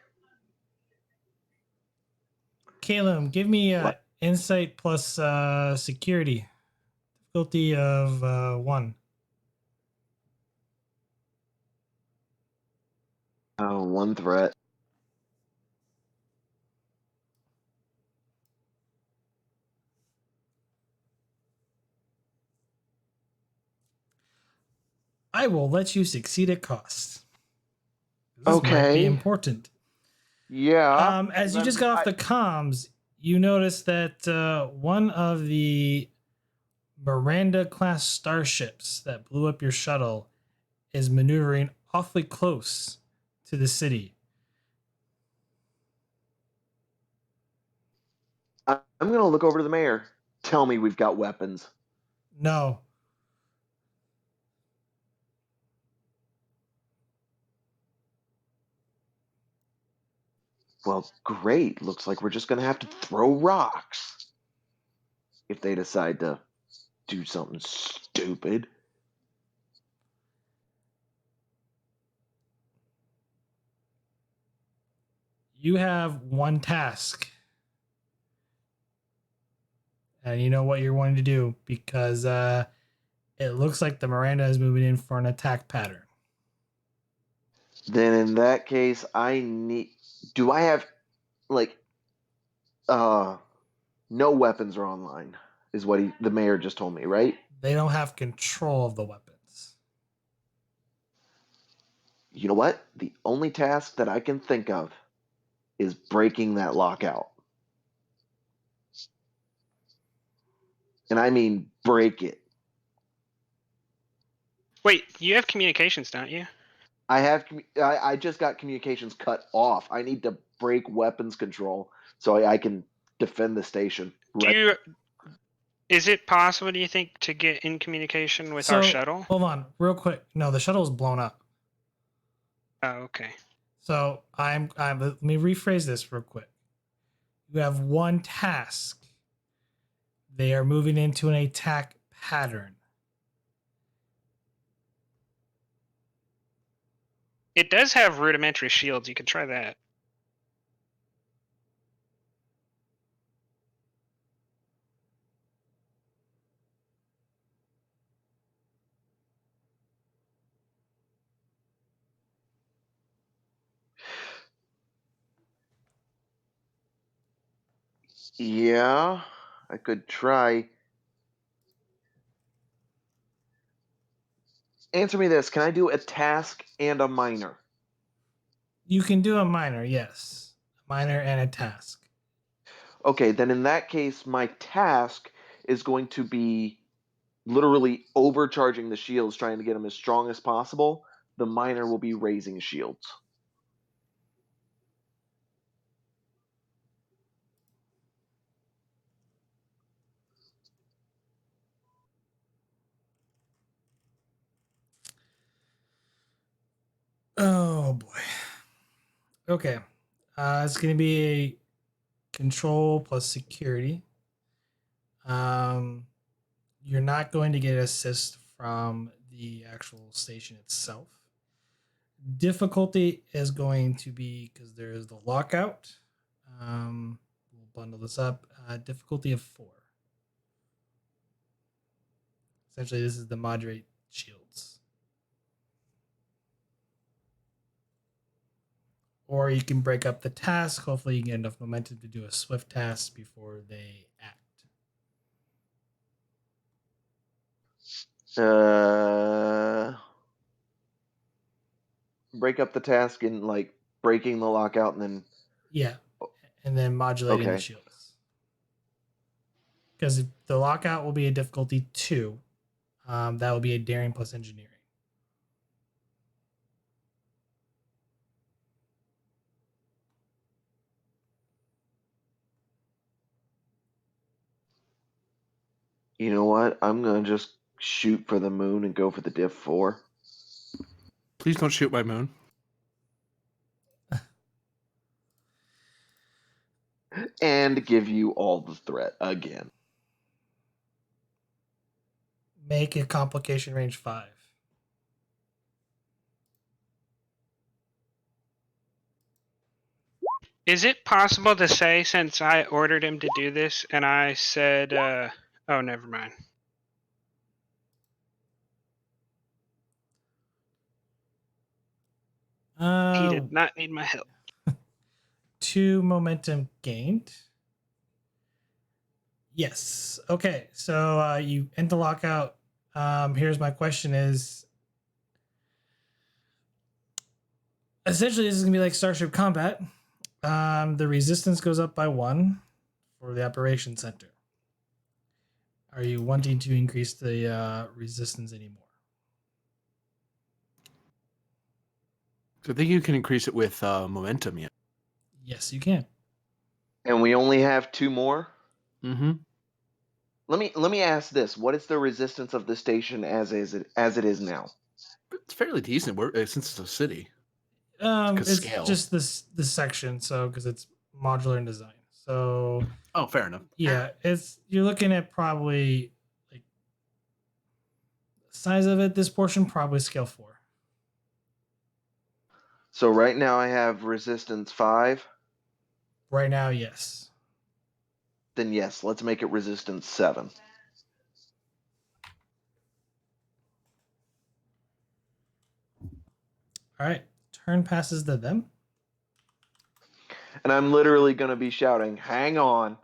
Speaker 1: Caleb, give me insight plus security. Difficulty of 1.
Speaker 5: Oh, one threat.
Speaker 1: I will let you succeed at cost. This might be important.
Speaker 5: Yeah.
Speaker 1: As you just got off the comms, you notice that one of the Miranda class starships that blew up your shuttle is maneuvering awfully close to the city.
Speaker 5: I'm going to look over to the mayor. Tell me we've got weapons.
Speaker 1: No.
Speaker 5: Well, great. Looks like we're just going to have to throw rocks if they decide to do something stupid.
Speaker 1: You have one task. And you know what you're wanting to do because it looks like the Miranda is moving in for an attack pattern.
Speaker 5: Then in that case, do I have no weapons are online is what the mayor just told me, right?
Speaker 1: They don't have control of the weapons.
Speaker 5: You know what? The only task that I can think of is breaking that lockout. And I mean break it.
Speaker 6: Wait, you have communications, don't you?
Speaker 5: I just got communications cut off. I need to break weapons control so I can defend the station.
Speaker 6: Is it possible, do you think, to get in communication with our shuttle?
Speaker 1: Hold on, real quick. No, the shuttle is blown up.
Speaker 6: Oh, okay.
Speaker 1: So let me rephrase this real quick. You have one task. They are moving into an attack pattern.
Speaker 6: It does have rudimentary shields. You can try that.
Speaker 5: Yeah, I could try. Answer me this. Can I do a task and a minor?
Speaker 1: You can do a minor, yes. A minor and a task.
Speaker 5: Okay, then in that case, my task is going to be literally overcharging the shields, trying to get them as strong as possible. The minor will be raising shields.
Speaker 1: Oh boy. Okay. It's going to be a control plus security. You're not going to get assist from the actual station itself. Difficulty is going to be because there is the lockout. We'll bundle this up. Difficulty of 4. Essentially, this is the moderate shields. Or you can break up the task. Hopefully, you get enough momentum to do a swift task before they act.
Speaker 5: Break up the task and like breaking the lockout and then.
Speaker 1: Yeah, and then modulating the
Speaker 5: Okay.
Speaker 1: shields. Because the lockout will be a difficulty 2. That will be a daring plus engineering.
Speaker 5: You know what? I'm gonna just shoot for the moon and go for the diff 4.
Speaker 2: Please don't shoot my moon.
Speaker 5: And give you all the threat again.
Speaker 1: Make a complication range 5.
Speaker 6: Is it possible to say, since I ordered him to do this, and I said, oh, never mind. He did not need my help.
Speaker 1: 2 momentum gained. Yes. Okay. So you end the lockout. Here's my question: is essentially this is gonna be like Starship Combat. The resistance goes up by 1 for the operation center. Are you wanting to increase the resistance anymore?
Speaker 2: So I think you can increase it with momentum. Yeah.
Speaker 1: Yes, you can.
Speaker 5: And we only have 2 more.
Speaker 2: Mm-hmm.
Speaker 5: Let me ask this: what is the resistance of the station as it is now?
Speaker 2: It's fairly decent. Since it's a city.
Speaker 1: It's
Speaker 2: Scale.
Speaker 1: just this section, so because it's modular in design. So
Speaker 2: Oh, fair enough.
Speaker 1: yeah, you're looking at probably like size of it. This portion probably scale 4.
Speaker 5: So right now I have resistance 5.
Speaker 1: Right now, yes.
Speaker 5: Then yes, let's make it resistance 7.
Speaker 1: All right, turn passes to them.
Speaker 5: And I'm literally going to be shouting, "Hang on."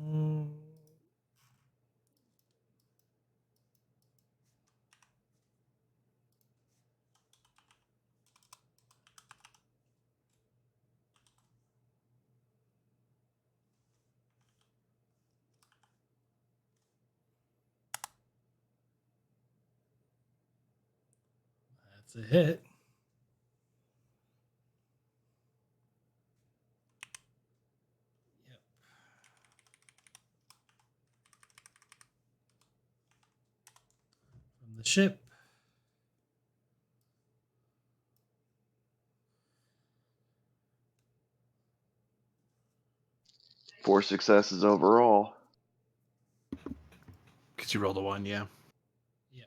Speaker 1: Mm. That's a hit. Yep. From the ship.
Speaker 5: Four successes overall.
Speaker 2: Because you rolled a 1, yeah.
Speaker 1: Yep.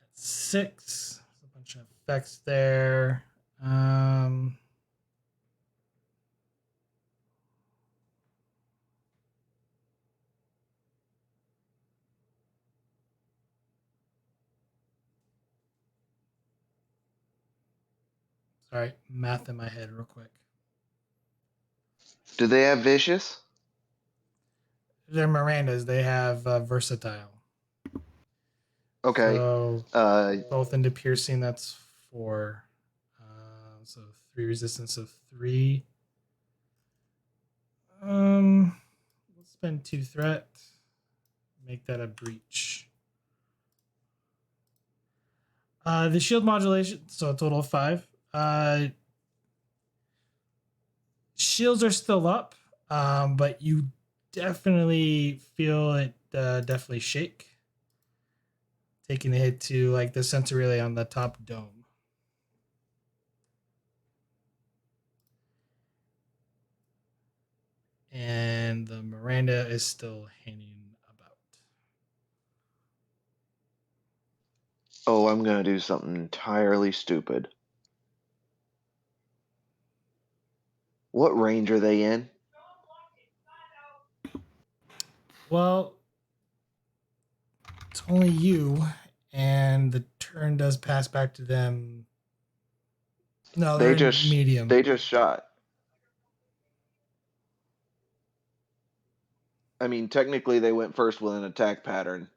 Speaker 1: That's 6. There's a bunch of effects there. Sorry, math in my head real quick.
Speaker 5: Do they have vicious?
Speaker 1: They're Mirandas. They have versatile.
Speaker 5: Okay.
Speaker 1: So
Speaker 5: Uh,
Speaker 1: both into piercing, that's 4. So 3 resistance of 3. Let's spend 2 threat. Make that a breach. The shield modulation, so a total of 5. Shields are still up, but you definitely feel it definitely shake. Taking a hit to like the sensor relay on the top dome. And the Miranda is still hanging about.
Speaker 5: oh, I'm gonna do something entirely stupid. What range are they in?
Speaker 1: Well, it's only you, and the turn does pass back to them. No, they're in medium.
Speaker 5: They just shot. I mean, technically they went first with an attack pattern.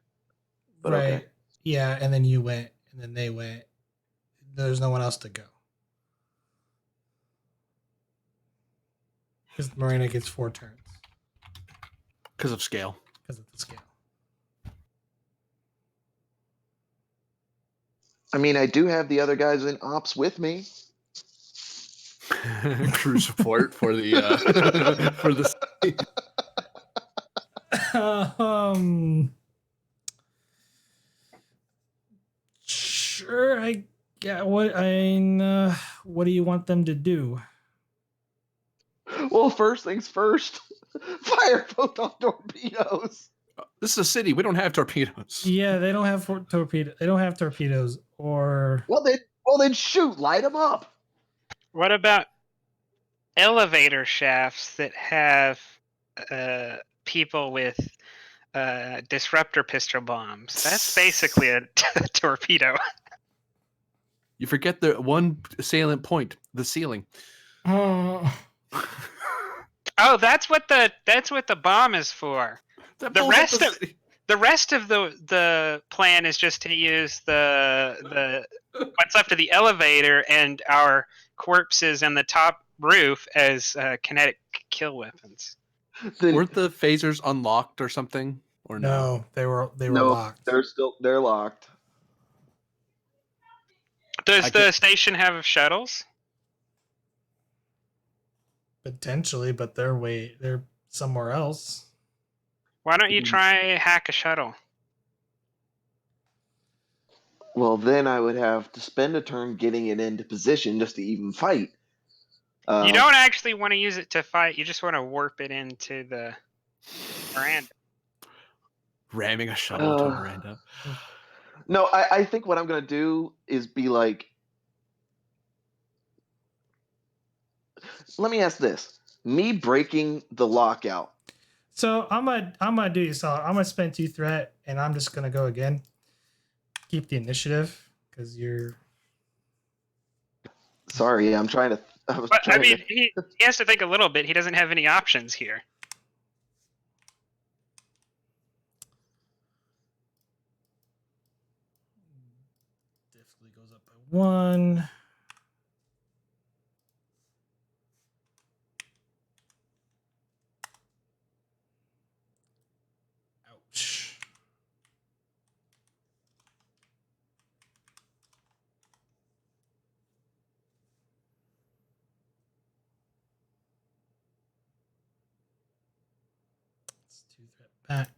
Speaker 5: But
Speaker 1: right.
Speaker 5: okay.
Speaker 1: Yeah, and then you went, and then they went. There's no one else to go. Because Marina gets 4 turns.
Speaker 2: Because of scale.
Speaker 1: Because of the scale.
Speaker 5: I mean, I do have the other guys in ops with me.
Speaker 2: Crew support for the for the
Speaker 1: Sure. What do you want them to do?
Speaker 5: Well, first things first. Fire photon torpedoes.
Speaker 2: This is a city. We don't have torpedoes.
Speaker 1: Yeah, they don't have torpedoes. They don't have torpedoes or.
Speaker 5: Well, then shoot, light them up.
Speaker 6: What about elevator shafts that have people with disruptor pistol bombs? That's basically a torpedo.
Speaker 2: You forget the one salient point, the ceiling.
Speaker 1: Oh.
Speaker 6: Oh, that's what the bomb is for. The rest of the plan is just to use the what's left of the elevator and our corpses and the top roof as kinetic kill weapons.
Speaker 2: Weren't the phasers unlocked or something? Or
Speaker 1: No, they were
Speaker 5: No,
Speaker 1: locked.
Speaker 5: they're locked.
Speaker 6: Does the station have shuttles?
Speaker 1: Potentially, but they're somewhere else.
Speaker 6: Why don't you try hack a shuttle?
Speaker 5: Well, then I would have to spend a turn getting it into position just to even fight.
Speaker 6: You don't actually want to use it to fight. You just want to warp it into the Miranda.
Speaker 2: Ramming a shuttle into a Miranda.
Speaker 5: No, I think what I'm going to do is be like, let me ask this. Me breaking the lockout.
Speaker 1: So I'm gonna do you solid. I'm gonna spend 2 threat, and I'm just gonna go again. Keep the initiative because you're.
Speaker 5: Sorry, I'm trying to.
Speaker 6: He has to think a little bit. He doesn't have any options here.
Speaker 1: 1. Ouch. Let's 2 threat back.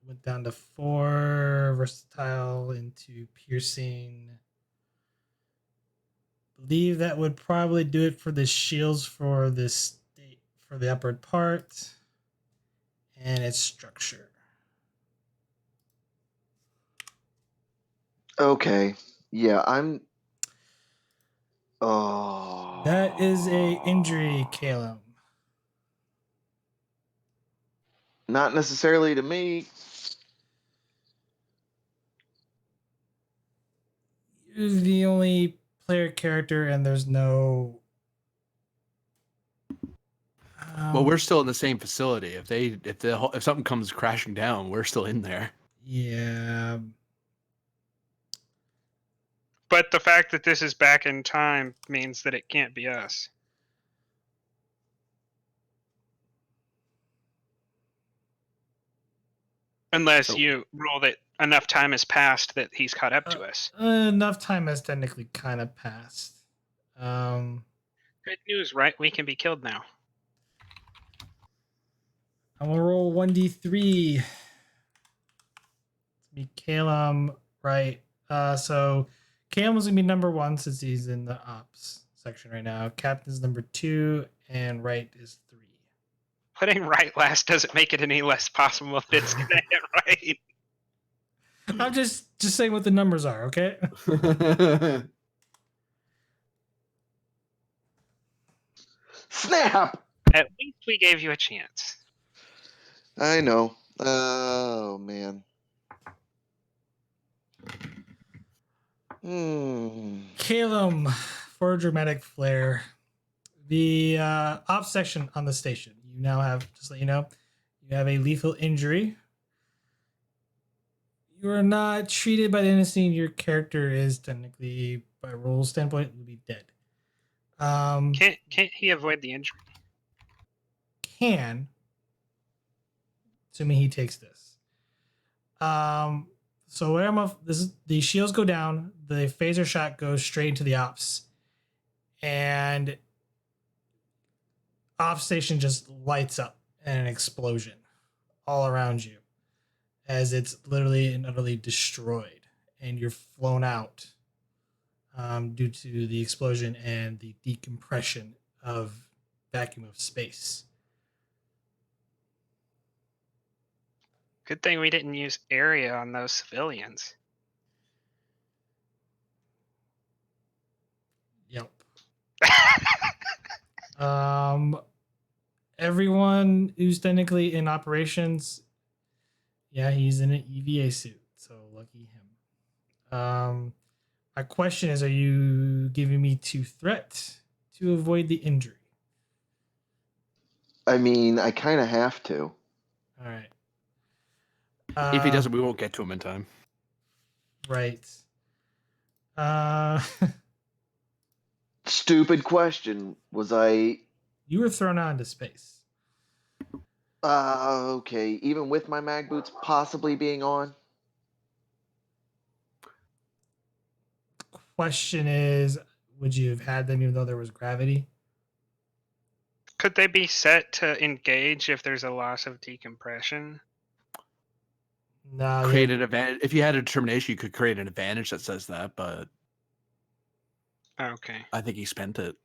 Speaker 1: Went down to 4 versatile into piercing. Believe that would probably do it for the shields for this for the upward part and its structure.
Speaker 5: Okay. Yeah, I'm. Oh.
Speaker 1: That is a injury, Caleb.
Speaker 5: Not necessarily to me.
Speaker 1: You're the only player character, and there's no.
Speaker 2: Well, we're still in the same facility. If something comes crashing down, we're still in there.
Speaker 1: Yeah.
Speaker 6: But the fact that this is back in time means that it can't be us. Unless
Speaker 2: So-
Speaker 6: you rule that enough time has passed that he's caught up to us.
Speaker 1: Enough time has technically kind of passed.
Speaker 6: Good news, right? We can be killed now.
Speaker 1: I'm gonna roll 1d3. It's be Calum, right? So Calum's gonna be number 1 since he's in the ops section right now. Captain's number 2, and Wright is 3.
Speaker 6: Putting right last doesn't make it any less possible if it's gonna hit right.
Speaker 1: I'm just saying what the numbers are, okay?
Speaker 5: Snap!
Speaker 6: At least we gave you a chance.
Speaker 5: I know. Oh, man.
Speaker 1: Calum, for a dramatic flair, the ops section on the station. You now have, just to let you know, you have a lethal injury. You are not treated by the innocent. Your character is technically, by rules standpoint, will be dead.
Speaker 6: Can't he avoid the injury?
Speaker 1: Can, assuming he takes this. So where the shields go down, the phaser shot goes straight into the ops, and ops station just lights up in an explosion all around you, as it's literally and utterly destroyed, and you're flown out due to the explosion and the decompression of vacuum of space.
Speaker 6: Good thing we didn't use area on those civilians.
Speaker 1: Yep. Everyone who's technically in operations, yeah, he's in an EVA suit, so lucky him. My question is, are you giving me 2 threat to avoid the injury?
Speaker 5: I mean, I kind of have to.
Speaker 1: All right.
Speaker 2: If he doesn't, we won't get to him in time.
Speaker 1: Right.
Speaker 5: Stupid question. Was I...
Speaker 1: You were thrown out into space.
Speaker 5: Okay. Even with my mag boots possibly being on?
Speaker 1: Question is, would you have had them even though there was gravity?
Speaker 6: Could they be set to engage if there's a loss of decompression?
Speaker 1: No.
Speaker 2: Create an advantage. If you had a determination, you could create an advantage that says that, but
Speaker 6: Okay.
Speaker 2: I think he spent it.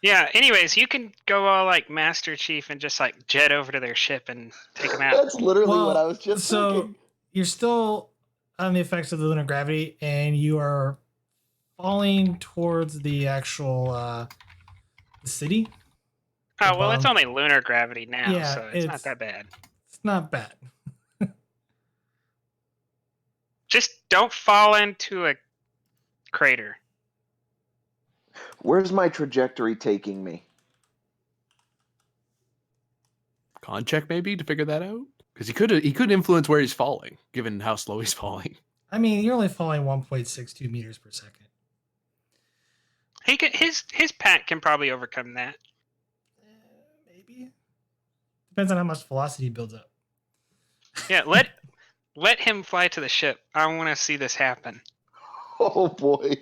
Speaker 6: Yeah, anyways, you can go all like Master Chief and just like jet over to their ship and take them out.
Speaker 5: That's literally what I was just thinking.
Speaker 1: You're still on the effects of the lunar gravity, and you are falling towards the actual the city.
Speaker 6: Oh, well, it's only lunar gravity now,
Speaker 1: Yeah,
Speaker 6: so it's not that bad.
Speaker 1: It's not bad.
Speaker 6: Just don't fall into a crater.
Speaker 5: Where's my trajectory taking me?
Speaker 2: Con check maybe to figure that out, because he could influence where he's falling, given how slow he's falling.
Speaker 1: I mean, you're only falling 1.62 meters per second.
Speaker 6: He can, his pack can probably overcome that.
Speaker 1: Maybe. Depends on how much velocity builds up.
Speaker 6: Yeah, let him fly to the ship. I want to see this happen.
Speaker 5: Oh boy.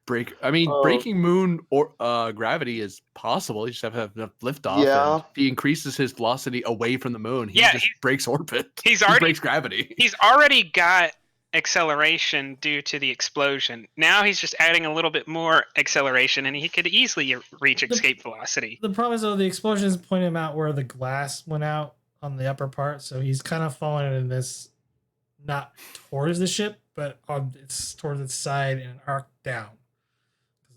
Speaker 2: Breaking moon or gravity is possible. You just have to have enough liftoff.
Speaker 5: Yeah.
Speaker 2: And if he increases his velocity away from the moon, he
Speaker 6: Yeah,
Speaker 2: just breaks orbit.
Speaker 6: He
Speaker 2: breaks gravity.
Speaker 6: He's already got acceleration due to the explosion. Now he's just adding a little bit more acceleration, and he could easily reach escape velocity.
Speaker 1: The problem is, though, the explosions point him out where the glass went out on the upper part, so he's kind of falling in this, not towards the ship, but it's towards its side and an arc down.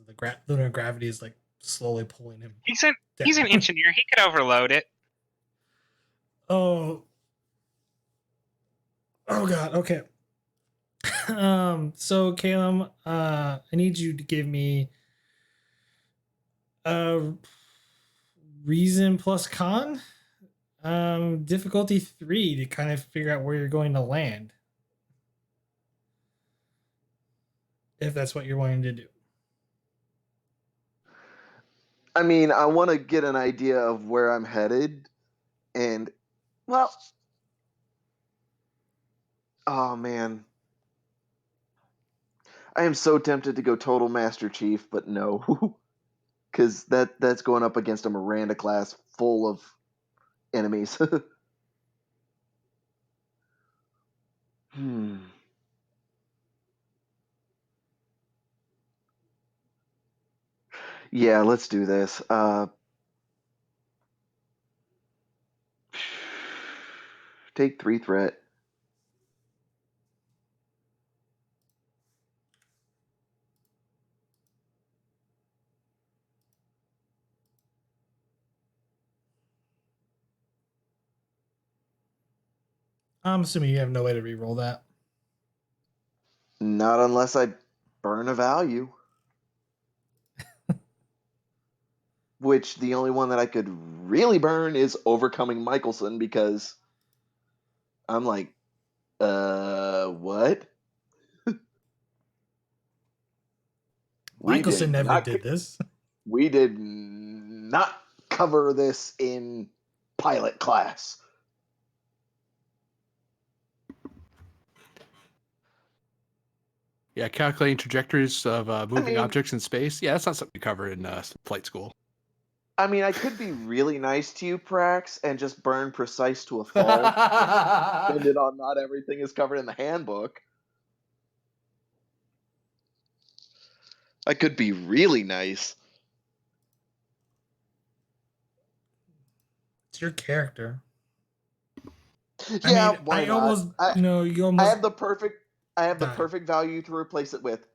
Speaker 1: Because the lunar gravity is like slowly pulling him.
Speaker 6: He's an engineer. He could overload it.
Speaker 1: Oh God. Okay. So Caleb, I need you to give me reason plus con, difficulty 3 to kind of figure out where you're going to land, if that's what you're wanting to do.
Speaker 5: I mean, I want to get an idea of where I'm headed, and, well, oh man. I am so tempted to go total Master Chief, but no. Because that's going up against a Miranda class full of enemies. Yeah, let's do this. Take 3 threat.
Speaker 1: I'm assuming you have no way to re-roll that.
Speaker 5: Not unless I burn a value. Which the only one that I could really burn is overcoming Michelson, because I'm like, what?
Speaker 1: Michelson never did this.
Speaker 5: We did not cover this in pilot class.
Speaker 2: Yeah, calculating trajectories of moving
Speaker 5: mean-
Speaker 2: objects in space. Yeah, that's not something you cover in flight school.
Speaker 5: I mean, I could be really nice to you, Prax, and just burn precise to a fault, depending on not everything is covered in the handbook. I could be really nice.
Speaker 1: It's your character.
Speaker 5: Yeah,
Speaker 1: I mean,
Speaker 5: why
Speaker 1: I
Speaker 5: not?
Speaker 1: almost, you
Speaker 5: I
Speaker 1: almost.
Speaker 5: have the
Speaker 1: die.
Speaker 5: perfect value to replace it with.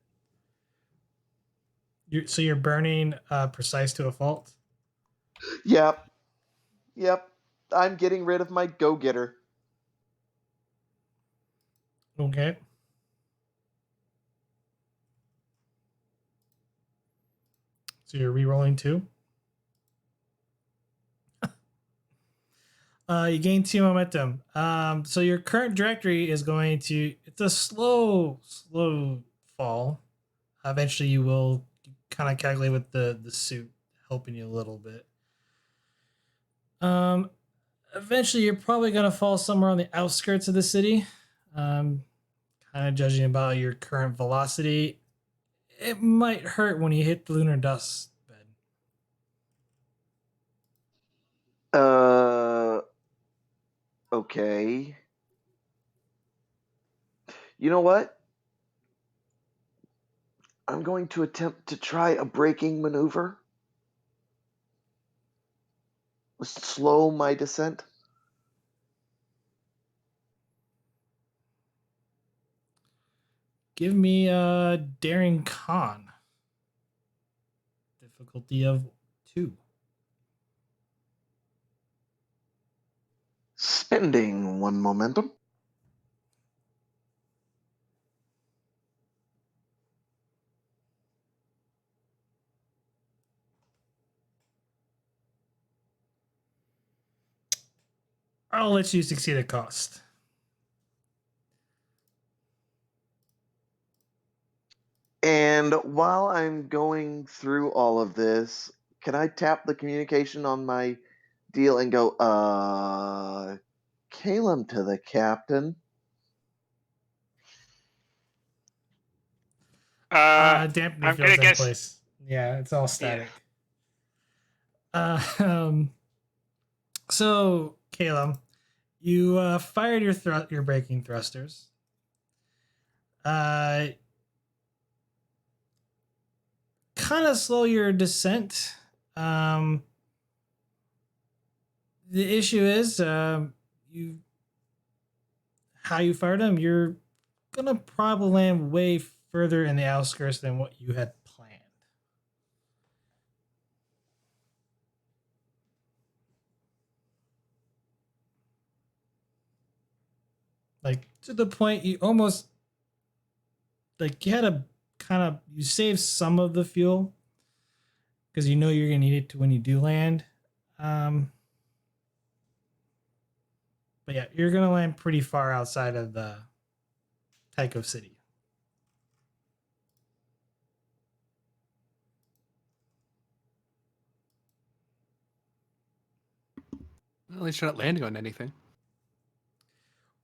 Speaker 1: So you're burning precise to a fault.
Speaker 5: Yep. I'm getting rid of my go-getter.
Speaker 1: Okay. So you're re-rolling 2. You gain 2 momentum. So your current trajectory is going to, it's a slow fall. Eventually you will kind of calculate with the suit helping you a little bit. Eventually you're probably going to fall somewhere on the outskirts of the city. Kind of judging about your current velocity, it might hurt when you hit the lunar dust bed.
Speaker 5: Okay. You know what? I'm going to attempt to try a braking maneuver. Slow my descent.
Speaker 1: Give me a daring con. Difficulty of 2.
Speaker 5: Spending 1 momentum.
Speaker 1: I'll let you succeed at cost.
Speaker 5: And while I'm going through all of this, can I tap the communication on my deal and go, Calum to the captain?
Speaker 1: Dampening
Speaker 6: I'm gonna
Speaker 1: field's in
Speaker 6: guess.
Speaker 1: place. Yeah, it's all static. So, Calum, you fired your braking thrusters. Kind of slow your descent. The issue is, you how you fired them. You're gonna probably land way further in the outskirts than what you had planned. Like to the point you almost like you had to kind of you save some of the fuel because you know you're gonna need it to when you do land. But yeah, you're gonna land pretty far outside of the Tyco City.
Speaker 2: Well, at least you're not landing on anything.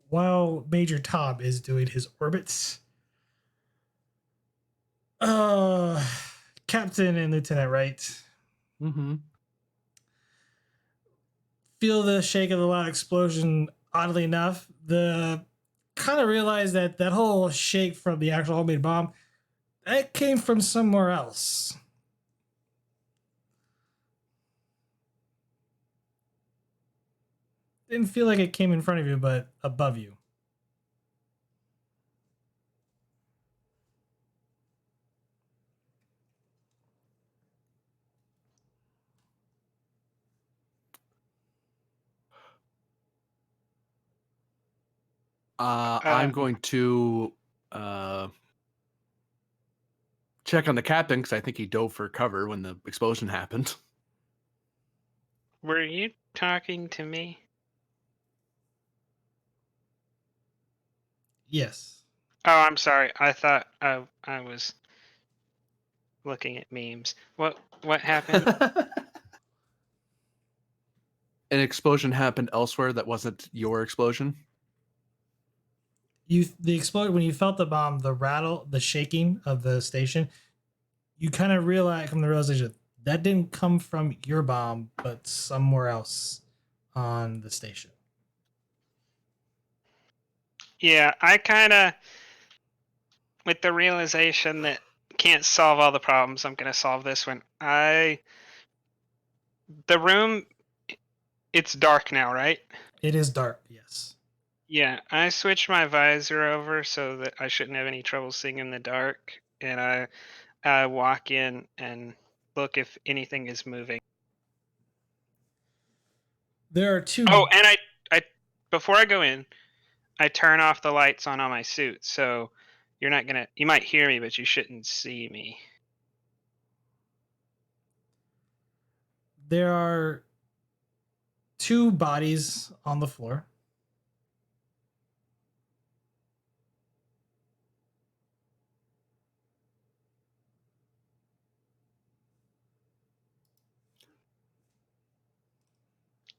Speaker 1: While Major Tom is doing his orbits, Captain and Lieutenant Wright feel the shake of the loud explosion. Oddly enough, the kind of realize that that whole shake from the actual homemade bomb that came from somewhere else. Didn't feel like it came in front of you, but above you.
Speaker 2: I'm going to check on the captain because I think he dove for cover when the explosion happened.
Speaker 6: Were you talking to me?
Speaker 1: Yes.
Speaker 6: Oh, I'm sorry. I thought I was looking at memes. What happened?
Speaker 2: An explosion happened elsewhere that wasn't your explosion.
Speaker 1: The explode when you felt the bomb, the rattle, the shaking of the station, you kind of come to the realization that didn't come from your bomb, but somewhere else on the station.
Speaker 6: Yeah, I kind of, with the realization that can't solve all the problems, I'm gonna solve this one. The room, it's dark now, right?
Speaker 1: It is dark, yes.
Speaker 6: Yeah, I switched my visor over so that I shouldn't have any trouble seeing in the dark, and I walk in and look if anything is moving.
Speaker 1: There are two.
Speaker 6: Oh, and I before I go in, I turn off the lights on my suit, so you might hear me, but you shouldn't see me.
Speaker 1: There are two bodies on the floor.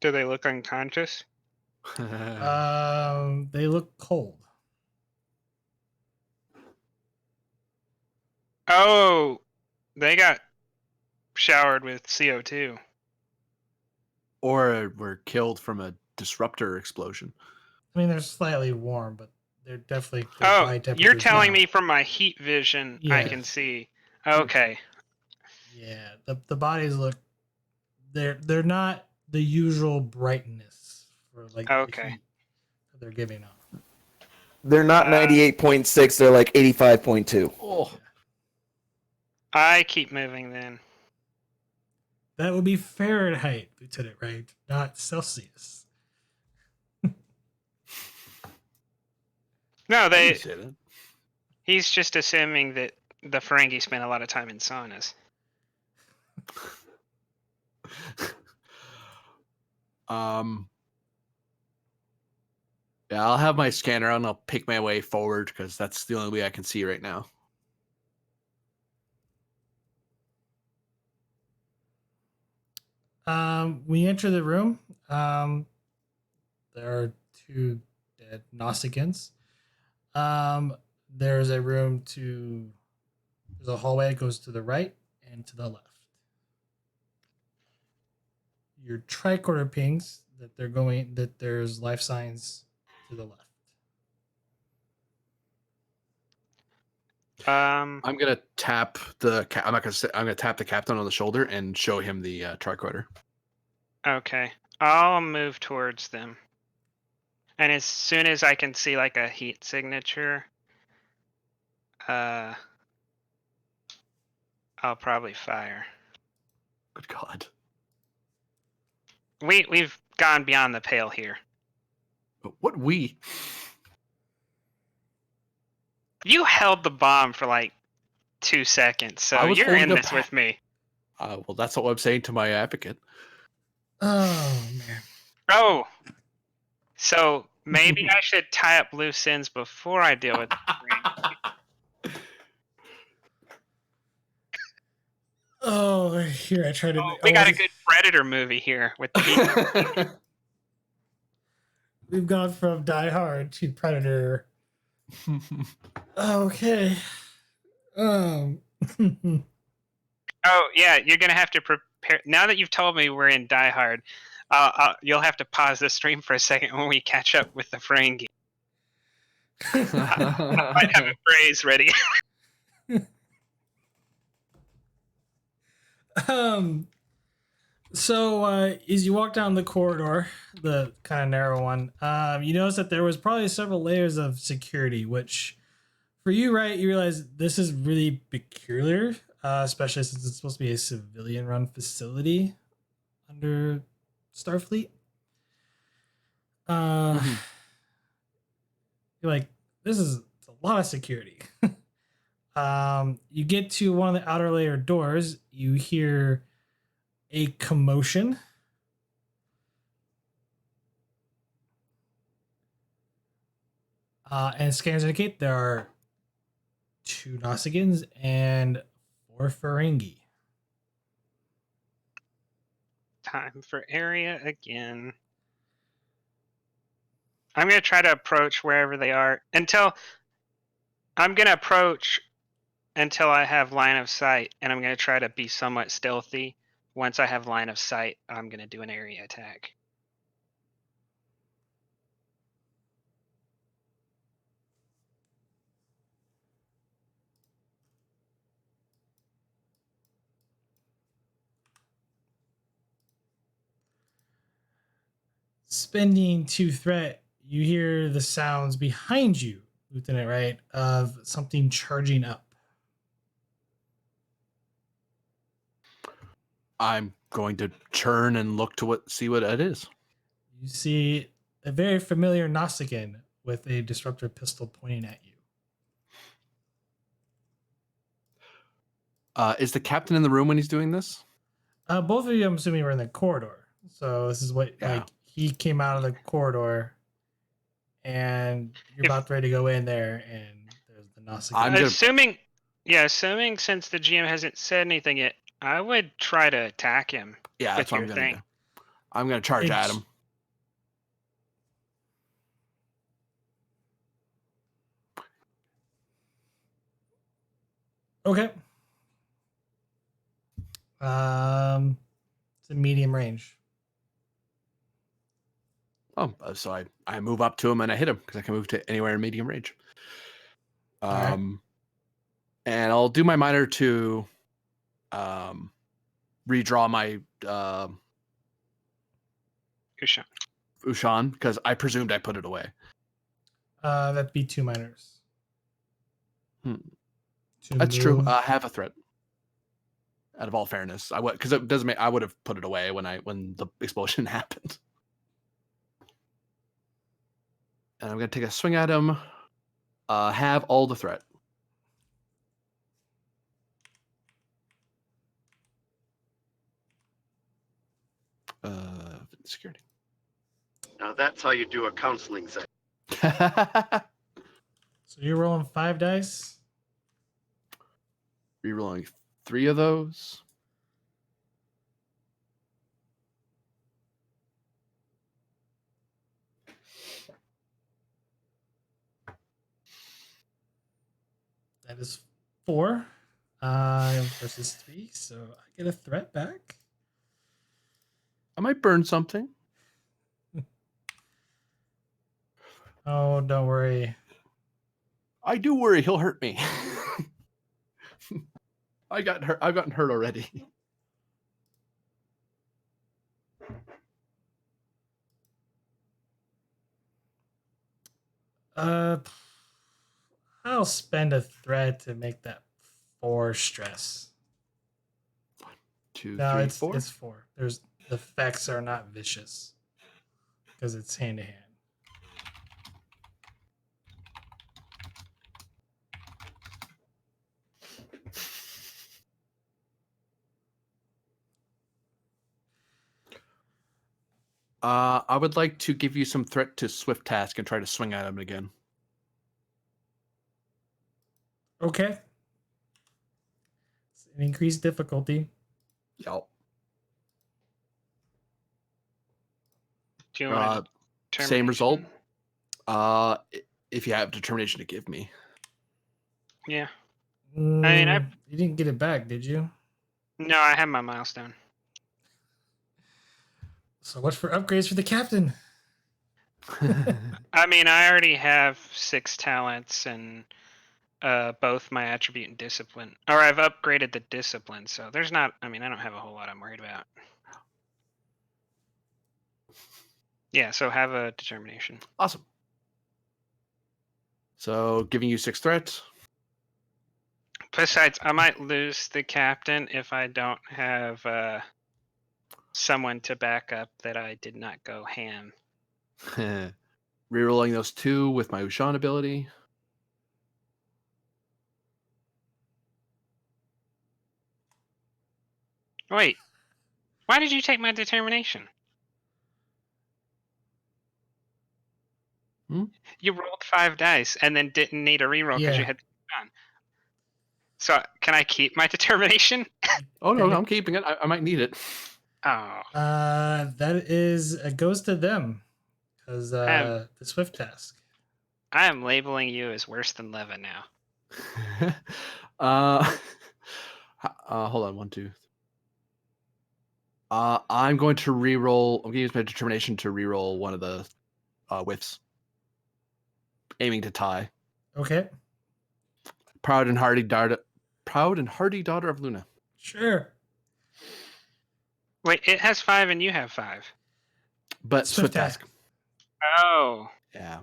Speaker 6: Do they look unconscious?
Speaker 1: They look cold.
Speaker 6: Oh, they got showered with CO2.
Speaker 2: Or were killed from a disruptor explosion.
Speaker 1: I mean, they're slightly warm, but they're definitely
Speaker 6: Oh,
Speaker 1: body
Speaker 6: you're
Speaker 1: temperature's
Speaker 6: telling
Speaker 1: down.
Speaker 6: me from my heat vision I
Speaker 1: Yeah.
Speaker 6: can see. Okay.
Speaker 1: Yeah, the bodies look they're not the usual brightness for like the
Speaker 6: Okay.
Speaker 1: heat that they're giving off.
Speaker 7: They're not 98.6, they're like 85.2.
Speaker 2: Oh.
Speaker 6: I keep moving then.
Speaker 1: That would be Fahrenheit, Lieutenant Wright, not Celsius.
Speaker 6: No,
Speaker 2: I didn't say that.
Speaker 6: he's just assuming that the Ferengi spent a lot of time in saunas.
Speaker 2: Yeah, I'll have my scanner on. I'll pick my way forward because that's the only way I can see right now.
Speaker 1: When you enter the room, there are two dead Gnosticans. There's a room to. There's a hallway that goes to the right and to the left. Your tricorder pings that they're going. That there's life signs to the left.
Speaker 6: Um,
Speaker 2: I'm gonna tap the. I'm not gonna. I'm gonna tap the captain on the shoulder and show him the tricorder.
Speaker 6: okay. I'll move towards them. And as soon as I can see like a heat signature, I'll probably fire.
Speaker 2: Good God.
Speaker 6: We've gone beyond the pale here.
Speaker 2: What we?
Speaker 6: You held the bomb for like 2 seconds,
Speaker 2: I
Speaker 6: so
Speaker 2: was
Speaker 6: you're
Speaker 2: holding
Speaker 6: in
Speaker 2: the
Speaker 6: this with me.
Speaker 2: Well, that's what I'm saying to my advocate.
Speaker 1: Oh man.
Speaker 6: Oh, so maybe I should tie up loose ends before I deal with the ring.
Speaker 1: Oh, here I try to.
Speaker 6: We got a good Predator movie here with the heat.
Speaker 1: We've gone from Die Hard to Predator. Okay.
Speaker 6: Oh yeah, you're gonna have to prepare. Now that you've told me we're in Die Hard, you'll have to pause the stream for a second when we catch up with the Ferengi. I might have a phrase ready.
Speaker 1: So as you walk down the corridor, the kind of narrow one, you notice that there was probably several layers of security, which for you, right, you realize this is really peculiar, especially since it's supposed to be a civilian run facility under Starfleet. You're like, this is a lot of security. You get to one of the outer layer doors, you hear a commotion. And scans indicate there are 2 Gnosticans and 4 Ferengi.
Speaker 6: Time for area again. I'm gonna try to approach wherever they are until I have line of sight, and I'm gonna try to be somewhat stealthy. Once I have line of sight, I'm gonna do an area attack.
Speaker 1: Spending 2 threat, you hear the sounds behind you, Lieutenant Wright, of something charging up.
Speaker 2: I'm going to turn and look to see what it is.
Speaker 1: You see a very familiar Gnostican with a disruptor pistol pointing at you.
Speaker 2: Is the captain in the room when he's doing this?
Speaker 1: Both of you, I'm assuming, were in the corridor. So this is what, like, he came out of the corridor, and you're about ready to go in there, and there's the Gnostican.
Speaker 6: Assuming since the GM hasn't said anything yet, I would try to attack him.
Speaker 2: Yeah, that's what I'm gonna do. I'm gonna charge at him.
Speaker 1: Okay. It's a medium range.
Speaker 2: Oh, so I move up to him and I hit him because I can move to anywhere in medium range.
Speaker 1: Right.
Speaker 2: And I'll do my minor to redraw my Ushan because I presumed I put it away.
Speaker 1: That'd be 2 minors.
Speaker 2: That's true. Have a threat. Out of all fairness, I would because it doesn't make. I would have put it away when the explosion happened. And I'm gonna take a swing at him. Have all the threat. Security.
Speaker 8: Now that's how you do a counseling session.
Speaker 1: So you're rolling 5 dice.
Speaker 2: Rerolling 3 of those.
Speaker 1: That is 4 versus 3. So I get a threat back.
Speaker 2: I might burn something.
Speaker 1: Oh, don't worry.
Speaker 2: I do worry he'll hurt me. I've gotten hurt already.
Speaker 1: I'll spend a threat to make that 4 stress.
Speaker 2: 2,
Speaker 1: No,
Speaker 2: 3,
Speaker 1: it's
Speaker 2: 4.
Speaker 1: 4. The effects are not vicious because it's hand to hand.
Speaker 2: I would like to give you some threat to swift task and try to swing at him again.
Speaker 1: Okay. It's an increased difficulty.
Speaker 2: Yep.
Speaker 6: Do you want
Speaker 2: Same result. If you have determination to give me.
Speaker 6: Yeah.
Speaker 1: You didn't get it back, did you?
Speaker 6: No, I have my milestone.
Speaker 1: So what's for upgrades for the captain?
Speaker 6: I mean, I already have 6 talents and both my attribute and discipline. Or I've upgraded the discipline, so there's not. I mean, I don't have a whole lot I'm worried about. Yeah, so have a determination.
Speaker 2: Awesome. So giving you 6 threats.
Speaker 6: Besides, I might lose the captain if I don't have someone to back up that I did not go ham.
Speaker 2: Rerolling those 2 with my Ushan ability.
Speaker 6: Wait, why did you take my determination? You rolled 5 dice and then didn't need a reroll because you had done. So can I keep my determination?
Speaker 2: Oh no, I'm keeping it. I might need it.
Speaker 6: Oh.
Speaker 1: That goes to them because the swift task.
Speaker 6: I am labeling you as worse than Leva now.
Speaker 2: Hold on, 1, 2. I'm going to reroll. I'm going to use my determination to reroll one of the whiffs, aiming to tie.
Speaker 1: Okay.
Speaker 2: Proud and hardy daughter of Luna.
Speaker 1: Sure.
Speaker 6: Wait, it has 5 and you have 5.
Speaker 2: But swift task.
Speaker 6: Oh.
Speaker 2: Yeah.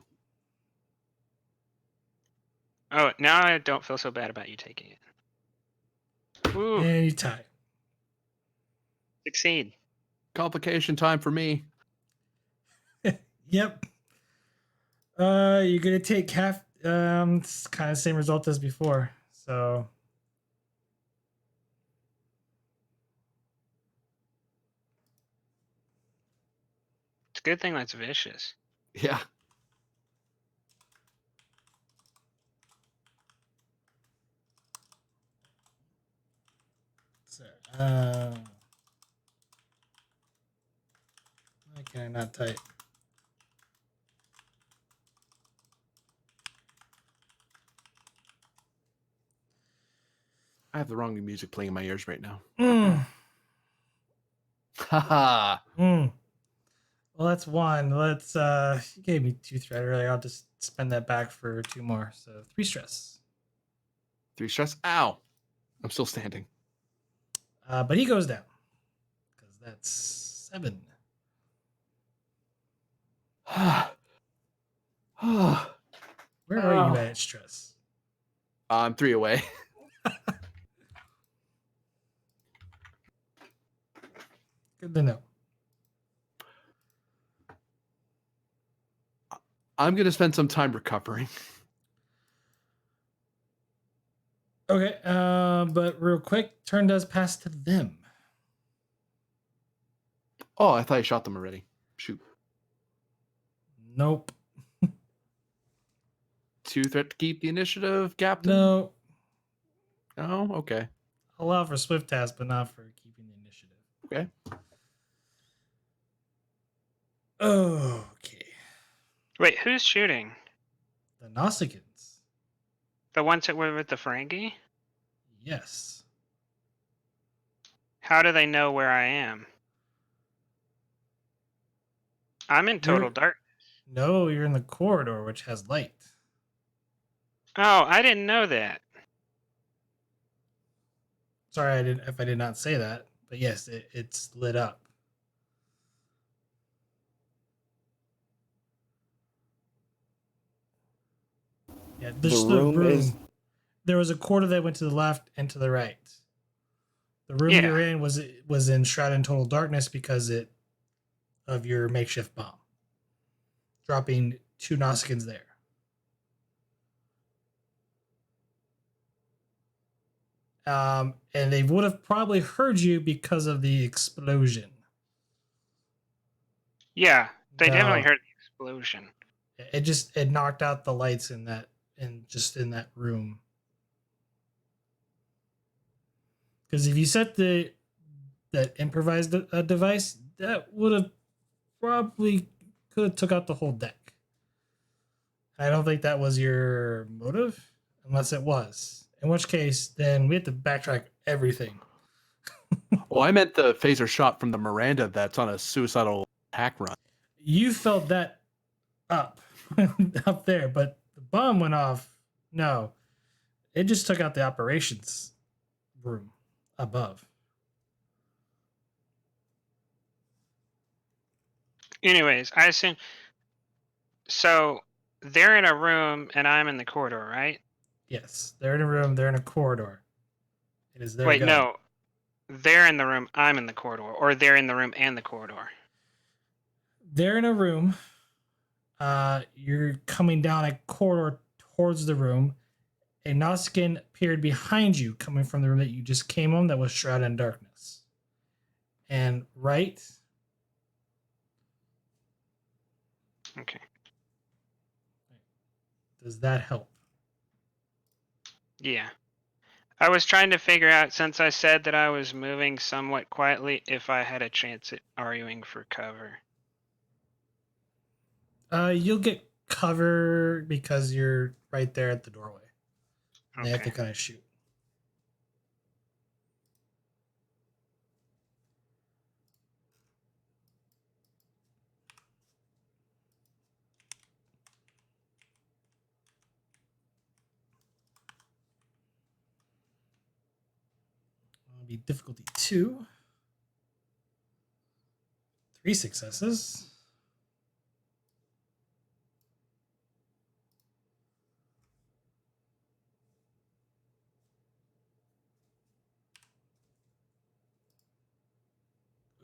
Speaker 6: Oh, now I don't feel so bad about you taking it. Ooh.
Speaker 1: And you tie.
Speaker 6: Succeed.
Speaker 2: Complication time for me.
Speaker 1: Yep. You're gonna take half. It's kind of the same result as before. So.
Speaker 6: It's a good thing that's vicious.
Speaker 2: Yeah.
Speaker 1: So, why can I not type?
Speaker 2: I have the wrong music playing in my ears right now.
Speaker 1: Haha. Well, that's 1. Let's you gave me 2 threat earlier. I'll just spend that back for 2 more. So 3 stress.
Speaker 2: 3 stress. Ow. I'm still standing.
Speaker 1: But he goes down. Because that's 7. Where are you at stress?
Speaker 2: I'm 3 away.
Speaker 1: Good to know.
Speaker 2: I'm going to spend some time recovering.
Speaker 1: Okay, but real quick, turn does pass to them.
Speaker 2: Oh, I thought I shot them already. Shoot.
Speaker 1: Nope.
Speaker 2: 2 threat to keep the initiative, Captain?
Speaker 1: No,
Speaker 2: No? Okay.
Speaker 1: allow for swift task, but not for keeping the initiative.
Speaker 2: Okay.
Speaker 1: Okay.
Speaker 6: Wait, who's shooting?
Speaker 1: The Nausicaans.
Speaker 6: The ones that were with the Ferengi?
Speaker 1: Yes.
Speaker 6: How do they know where I am? I'm in total dark.
Speaker 1: No, you're in the corridor, which has light.
Speaker 6: Oh, I didn't know that.
Speaker 1: Sorry, if I did not say that, but yes, it's lit up. Yeah,
Speaker 7: The
Speaker 1: the
Speaker 7: room
Speaker 1: room.
Speaker 7: is-
Speaker 1: There was a corridor that went to the left and to the right. The room
Speaker 6: Yeah.
Speaker 1: you're in was in shrouded in total darkness because of your makeshift bomb, dropping 2 Nausicaans there. And they would have probably heard you because of the explosion.
Speaker 6: Yeah, they
Speaker 1: No.
Speaker 6: definitely heard the explosion.
Speaker 1: It knocked out the lights in that room. Because if you set that improvised device, that would have probably could have took out the whole deck. I don't think that was your motive, unless it was. In which case, then we have to backtrack everything.
Speaker 2: Oh, I meant the phaser shot from the Miranda that's on a suicidal hack run.
Speaker 1: You felt that up there, but the bomb went off. No, it just took out the operations room above.
Speaker 6: Anyways, I assume. So they're in a room and I'm in the corridor, right?
Speaker 1: Yes, they're in a room. They're in a corridor. It is their
Speaker 6: Wait,
Speaker 1: gun.
Speaker 6: no. They're in the room, I'm in the corridor. Or they're in the room and the corridor.
Speaker 1: They're in a room. You're coming down a corridor towards the room. A Nausicaan appeared behind you, coming from the room that you just came from that was shrouded in darkness. And right.
Speaker 6: Okay.
Speaker 1: Does that help?
Speaker 6: Yeah. I was trying to figure out, since I said that I was moving somewhat quietly, if I had a chance at arguing for cover.
Speaker 1: You'll get cover because you're right there at the doorway. They have to
Speaker 6: Okay.
Speaker 1: kind of shoot. It'll be difficulty 2. 3 successes.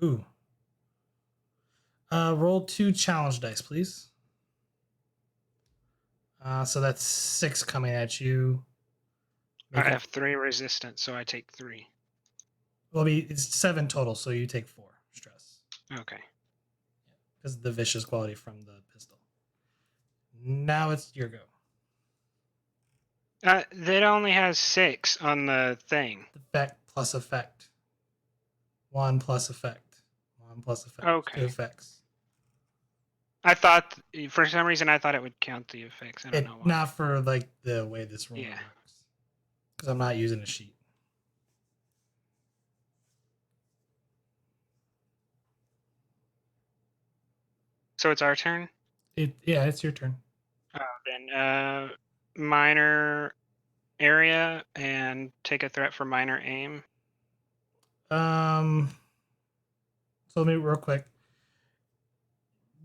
Speaker 1: Ooh. Roll 2 challenge dice, please. So that's 6 coming at you.
Speaker 6: I have 3 resistance, so I take 3.
Speaker 1: Well, it's 7 total, so you take 4 stress.
Speaker 6: Okay.
Speaker 1: Because of the vicious quality from the pistol. Now it's your go.
Speaker 6: That only has 6 on the thing.
Speaker 1: Effect plus effect. 1 plus effect. 1 plus effect.
Speaker 6: Okay.
Speaker 1: 2 effects.
Speaker 6: I thought, for some reason, I thought it would count the effects. I don't know why.
Speaker 1: Not for like the way this roll
Speaker 6: Yeah.
Speaker 1: works. Because I'm not using a sheet.
Speaker 6: So it's our turn?
Speaker 1: Yeah, it's your turn.
Speaker 6: Then minor area and take a threat for minor aim.
Speaker 1: So let me real quick.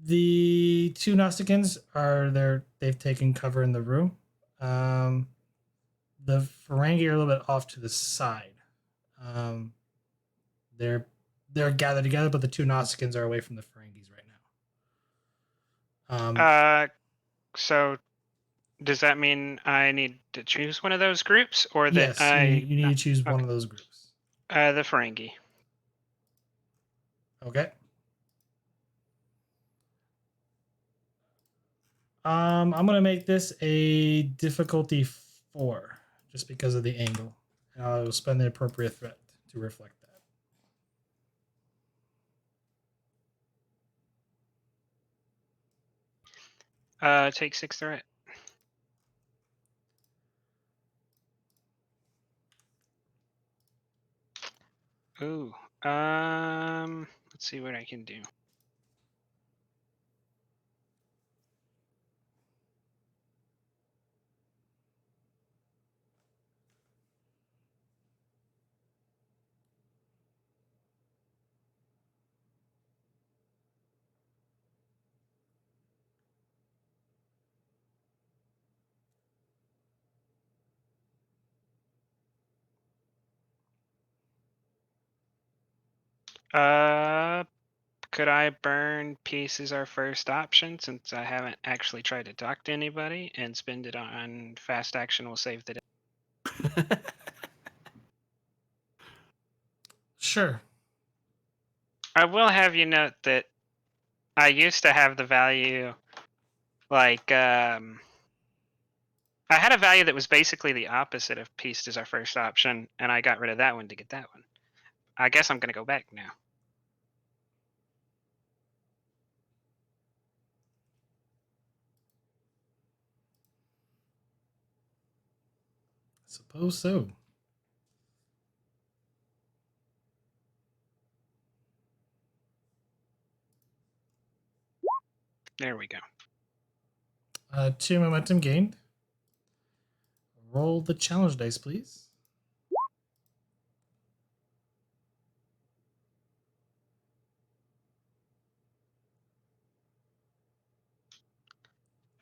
Speaker 1: The 2 Nausicaans are there. They've taken cover in the room. The Ferengi are a little bit off to the side. They're gathered together, but the 2 Nausicaans are away from the Ferengis right now.
Speaker 6: So does that mean I need to choose one of those groups, or
Speaker 1: yes,
Speaker 6: that
Speaker 1: you need to choose one of those groups.
Speaker 6: The Ferengi.
Speaker 1: Okay. I'm gonna make this a difficulty 4, just because of the angle. And I will spend the appropriate threat to reflect that.
Speaker 6: Take 6 threat. Ooh. Let's see what I can do. Could I burn peace as our first option since I haven't actually tried to talk to anybody and spend it on fast action will save the day?
Speaker 1: Sure.
Speaker 6: I will have you note that I used to have the value like I had a value that was basically the opposite of peace as our first option, and I got rid of that one to get that one. I guess I'm gonna go back now.
Speaker 1: Suppose so.
Speaker 6: There we go.
Speaker 1: 2 momentum gained. Roll the challenge dice, please.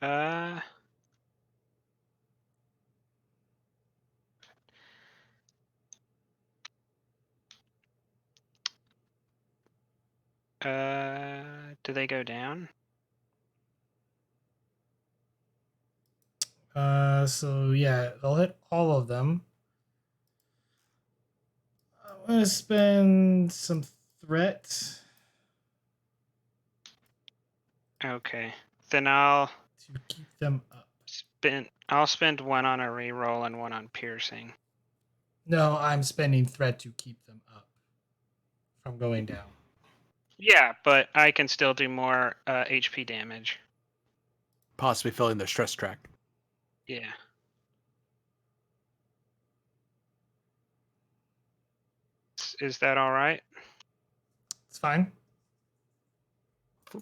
Speaker 6: Uh, do they go down?
Speaker 1: So yeah, they'll hit all of them. I'm gonna spend some threat
Speaker 6: Okay, then I'll
Speaker 1: to keep them up.
Speaker 6: spend 1 on a reroll and 1 on piercing.
Speaker 1: No, I'm spending threat to keep them up from going down.
Speaker 6: Yeah, but I can still do more HP damage.
Speaker 2: Possibly filling their stress track.
Speaker 6: Yeah. Is that all right?
Speaker 1: It's fine. So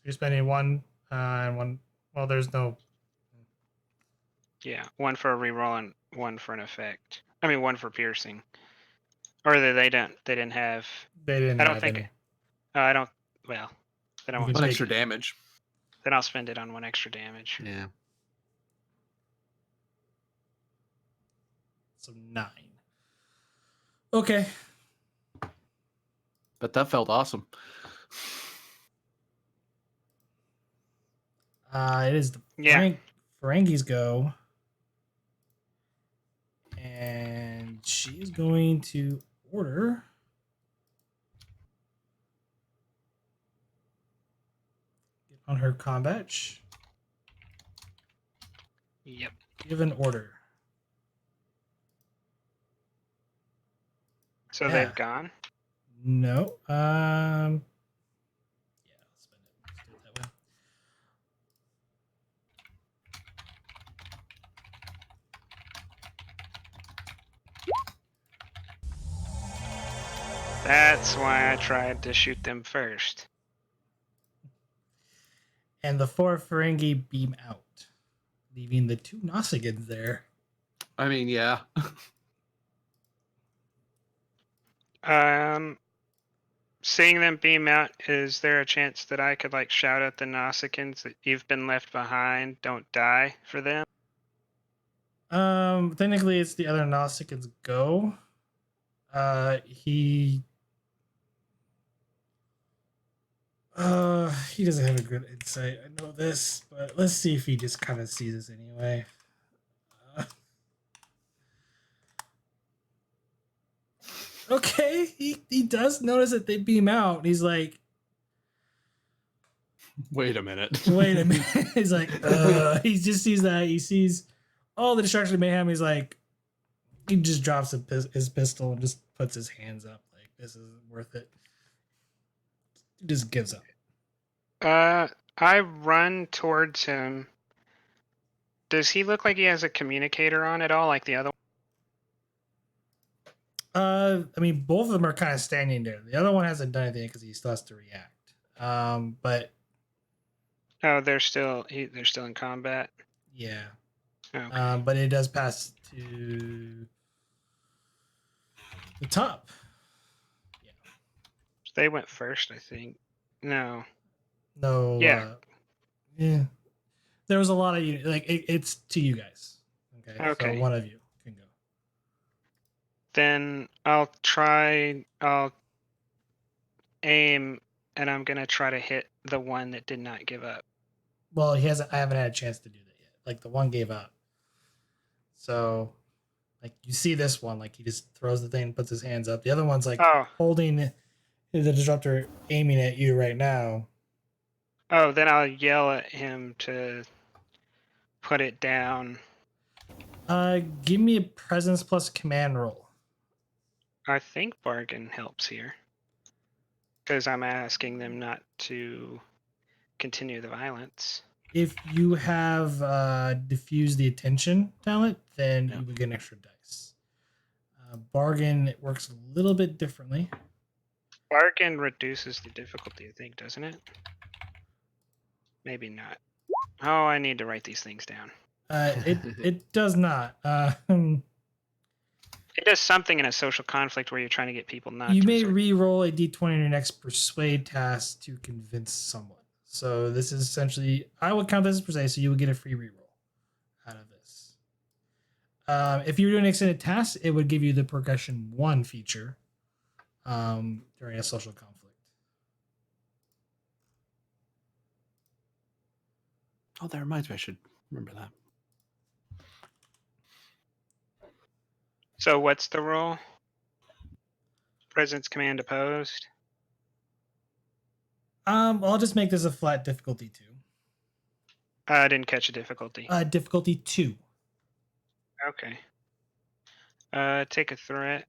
Speaker 1: you're spending 1 and 1. Well, there's no.
Speaker 6: Yeah, 1 for a reroll and 1 for an effect. I mean, 1 for piercing. Or they didn't have.
Speaker 1: They didn't
Speaker 6: I don't
Speaker 1: have
Speaker 6: think.
Speaker 1: any.
Speaker 6: I don't. Well, then I
Speaker 1: You
Speaker 6: won't.
Speaker 1: can
Speaker 2: One
Speaker 1: take-
Speaker 2: extra damage.
Speaker 6: Then I'll spend it on 1 extra damage.
Speaker 2: Yeah.
Speaker 1: So 9. Okay.
Speaker 2: But that felt awesome.
Speaker 1: It is the
Speaker 6: Yeah.
Speaker 1: Ferengi's go. And she is going to order get on her combat.
Speaker 6: Yep.
Speaker 1: Give an order.
Speaker 6: So
Speaker 1: Yeah.
Speaker 6: they've gone.
Speaker 1: No. Yeah, I'll spend it. Let's do it that way.
Speaker 6: That's why I tried to shoot them first.
Speaker 1: And the 4 Ferengi beam out, leaving the 2 Nausicaans there.
Speaker 2: I mean, yeah.
Speaker 6: Seeing them beam out, is there a chance that I could like shout at the Nausicaans that you've been left behind, don't die for them?
Speaker 1: Technically it's the other Nausicaans go. He doesn't have a good insight. I know this, but let's see if he just kind of sees this anyway. Okay, he does notice that they beam out. He's like,
Speaker 2: Wait a minute.
Speaker 1: Wait a minute. He's like, he just sees that. He sees all the destruction of mayhem. He's like, he just drops his pistol and just puts his hands up. Like, this isn't worth it. He just gives up.
Speaker 6: I run towards him. Does he look like he has a communicator on at all, like the other one?
Speaker 1: I mean, both of them are kind of standing there. The other one hasn't done anything because he still has to react. But
Speaker 6: Oh, they're still in combat.
Speaker 1: yeah.
Speaker 6: Okay.
Speaker 1: But it does pass to the top.
Speaker 6: They went first, I think. No.
Speaker 1: No.
Speaker 6: Yeah.
Speaker 1: Yeah. There was a lot of like it's to you guys. Okay.
Speaker 6: Okay.
Speaker 1: So one of you can go.
Speaker 6: Then I'll aim, and I'm gonna try to hit the one that did not give up.
Speaker 1: Well, he hasn't. I haven't had a chance to do that yet. Like the one gave up. So, like you see this one, like he just throws the thing, and puts his hands up. The other one's like holding the disruptor, aiming at you right now.
Speaker 6: Oh, then I'll yell at him to put it down.
Speaker 1: Give me a presence plus command roll.
Speaker 6: I think bargain helps here, because I'm asking them not to continue the violence.
Speaker 1: If you have diffuse the attention talent, then you would get an extra dice. Bargain works a little bit differently.
Speaker 6: Bargain reduces the difficulty, I think, doesn't it? Maybe not. Oh, I need to write these things down.
Speaker 1: It does not.
Speaker 6: It does something in a social conflict where you're trying to get people not.
Speaker 1: You may re-roll a d20 in your next persuade task to convince someone. So this is essentially, I would count this as persuade, so you would get a free reroll out of this. If you were doing an extended task, it would give you the progression 1 feature during a social conflict.
Speaker 2: Oh, that reminds me. I should remember that.
Speaker 6: So what's the roll? Presence command opposed.
Speaker 1: I'll just make this a flat difficulty 2.
Speaker 6: I didn't catch a difficulty.
Speaker 1: Difficulty 2.
Speaker 6: Okay. Take a threat.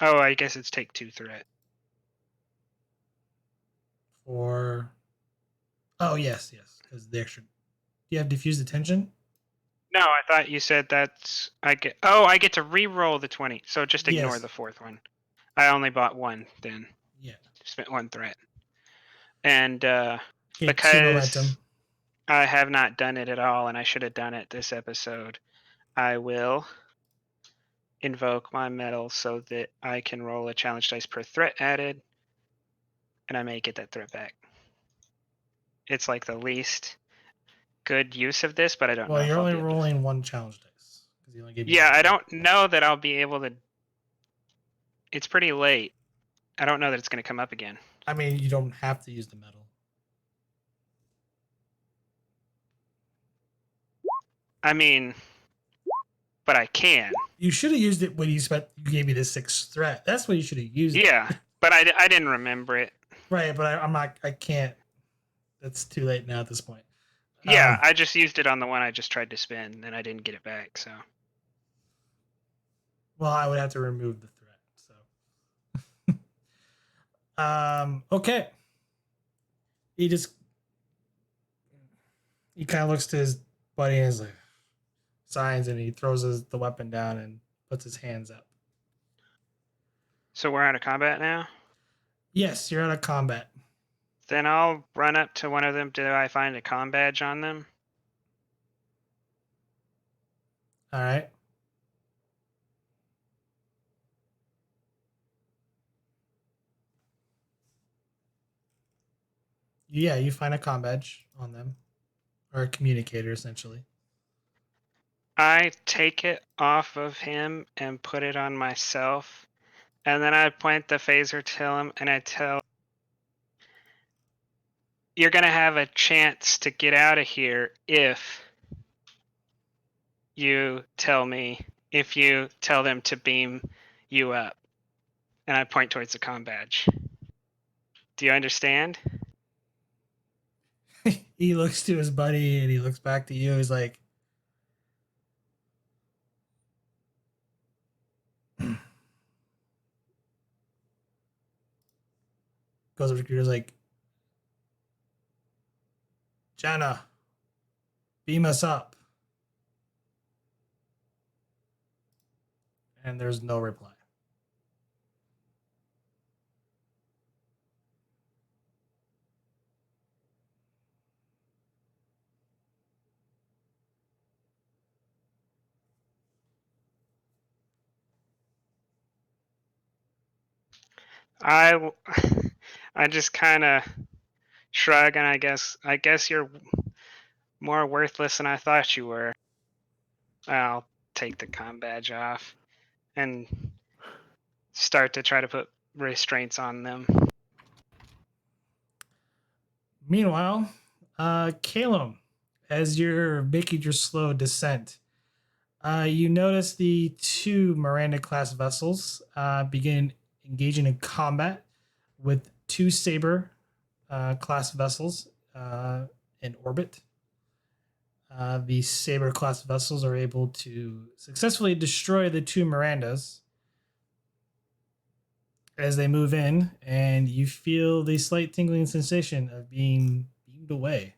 Speaker 6: Oh, I guess it's take 2 threat.
Speaker 1: Or, oh yes, because the extra. Do you have diffused attention?
Speaker 6: No, I thought you said that's I get to re-roll the 20. So just ignore
Speaker 1: Yes.
Speaker 6: the 4th one. I only bought 1 then.
Speaker 1: Yeah.
Speaker 6: Spent 1 threat. And
Speaker 1: Okay, 2
Speaker 6: because
Speaker 1: momentum.
Speaker 6: I have not done it at all, and I should have done it this episode, I will invoke my medal so that I can roll a challenge dice per threat added, and I may get that threat back. It's like the least good use of this, but I don't know.
Speaker 1: Well,
Speaker 6: if
Speaker 1: you're
Speaker 6: I'll
Speaker 1: only
Speaker 6: be able to-
Speaker 1: rolling 1 challenge dice. Because you only gave me
Speaker 6: Yeah,
Speaker 1: one.
Speaker 6: I don't know that I'll be able to. It's pretty late. I don't know that it's going to come up again.
Speaker 1: I mean, you don't have to use the medal.
Speaker 6: I mean, but I can.
Speaker 1: You should have used it when you gave me the 6th threat. That's what you should have used.
Speaker 6: Yeah, but I didn't remember it.
Speaker 1: Right, but I'm not. I can't. That's too late now at this point.
Speaker 6: Yeah, I just used it on the one I just tried to spin, and I didn't get it back. So.
Speaker 1: Well, I would have to remove the threat. So. Okay. He kind of looks to his buddy and is like, signs, and he throws the weapon down and puts his hands up.
Speaker 6: So we're out of combat now?
Speaker 1: Yes, you're out of combat.
Speaker 6: Then I'll run up to one of them. Do I find a comm badge on them?
Speaker 1: All right. Yeah, you find a comm badge on them, or a communicator, essentially.
Speaker 6: I take it off of him and put it on myself, and then I point the phaser to him, and I tell, you're going to have a chance to get out of here if you tell them to beam you up. And I point towards the comm badge. Do you understand?
Speaker 1: He looks to his buddy and he looks back to you. He's like, goes over to computer's like, Jenna, beam us up. And there's no reply.
Speaker 4: I just kind of shrug, and I guess you're more worthless than I thought you were. I'll take the comm badge off and start to try to put restraints on them.
Speaker 1: Meanwhile, Calum, as you're making your slow descent, you notice the two Miranda class vessels begin engaging in combat with two Saber class vessels in orbit. The Saber class vessels are able to successfully destroy the two Mirandas as they move in, and you feel the slight tingling sensation of being beamed away.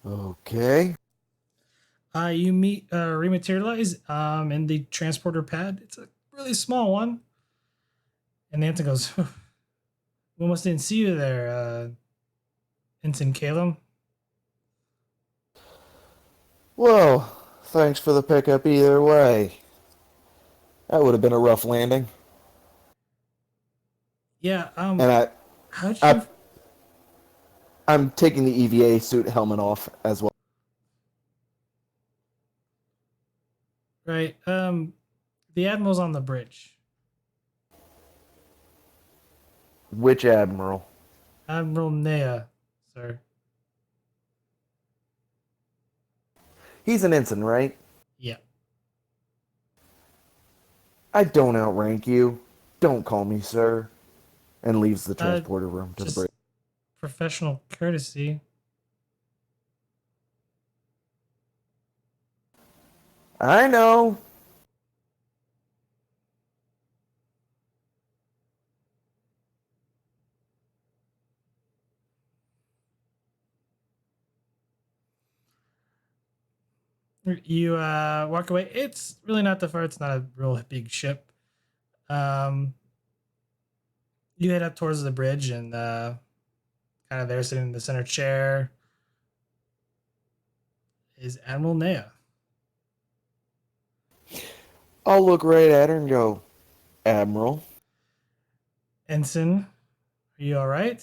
Speaker 7: Okay.
Speaker 1: You meet rematerialize in the transporter pad. It's a really small one. And Nanton goes, we almost didn't see you there, Ensign Calum.
Speaker 7: Well, thanks for the pickup either way. That would have been a rough landing.
Speaker 1: Yeah,
Speaker 7: And
Speaker 1: how'd you...
Speaker 7: I'm taking the EVA suit helmet off as well.
Speaker 1: Right, the Admiral's on the bridge.
Speaker 7: Which admiral?
Speaker 1: Admiral Nea, sir.
Speaker 7: He's an ensign, right?
Speaker 1: Yeah.
Speaker 7: I don't outrank you. Don't call me sir. And leaves the transporter room to the
Speaker 1: Just
Speaker 7: bridge.
Speaker 1: professional courtesy.
Speaker 7: I know.
Speaker 1: You walk away. It's really not that far. It's not a real big ship. You head up towards the bridge and kind of there sitting in the center chair is Admiral Nea.
Speaker 7: I'll look right at her and go, Admiral.
Speaker 1: Ensign, are you all right?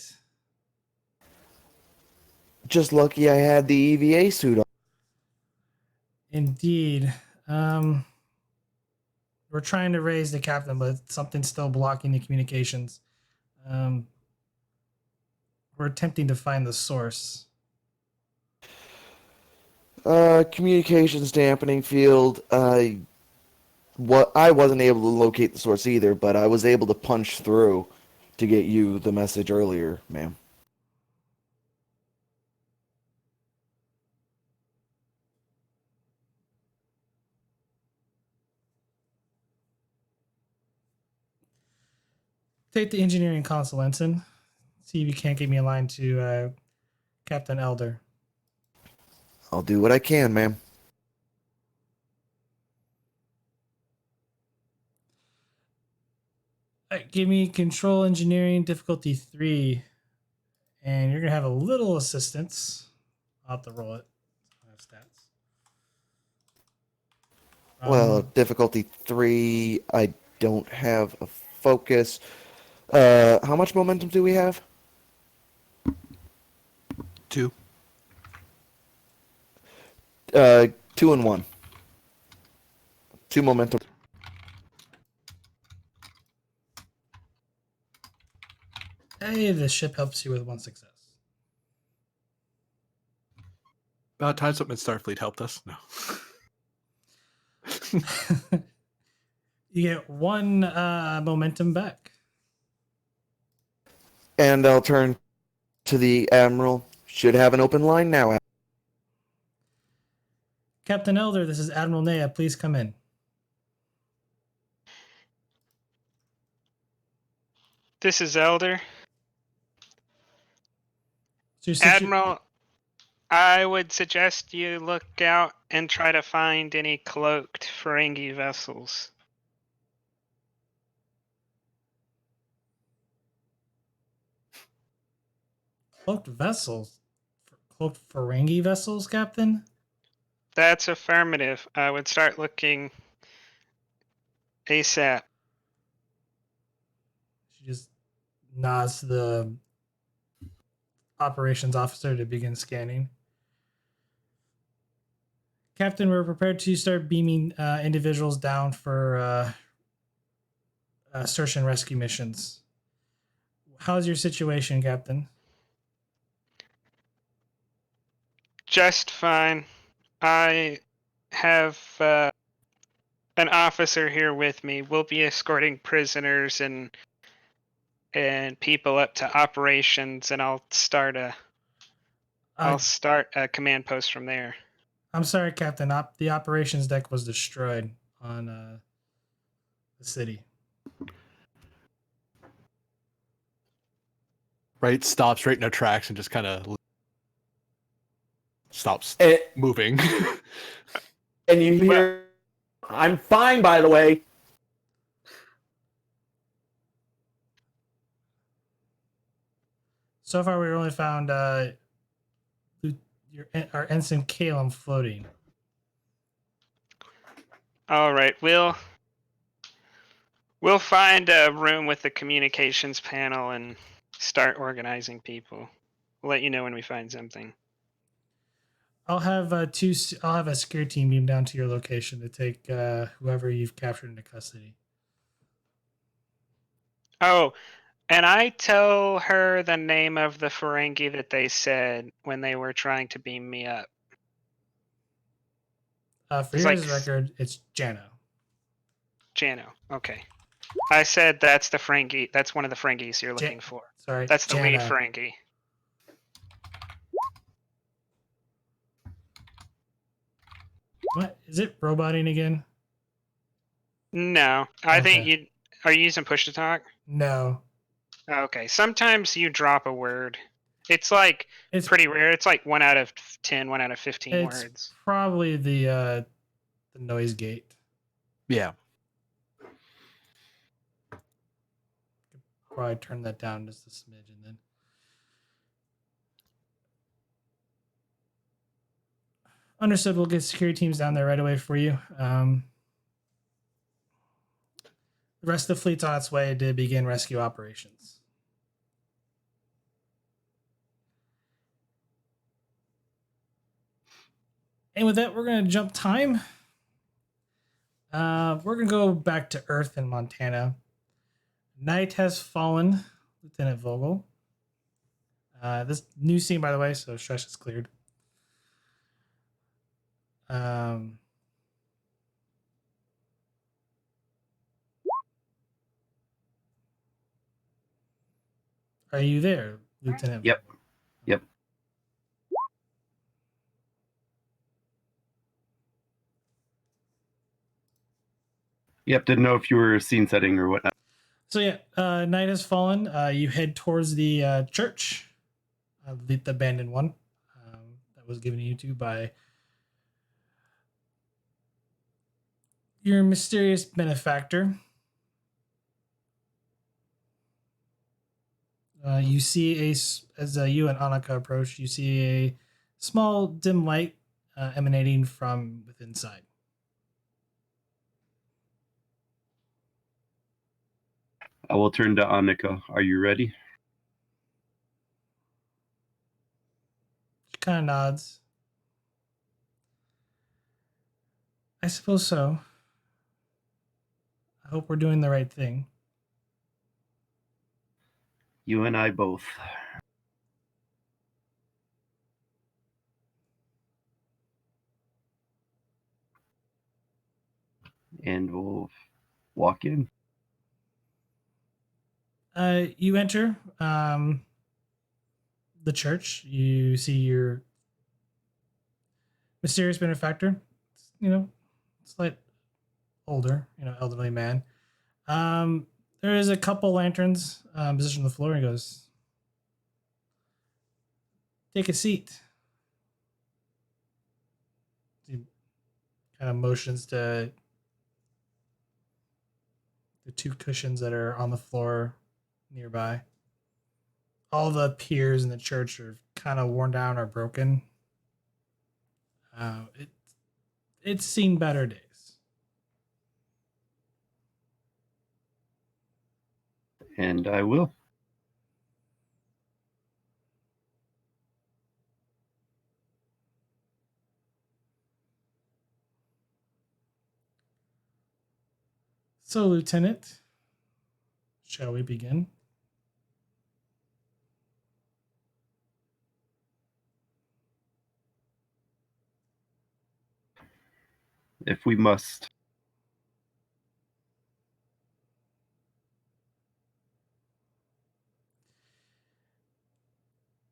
Speaker 7: Just lucky I had the EVA suit on.
Speaker 1: Indeed. We're trying to raise the captain, but something's still blocking the communications. We're attempting to find the source.
Speaker 7: Communications dampening field. I wasn't able to locate the source either, but I was able to punch through to get you the message earlier, ma'am.
Speaker 1: Take the engineering console, Ensign. See if you can't get me a line to Captain Elder.
Speaker 7: I'll do what I can, ma'am.
Speaker 1: All right, give me control engineering difficulty 3, and you're gonna have a little assistance. I'll have to roll it. I have stats.
Speaker 7: Well, difficulty 3, I don't have a focus. How much momentum do we have?
Speaker 2: 2.
Speaker 7: 2 and 1. 2 momentum.
Speaker 1: Hey, the ship helps you with 1 success.
Speaker 2: About time something in Starfleet helped us. No.
Speaker 1: You get 1 momentum back.
Speaker 7: And I'll turn to the Admiral. Should have an open line now.
Speaker 1: Captain Elder, this is Admiral Naya. Please come in.
Speaker 6: This is Elder.
Speaker 1: So
Speaker 6: Admiral, I would suggest you look out and try to find any cloaked Ferengi vessels.
Speaker 1: Cloaked vessels? Cloaked Ferengi vessels, Captain?
Speaker 6: That's affirmative. I would start looking ASAP.
Speaker 1: She just nods to the operations officer to begin scanning. Captain, we're prepared to start beaming individuals down for search and rescue missions. How's your situation, Captain?
Speaker 6: Just fine. I have an officer here with me. We'll be escorting prisoners and people up to operations, and I'll start a command post from there.
Speaker 1: I'm sorry, Captain. The operations deck was destroyed on the city.
Speaker 2: Right, stops right in their tracks and just kind of stops moving.
Speaker 7: And you hear, I'm fine, by the way.
Speaker 1: So far, we only found our ensign Calum floating.
Speaker 6: All right, we'll find a room with the communications panel and start organizing people. We'll let you know when we find something.
Speaker 1: I'll have I'll have a security team beam down to your location to take whoever you've captured into custody.
Speaker 6: Oh, and I tell her the name of the Ferengi that they said when they were trying to beam me up.
Speaker 1: For your record, it's Jano.
Speaker 6: Jano. Okay. I said that's the Ferengi. That's one of the Ferengis you're looking for.
Speaker 1: Sorry,
Speaker 6: that's the lead
Speaker 1: Jano.
Speaker 6: Ferengi.
Speaker 1: What is it? Roboting again?
Speaker 6: No, I think you are you using push to talk.
Speaker 1: No.
Speaker 6: Okay. Sometimes you drop a word. It's like it's pretty rare. It's like 1 out of 10, 1 out of 15 words.
Speaker 1: It's probably the noise gate.
Speaker 2: Yeah.
Speaker 1: Probably turn that down just a smidge and then. Understood. We'll get security teams down there right away for you. The rest of the fleet's on its way to begin rescue operations. And with that, we're going to jump time. We're going to go back to Earth in Montana. Night has fallen, Lieutenant Vogel. This new scene, by the way, so stress is cleared. Are you there, Lieutenant?
Speaker 3: Yep. Yep. Yep. Didn't know if you were scene setting or whatnot.
Speaker 1: So yeah, night has fallen. You head towards the church, the abandoned one that was given to you to by your mysterious benefactor. You see as you and Annika approach, you see a small dim light emanating from within inside.
Speaker 3: I will turn to Annika. Are you ready?
Speaker 1: She kind of nods. I suppose so. I hope we're doing the right thing.
Speaker 3: You and I both. And we'll walk in.
Speaker 1: You enter the church. You see your mysterious benefactor. Slight older, elderly man. There is a couple lanterns positioned on the floor. And he goes, "Take a seat." He kind of motions to the two cushions that are on the floor nearby. All the piers in the church are kind of worn down or broken. It's seen better days.
Speaker 3: And I will.
Speaker 1: So, Lieutenant, shall we begin?
Speaker 3: If we must.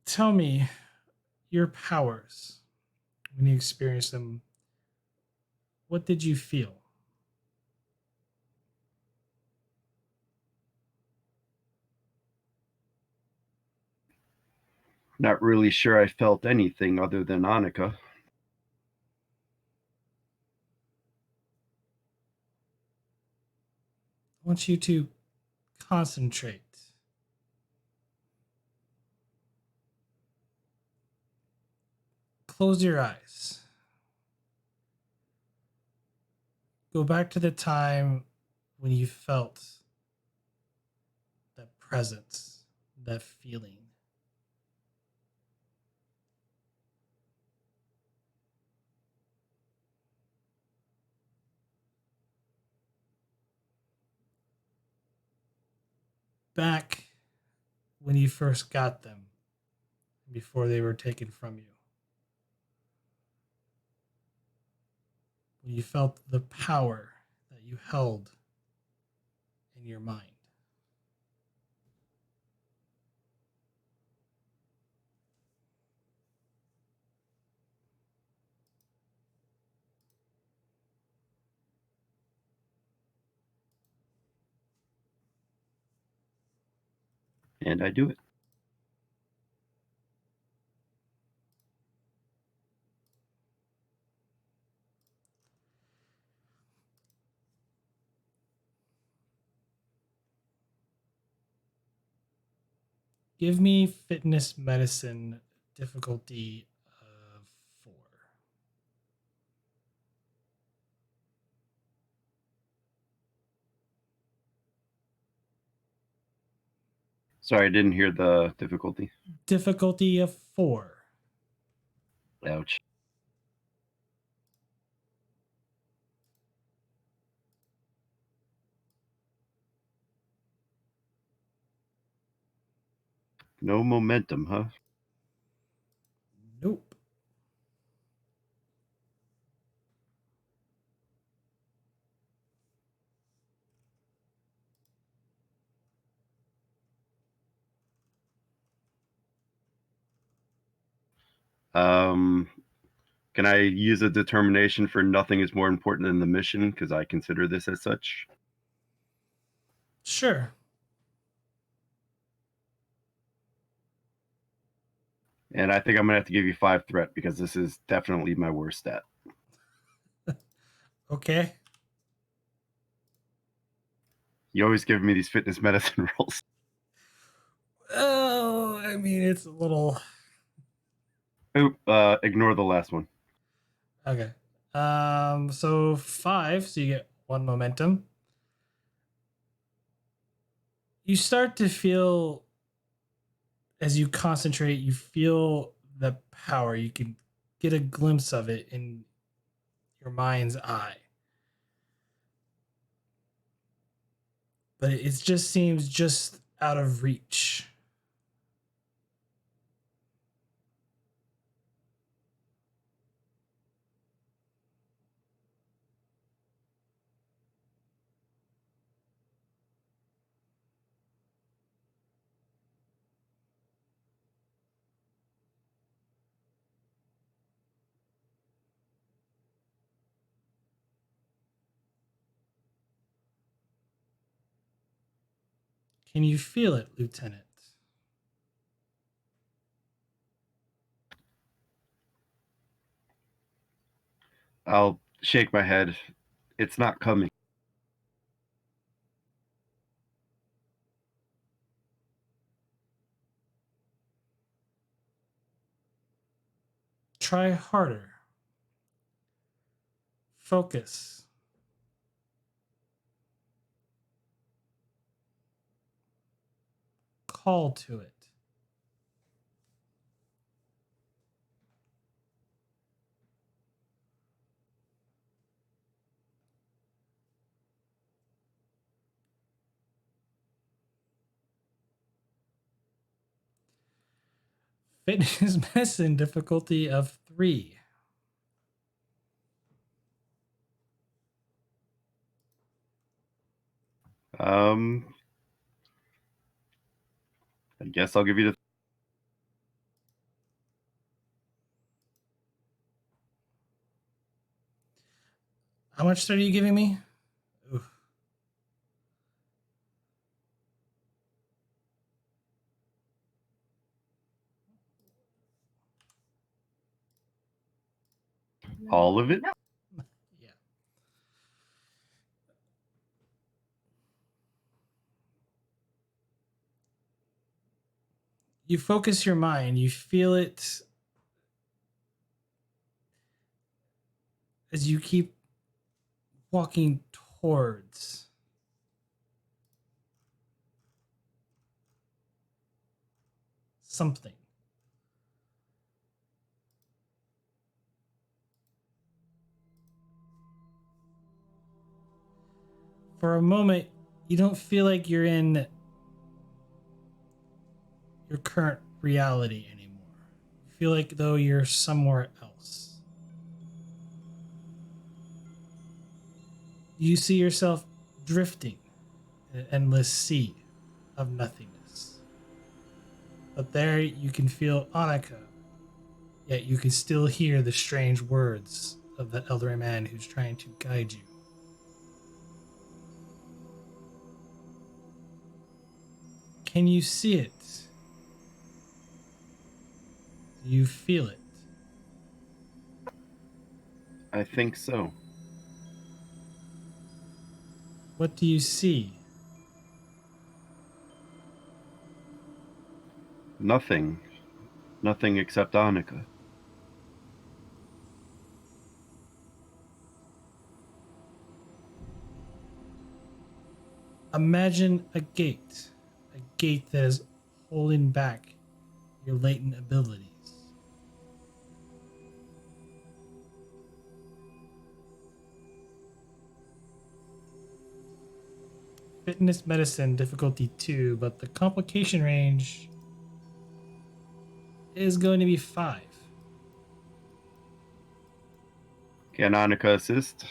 Speaker 1: Tell me your powers when you experienced them. What did you feel?
Speaker 3: Not really sure I felt anything other than Annika.
Speaker 1: I want you to concentrate. Close your eyes. Go back to the time when you felt that presence, that feeling. Back when you first got them, before they were taken from you. When you felt the power that you held in your mind.
Speaker 3: And I do it.
Speaker 1: Give me fitness medicine difficulty of 4.
Speaker 3: Sorry, I didn't hear the difficulty.
Speaker 1: Difficulty of 4.
Speaker 3: Ouch. No momentum, huh?
Speaker 1: Nope.
Speaker 3: Can I use a determination for nothing is more important than the mission? Because I consider this as such.
Speaker 1: Sure.
Speaker 3: And I think I'm going to have to give you 5 threat because this is definitely my worst stat.
Speaker 1: Okay.
Speaker 3: You always give me these fitness medicine rolls.
Speaker 1: Oh, I mean, it's a little.
Speaker 3: Oop, ignore the last one.
Speaker 1: Okay. So 5, so you get 1 momentum. You start to feel, as you concentrate, you feel the power. You can get a glimpse of it in your mind's eye. But it just seems just out of reach Can you feel it, Lieutenant?
Speaker 3: I'll shake my head. It's not coming.
Speaker 1: Try harder. Focus. Call to it. Fitness medicine difficulty of 3.
Speaker 3: I guess I'll give you the.
Speaker 1: How much are you giving me? Oof.
Speaker 3: All of it?
Speaker 1: Yeah. You focus your mind, you feel it as you keep walking towards something. For a moment, you don't feel like you're in your current reality anymore. You feel like though you're somewhere else. You see yourself drifting in an endless sea of nothingness. But there you can feel Annika, yet you can still hear the strange words of the elderly man who's trying to guide you. Can you see it? Do you feel it?
Speaker 3: I think so.
Speaker 1: What do you see?
Speaker 3: Nothing. Nothing except Annika.
Speaker 1: Imagine a gate that is holding back your latent abilities. Fitness medicine difficulty 2, but the complication range is going to be 5.
Speaker 3: Can Annika assist?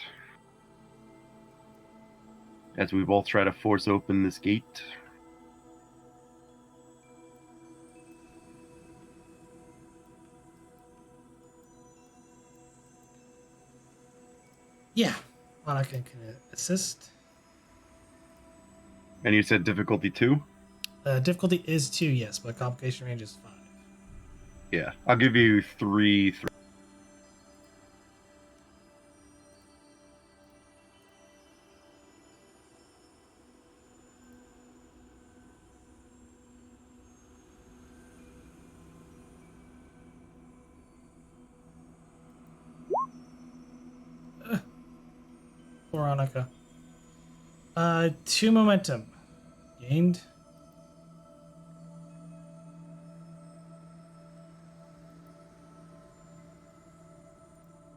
Speaker 3: As we both try to force open this gate.
Speaker 1: Yeah, Monica can assist.
Speaker 3: And you said difficulty 2?
Speaker 1: Difficulty is 2, yes, but complication range is 5.
Speaker 3: Yeah. I'll give you 3.
Speaker 1: Poor Annika. 2 momentum gained.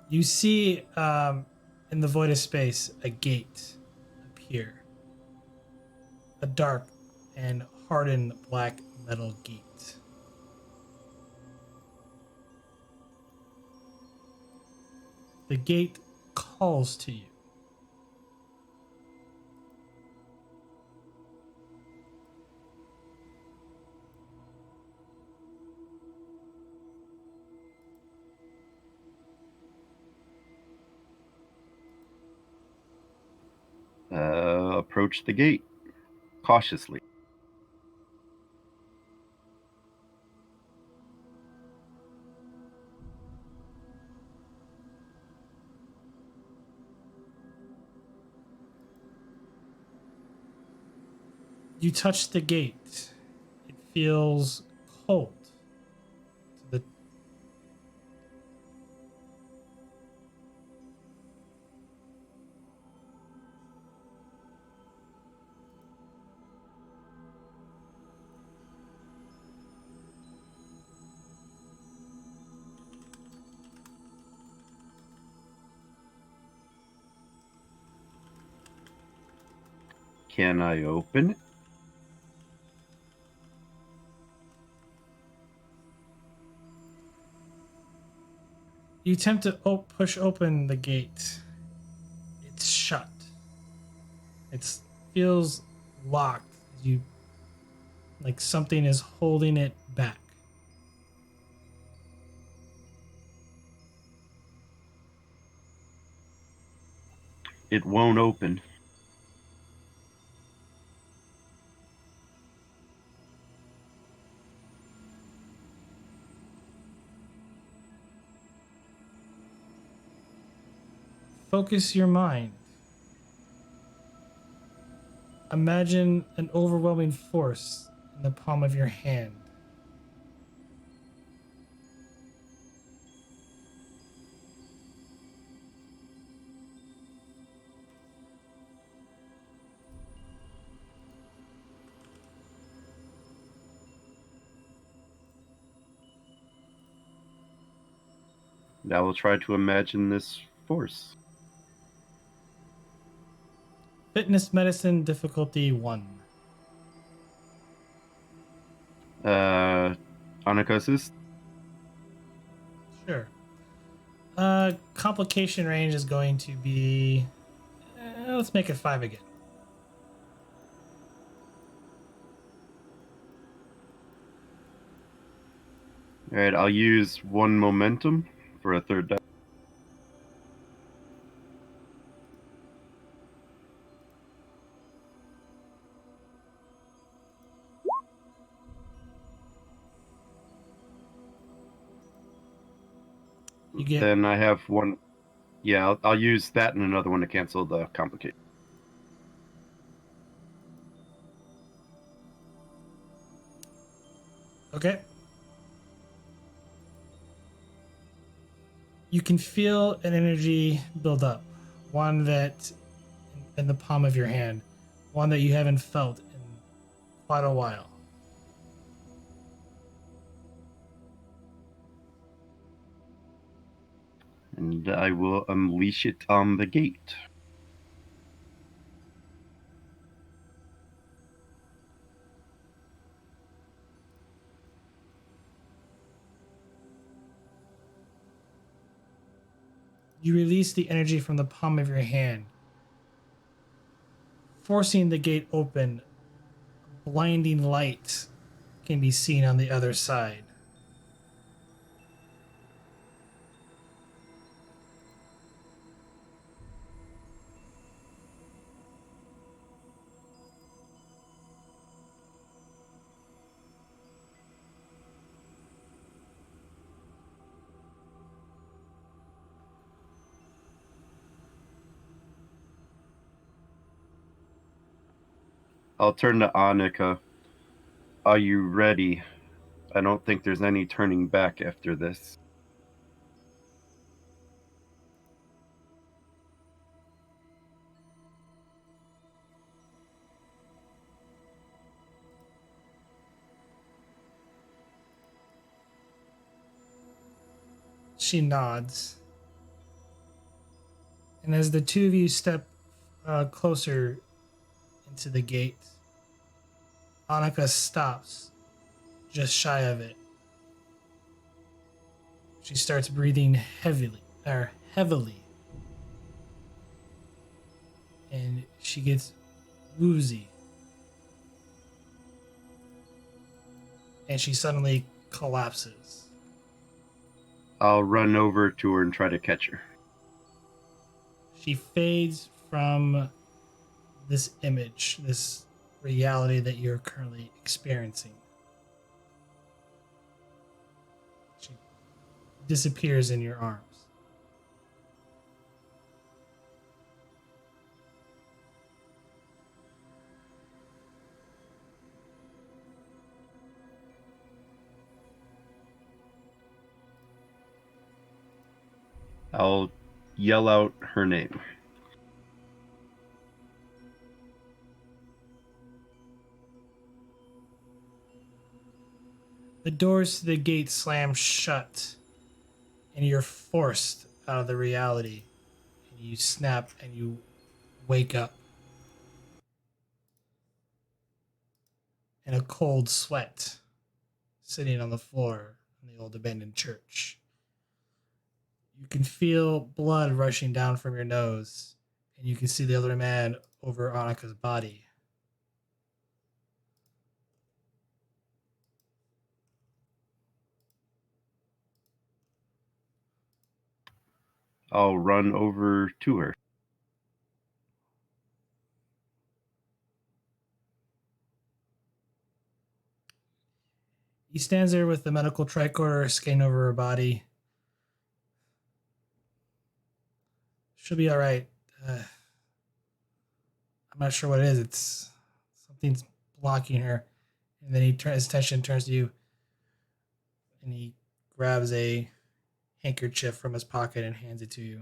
Speaker 1: You see in the void of space a gate appear. A dark and hardened black metal gate. The gate calls to you.
Speaker 3: Approach the gate. Cautiously.
Speaker 1: You touch the gate. It feels cold. The
Speaker 3: Can I open it?
Speaker 1: You attempt to push open the gate. It's shut. It feels locked. You like something is holding it back.
Speaker 3: It won't open.
Speaker 1: Focus your mind. Imagine an overwhelming force in the palm of your hand.
Speaker 3: I will try to imagine this force.
Speaker 1: Fitness medicine difficulty 1.
Speaker 3: Onychosis?
Speaker 1: Sure. Complication range is going to be. Let's make it 5 again.
Speaker 3: Alright, I'll use 1 momentum for a third die.
Speaker 1: You get
Speaker 3: Then I have 1. Yeah, I'll use that and another one to cancel the complication.
Speaker 1: okay. You can feel an energy build up, one that in the palm of your hand, one that you haven't felt in quite a while.
Speaker 3: And I will unleash it on the gate.
Speaker 1: You release the energy from the palm of your hand, forcing the gate open. Blinding light can be seen on the other side.
Speaker 3: I'll turn to Annika. Are you ready? I don't think there's any turning back after this.
Speaker 1: She nods. And as the two of you step closer into the gate, Annika stops just shy of it. She starts breathing heavily. And she gets woozy. And she suddenly collapses.
Speaker 3: I'll run over to her and try to catch her.
Speaker 1: She fades from this image, this reality that you're currently experiencing. She disappears in your arms.
Speaker 3: I'll yell out her name.
Speaker 1: The doors to the gate slam shut, and you're forced out of the reality. And you snap and you wake up in a cold sweat, sitting on the floor in the old abandoned church. You can feel blood rushing down from your nose, and you can see the other man over Annika's body.
Speaker 3: I'll run over to her.
Speaker 1: He stands there with the medical tricorder scanning over her body. She'll be all right. I'm not sure what it is. It's something's blocking her. And then his attention turns to you, and he grabs a handkerchief from his pocket and hands it to you.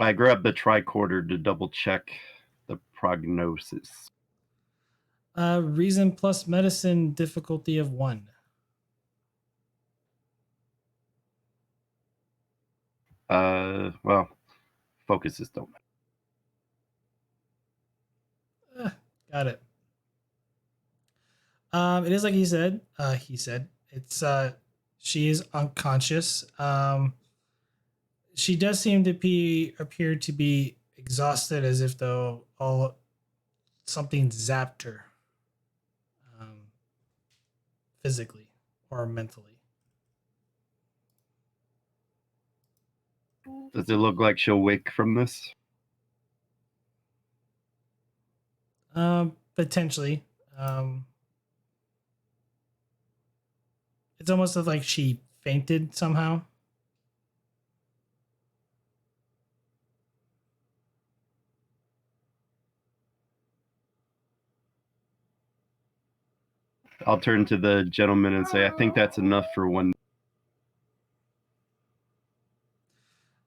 Speaker 3: I grab the tricorder to double check the prognosis.
Speaker 1: Reason plus medicine, difficulty of 1.
Speaker 3: Well, focuses don't matter.
Speaker 1: Got it. It is like he said. It's she is unconscious. She does seem to appear to be exhausted, as if though something zapped her, physically or mentally.
Speaker 3: Does it look like she'll wake from this?
Speaker 1: Potentially. It's almost like she fainted somehow.
Speaker 3: I'll turn to the gentleman and say, I think that's enough for one.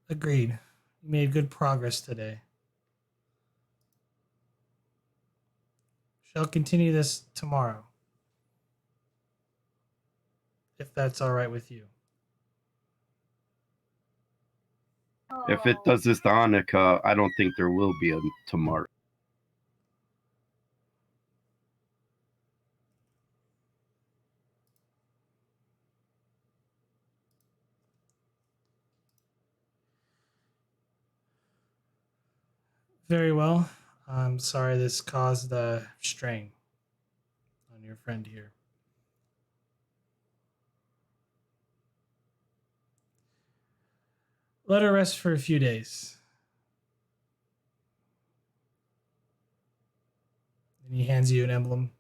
Speaker 1: Agreed. You made good progress today. Shall continue this tomorrow, if that's all right with you.
Speaker 3: If it does this to Annika, I don't think there will be a tomorrow.
Speaker 1: Very well. I'm sorry this caused the strain on your friend here. Let her rest for a few days. And he hands you an emblem.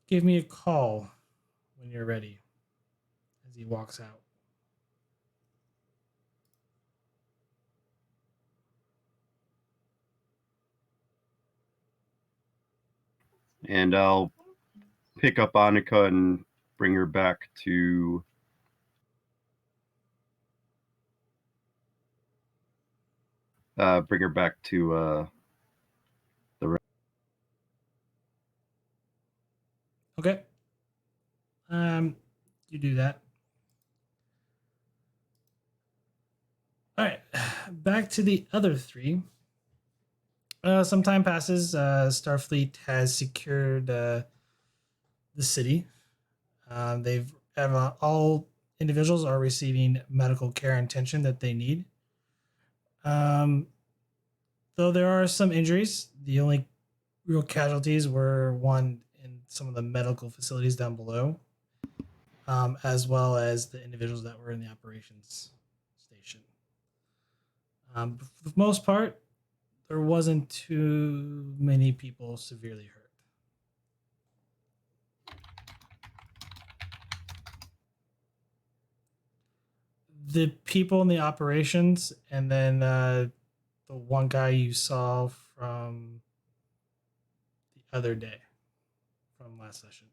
Speaker 1: Give me a call when you're ready, as he walks out.
Speaker 3: And I'll pick up Annika and bring her back to the.
Speaker 1: Okay. You do that. All right. Back to the other 3. Some time passes. Starfleet has secured the city. All individuals are receiving medical care and attention that they need. Though there are some injuries, the only real casualties were one in some of the medical facilities down below, as well as the individuals that were in the operations station. For the most part, there wasn't too many people severely hurt. The people in the operations, and then the one guy you saw from the other day, from last session.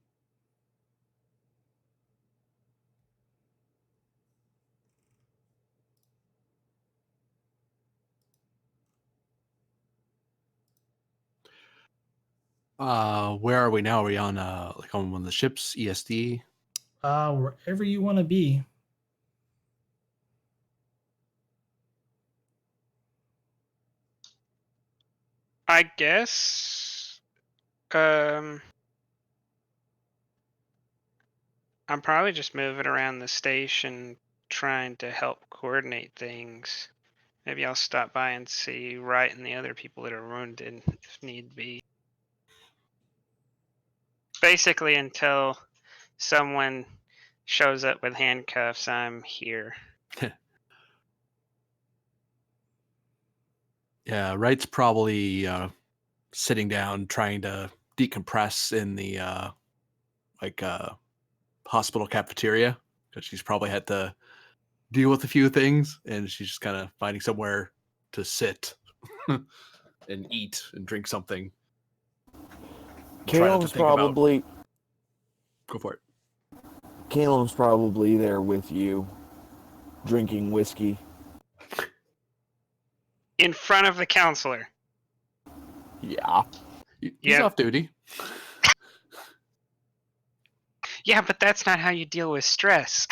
Speaker 2: Where are we now? Are we on like on one of the ships, ESD?
Speaker 1: Wherever you want to be.
Speaker 6: I guess. I'm probably just moving around the station, trying to help coordinate things. Maybe I'll stop by and see Wright and the other people that are wounded if need be. Basically, until someone shows up with handcuffs, I'm here.
Speaker 2: Yeah, Wright's probably sitting down trying to decompress in the hospital cafeteria because she's probably had to deal with a few things, and she's just kind of finding somewhere to sit and eat and drink something. And try not to
Speaker 7: Caleb's
Speaker 2: think about. Go for it.
Speaker 7: Caleb's probably there with you, drinking whiskey.
Speaker 6: In front of the counselor.
Speaker 7: Yeah.
Speaker 2: He's
Speaker 6: Yep.
Speaker 2: off duty.
Speaker 6: Yeah, but that's not how you deal with stress.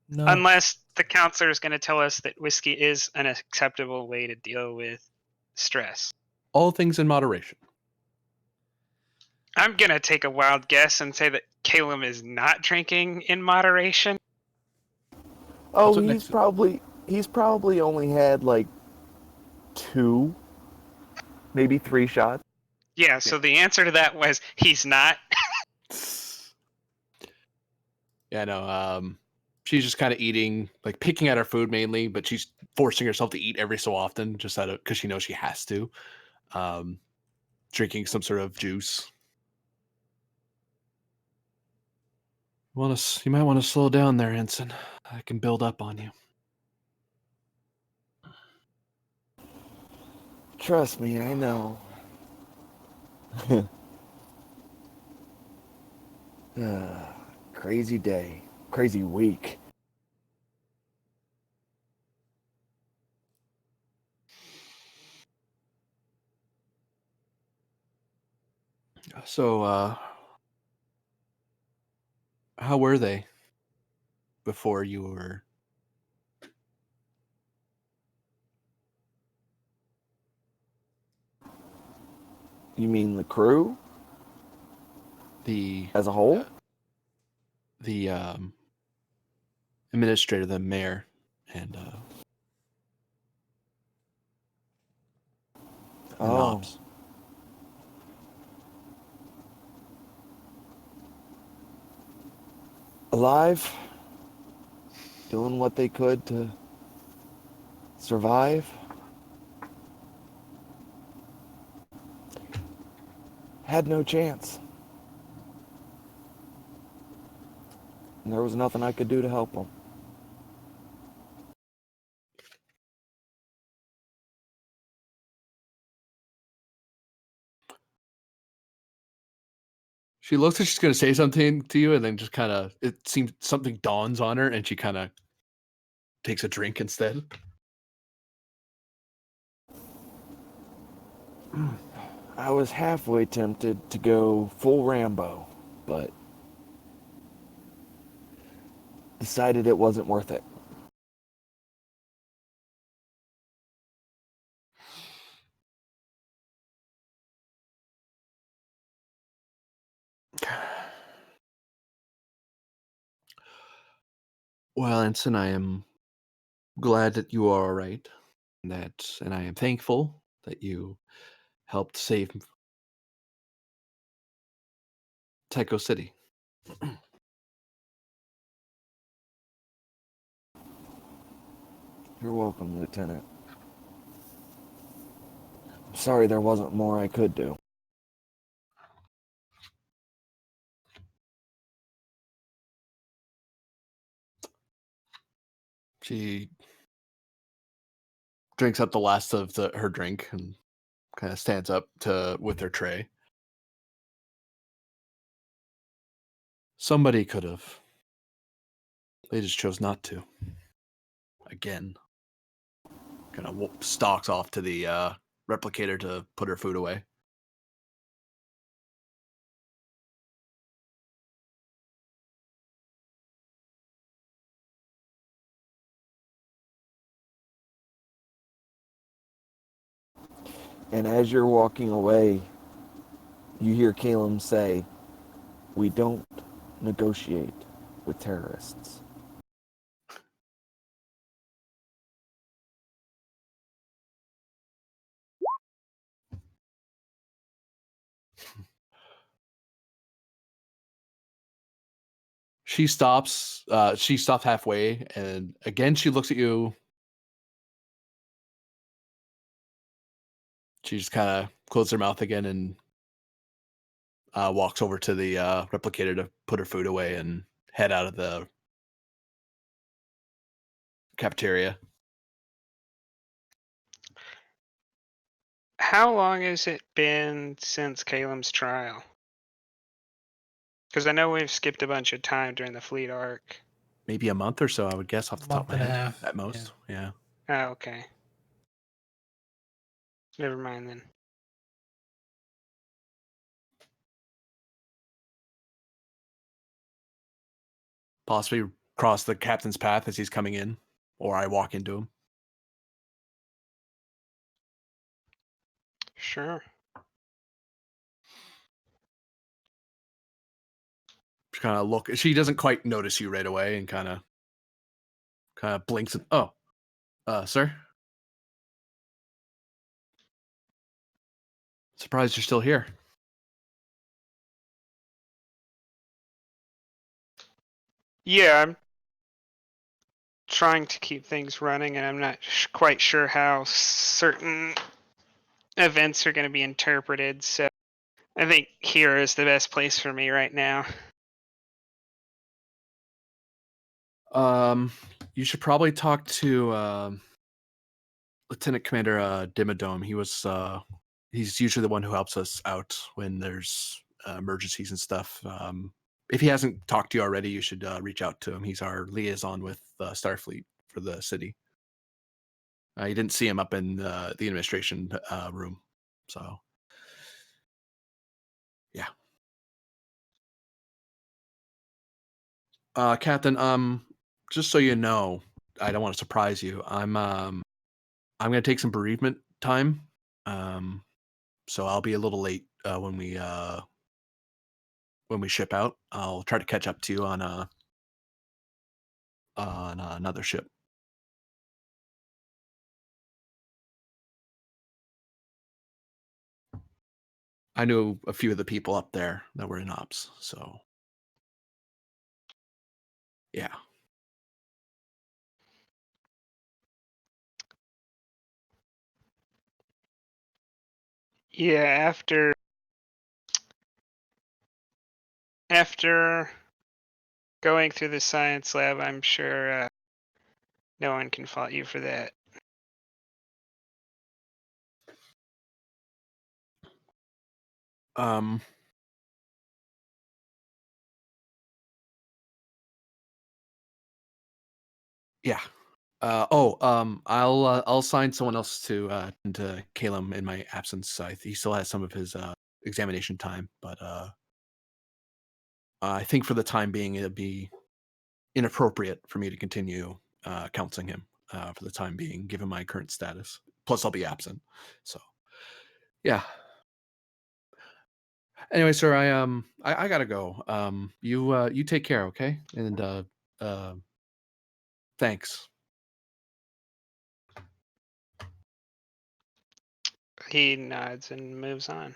Speaker 1: No.
Speaker 6: Unless the counselor is going to tell us that whiskey is an acceptable way to deal with stress.
Speaker 2: All things in moderation.
Speaker 6: I'm going to take a wild guess and say that Caleb is not drinking in moderation.
Speaker 7: Oh,
Speaker 2: what
Speaker 7: he's probably only had like 2, maybe 3 shots.
Speaker 6: Yeah, so the answer to that was he's not.
Speaker 2: Yeah, no. She's just kind of eating, like picking at her food mainly, but she's forcing herself to eat every so often, just out of because she knows she has to. Drinking some sort of juice. You might want to slow down there, Ensign. I can build up on you.
Speaker 7: Trust me, I know. Crazy day. Crazy week.
Speaker 2: So, how were they before you were?
Speaker 7: You mean the crew
Speaker 2: The
Speaker 7: as a whole?
Speaker 2: the administrator, the mayor, and
Speaker 7: Oh.
Speaker 2: ops.
Speaker 7: Alive, doing what they could to survive. Had no chance. And there was nothing I could do to help them.
Speaker 2: She looks like she's going to say something to you, and then just kind of, it seems something dawns on her, and she kind of takes a drink instead.
Speaker 7: I was halfway tempted to go full Rambo, but decided it wasn't worth it.
Speaker 2: Well, Ensign, I am glad that you are all right, and I am thankful that you helped save Tyco City.
Speaker 7: You're welcome, Lieutenant. I'm sorry there wasn't more I could do.
Speaker 2: She drinks up the last of her drink and kind of stands up with her tray. Somebody could have. They just chose not to. Again. kind of stalks off to the replicator to put her food away.
Speaker 7: And as you're walking away, you hear Caleb say, "We don't negotiate with terrorists."
Speaker 2: She stops. She stops halfway, and again she looks at you. She just kind of closes her mouth again and walks over to the replicator to put her food away and head out of the cafeteria.
Speaker 6: How long has it been since Caleb's trial? Because I know we've skipped a bunch of time during the fleet arc.
Speaker 2: Maybe a month or so, I would guess, off the top of my
Speaker 1: Month and a
Speaker 2: head.
Speaker 1: half,
Speaker 2: At most, yeah.
Speaker 6: Oh, okay. Never mind then.
Speaker 2: Possibly cross the captain's path as he's coming in, or I walk into him.
Speaker 6: Sure.
Speaker 2: She kind of look. She doesn't quite notice you right away, and kind of blinks. And, oh, sir. Surprised you're still here.
Speaker 6: Yeah, I'm trying to keep things running, and I'm not quite sure how certain events are going to be interpreted. So I think here is the best place for me right now.
Speaker 2: You should probably talk to Lieutenant Commander Dimmadome. He's usually the one who helps us out when there's emergencies and stuff. If he hasn't talked to you already, you should reach out to him. He's our liaison with Starfleet for the city. You didn't see him up in the administration room, so yeah. Captain, just so you know, I don't want to surprise you. I'm gonna take some bereavement time, so I'll be a little late when we ship out. I'll try to catch up to you on another ship. I knew a few of the people up there that were in ops, so yeah.
Speaker 6: Yeah, after going through the science lab, I'm sure no one can fault you for that.
Speaker 2: Um, yeah. I'll assign someone else to Caleb in my absence. He still has some of his examination time, but I think for the time being it'd be inappropriate for me to continue counseling him for the time being, given my current status. Plus, I'll be absent. So, yeah. Anyway, sir, I gotta go. You take care, okay? And thanks.
Speaker 6: He nods and moves on.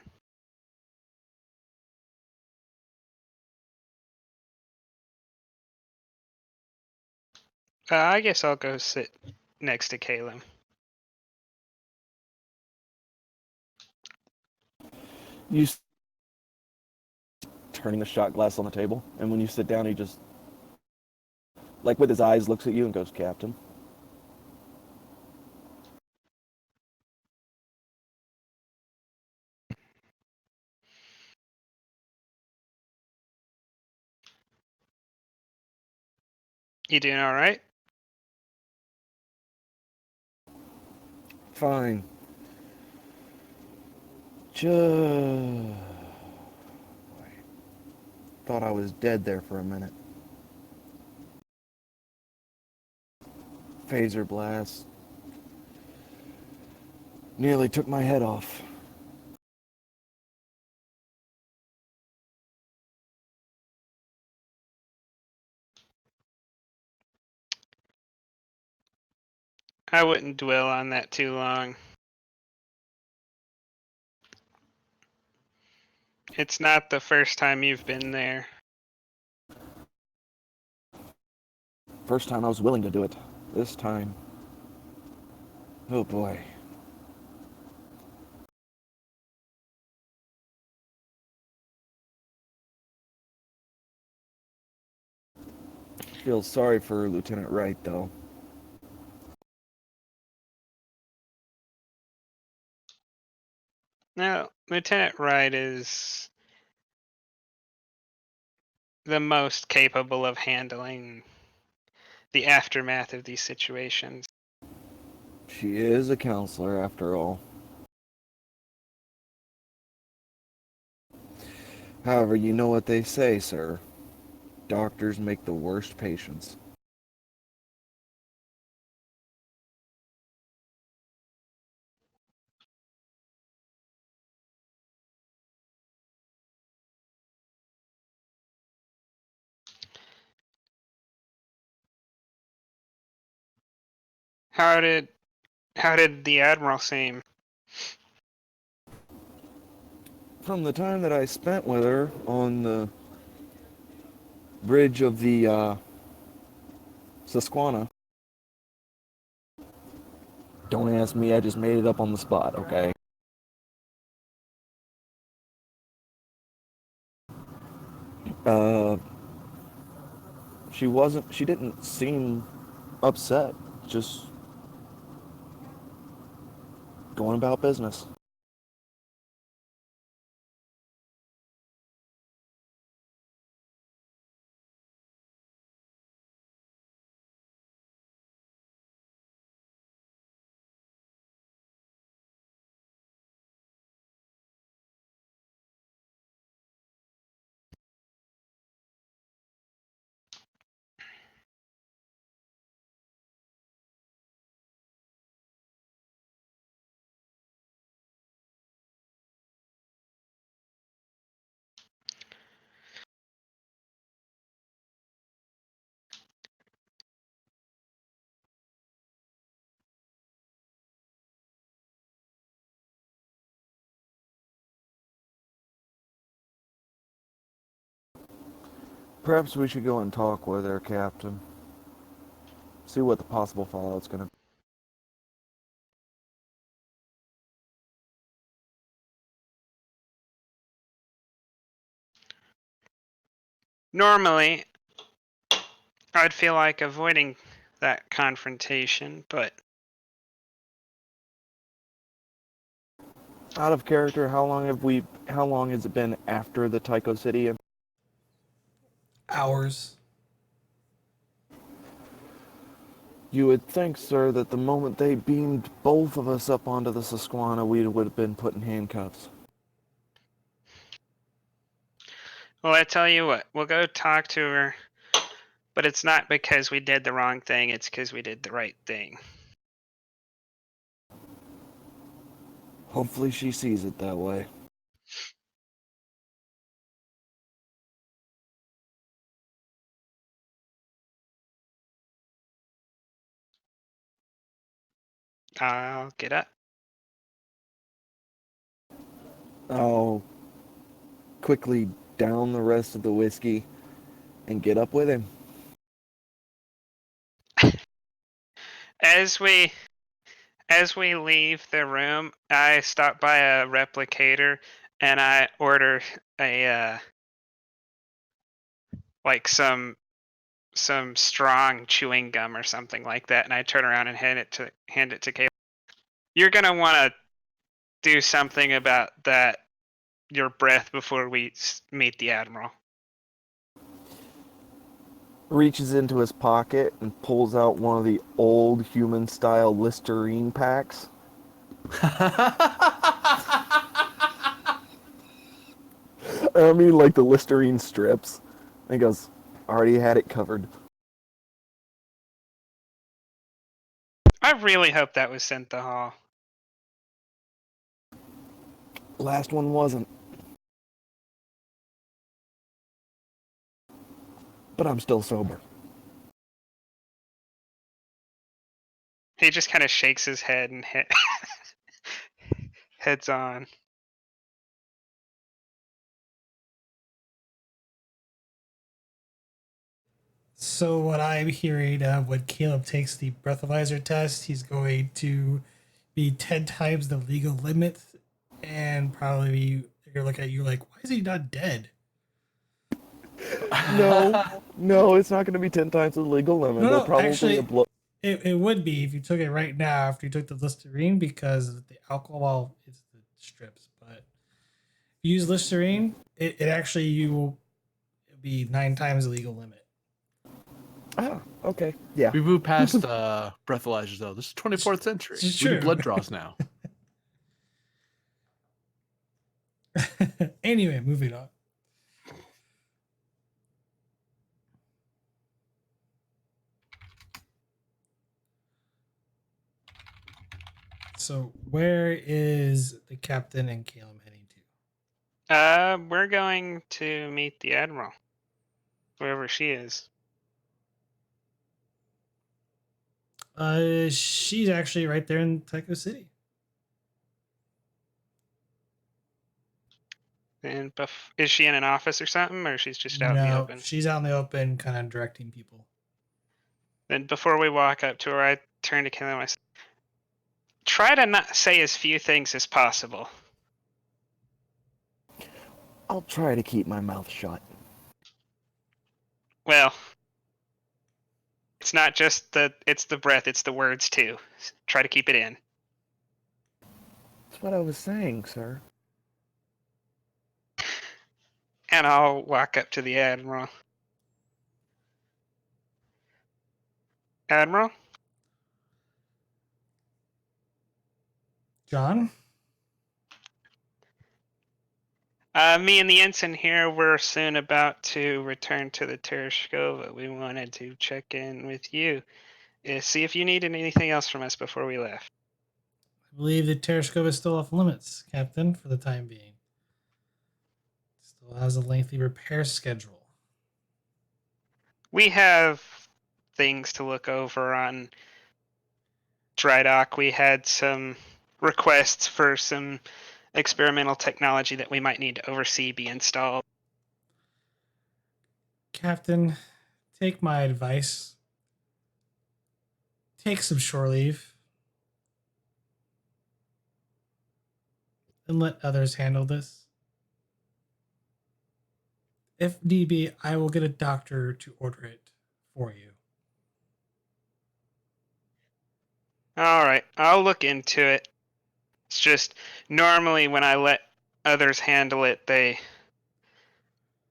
Speaker 6: I guess I'll go sit next to Caleb.
Speaker 7: You turning the shot glass on the table, and when you sit down, he just, like with his eyes, looks at you and goes, "Captain."
Speaker 6: You doing all right?
Speaker 7: Fine. Just... Thought I was dead there for a minute. Phaser blast. Nearly took my head off.
Speaker 6: I wouldn't dwell on that too long. It's not the first time you've been there.
Speaker 7: First time I was willing to do it. This time... Oh boy. Feel sorry for Lieutenant Wright, though.
Speaker 6: No, Lieutenant Wright is the most capable of handling the aftermath of these situations.
Speaker 7: She is a counselor, after all. However, you know what they say, sir. Doctors make the worst patients.
Speaker 6: How did the Admiral seem?
Speaker 7: From the time that I spent with her on the bridge of the Susquehanna. Don't ask me, I just made it up on the spot, okay? She didn't seem upset, just going about business. Perhaps we should go and talk with her, Captain. See what the possible fallout's gonna be.
Speaker 6: Normally, I'd feel like avoiding that confrontation, but
Speaker 7: Out of character, how long has it been after the Tyco City?
Speaker 1: Hours.
Speaker 7: You would think, sir, that the moment they beamed both of us up onto the Susquehanna, we would have been put in handcuffs.
Speaker 6: well, I tell you what, we'll go talk to her, but it's not because we did the wrong thing, it's because we did the right thing.
Speaker 7: Hopefully she sees it that way.
Speaker 6: I'll get up.
Speaker 7: I'll quickly down the rest of the whiskey and get up with him.
Speaker 6: As we leave the room, I stop by a replicator and I order a like some strong chewing gum or something like that, and I turn around and hand it to Caleb. You're gonna want to do something about that, your breath, before we meet the Admiral.
Speaker 7: Reaches into his pocket and pulls out one of the old human-style Listerine packs I mean, like the Listerine strips. And he goes, already had it covered.
Speaker 6: I really hope that was sent to Hall.
Speaker 7: Last one wasn't. But I'm still sober.
Speaker 6: He just kind of shakes his head and heads on.
Speaker 1: So what I'm hearing, when Caleb takes the breathalyzer test, he's going to be 10 times the legal limit, and probably they're gonna look at you like, why is he not dead?
Speaker 7: No, it's not going to be 10 times the legal limit.
Speaker 1: No,
Speaker 7: They'll
Speaker 1: no,
Speaker 7: probably
Speaker 1: actually, it would be if you took it right now after you took the Listerine, because the alcohol is the strips. But if you use Listerine, it actually you will be 9 times the legal limit.
Speaker 7: Ah, okay. Yeah.
Speaker 2: We moved past breathalyzers, though. This is 24th century.
Speaker 1: It's
Speaker 2: We do
Speaker 1: true.
Speaker 2: blood draws now.
Speaker 1: Anyway, moving on. So where is the captain and Caleb heading to?
Speaker 6: We're going to meet the Admiral, wherever she is.
Speaker 1: She's actually right there in Tyco City.
Speaker 6: And is she in an office or something, or she's just out in the
Speaker 1: No,
Speaker 6: open?
Speaker 1: she's out in the open, kind of directing people.
Speaker 6: Then before we walk up to her, I turn to Caleb and I say, try to not say as few things as possible.
Speaker 7: I'll try to keep my mouth shut.
Speaker 6: Well, it's not just it's the breath, it's the words too. Try to keep it in.
Speaker 7: That's what I was saying, sir.
Speaker 6: And I'll walk up to the Admiral. Admiral?
Speaker 1: John?
Speaker 6: Me and the ensign here, we're soon about to return to the Tereshkova. We wanted to check in with you. See if you needed anything else from us before we left.
Speaker 1: I believe the Tereshkova is still off limits, Captain, for the time being. Still has a lengthy repair schedule.
Speaker 6: We have things to look over on dry dock. We had some requests for some experimental technology that we might need to oversee be installed.
Speaker 1: Captain, take my advice. Take some shore leave. And let others handle this. If need be, I will get a doctor to order it for you.
Speaker 6: All right, I'll look into it. It's just normally when I let others handle it, they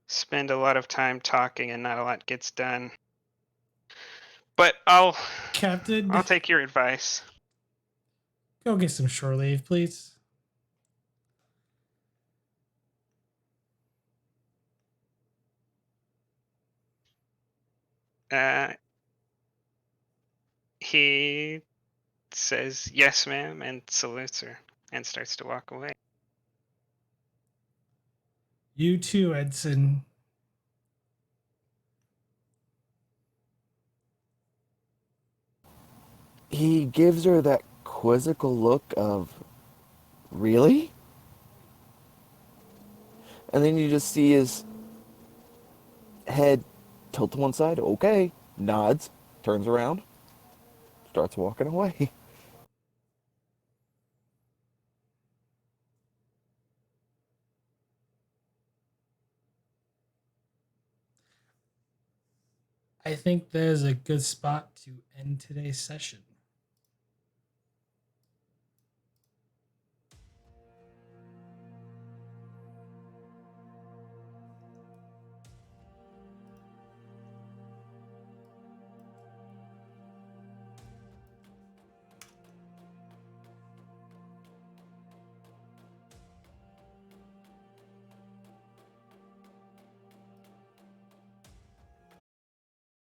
Speaker 6: spend a lot of time talking and not a lot gets done. But I'll
Speaker 1: Captain,
Speaker 6: take your advice.
Speaker 1: go get some shore leave, please.
Speaker 6: He says, yes, ma'am, and salutes her and starts to walk away.
Speaker 1: You too, Edson.
Speaker 7: He gives her that quizzical look of, really? And then you just see his head tilt to one side. Okay. Nods. Turns around. Starts walking away.
Speaker 1: I think that is a good spot to end today's session.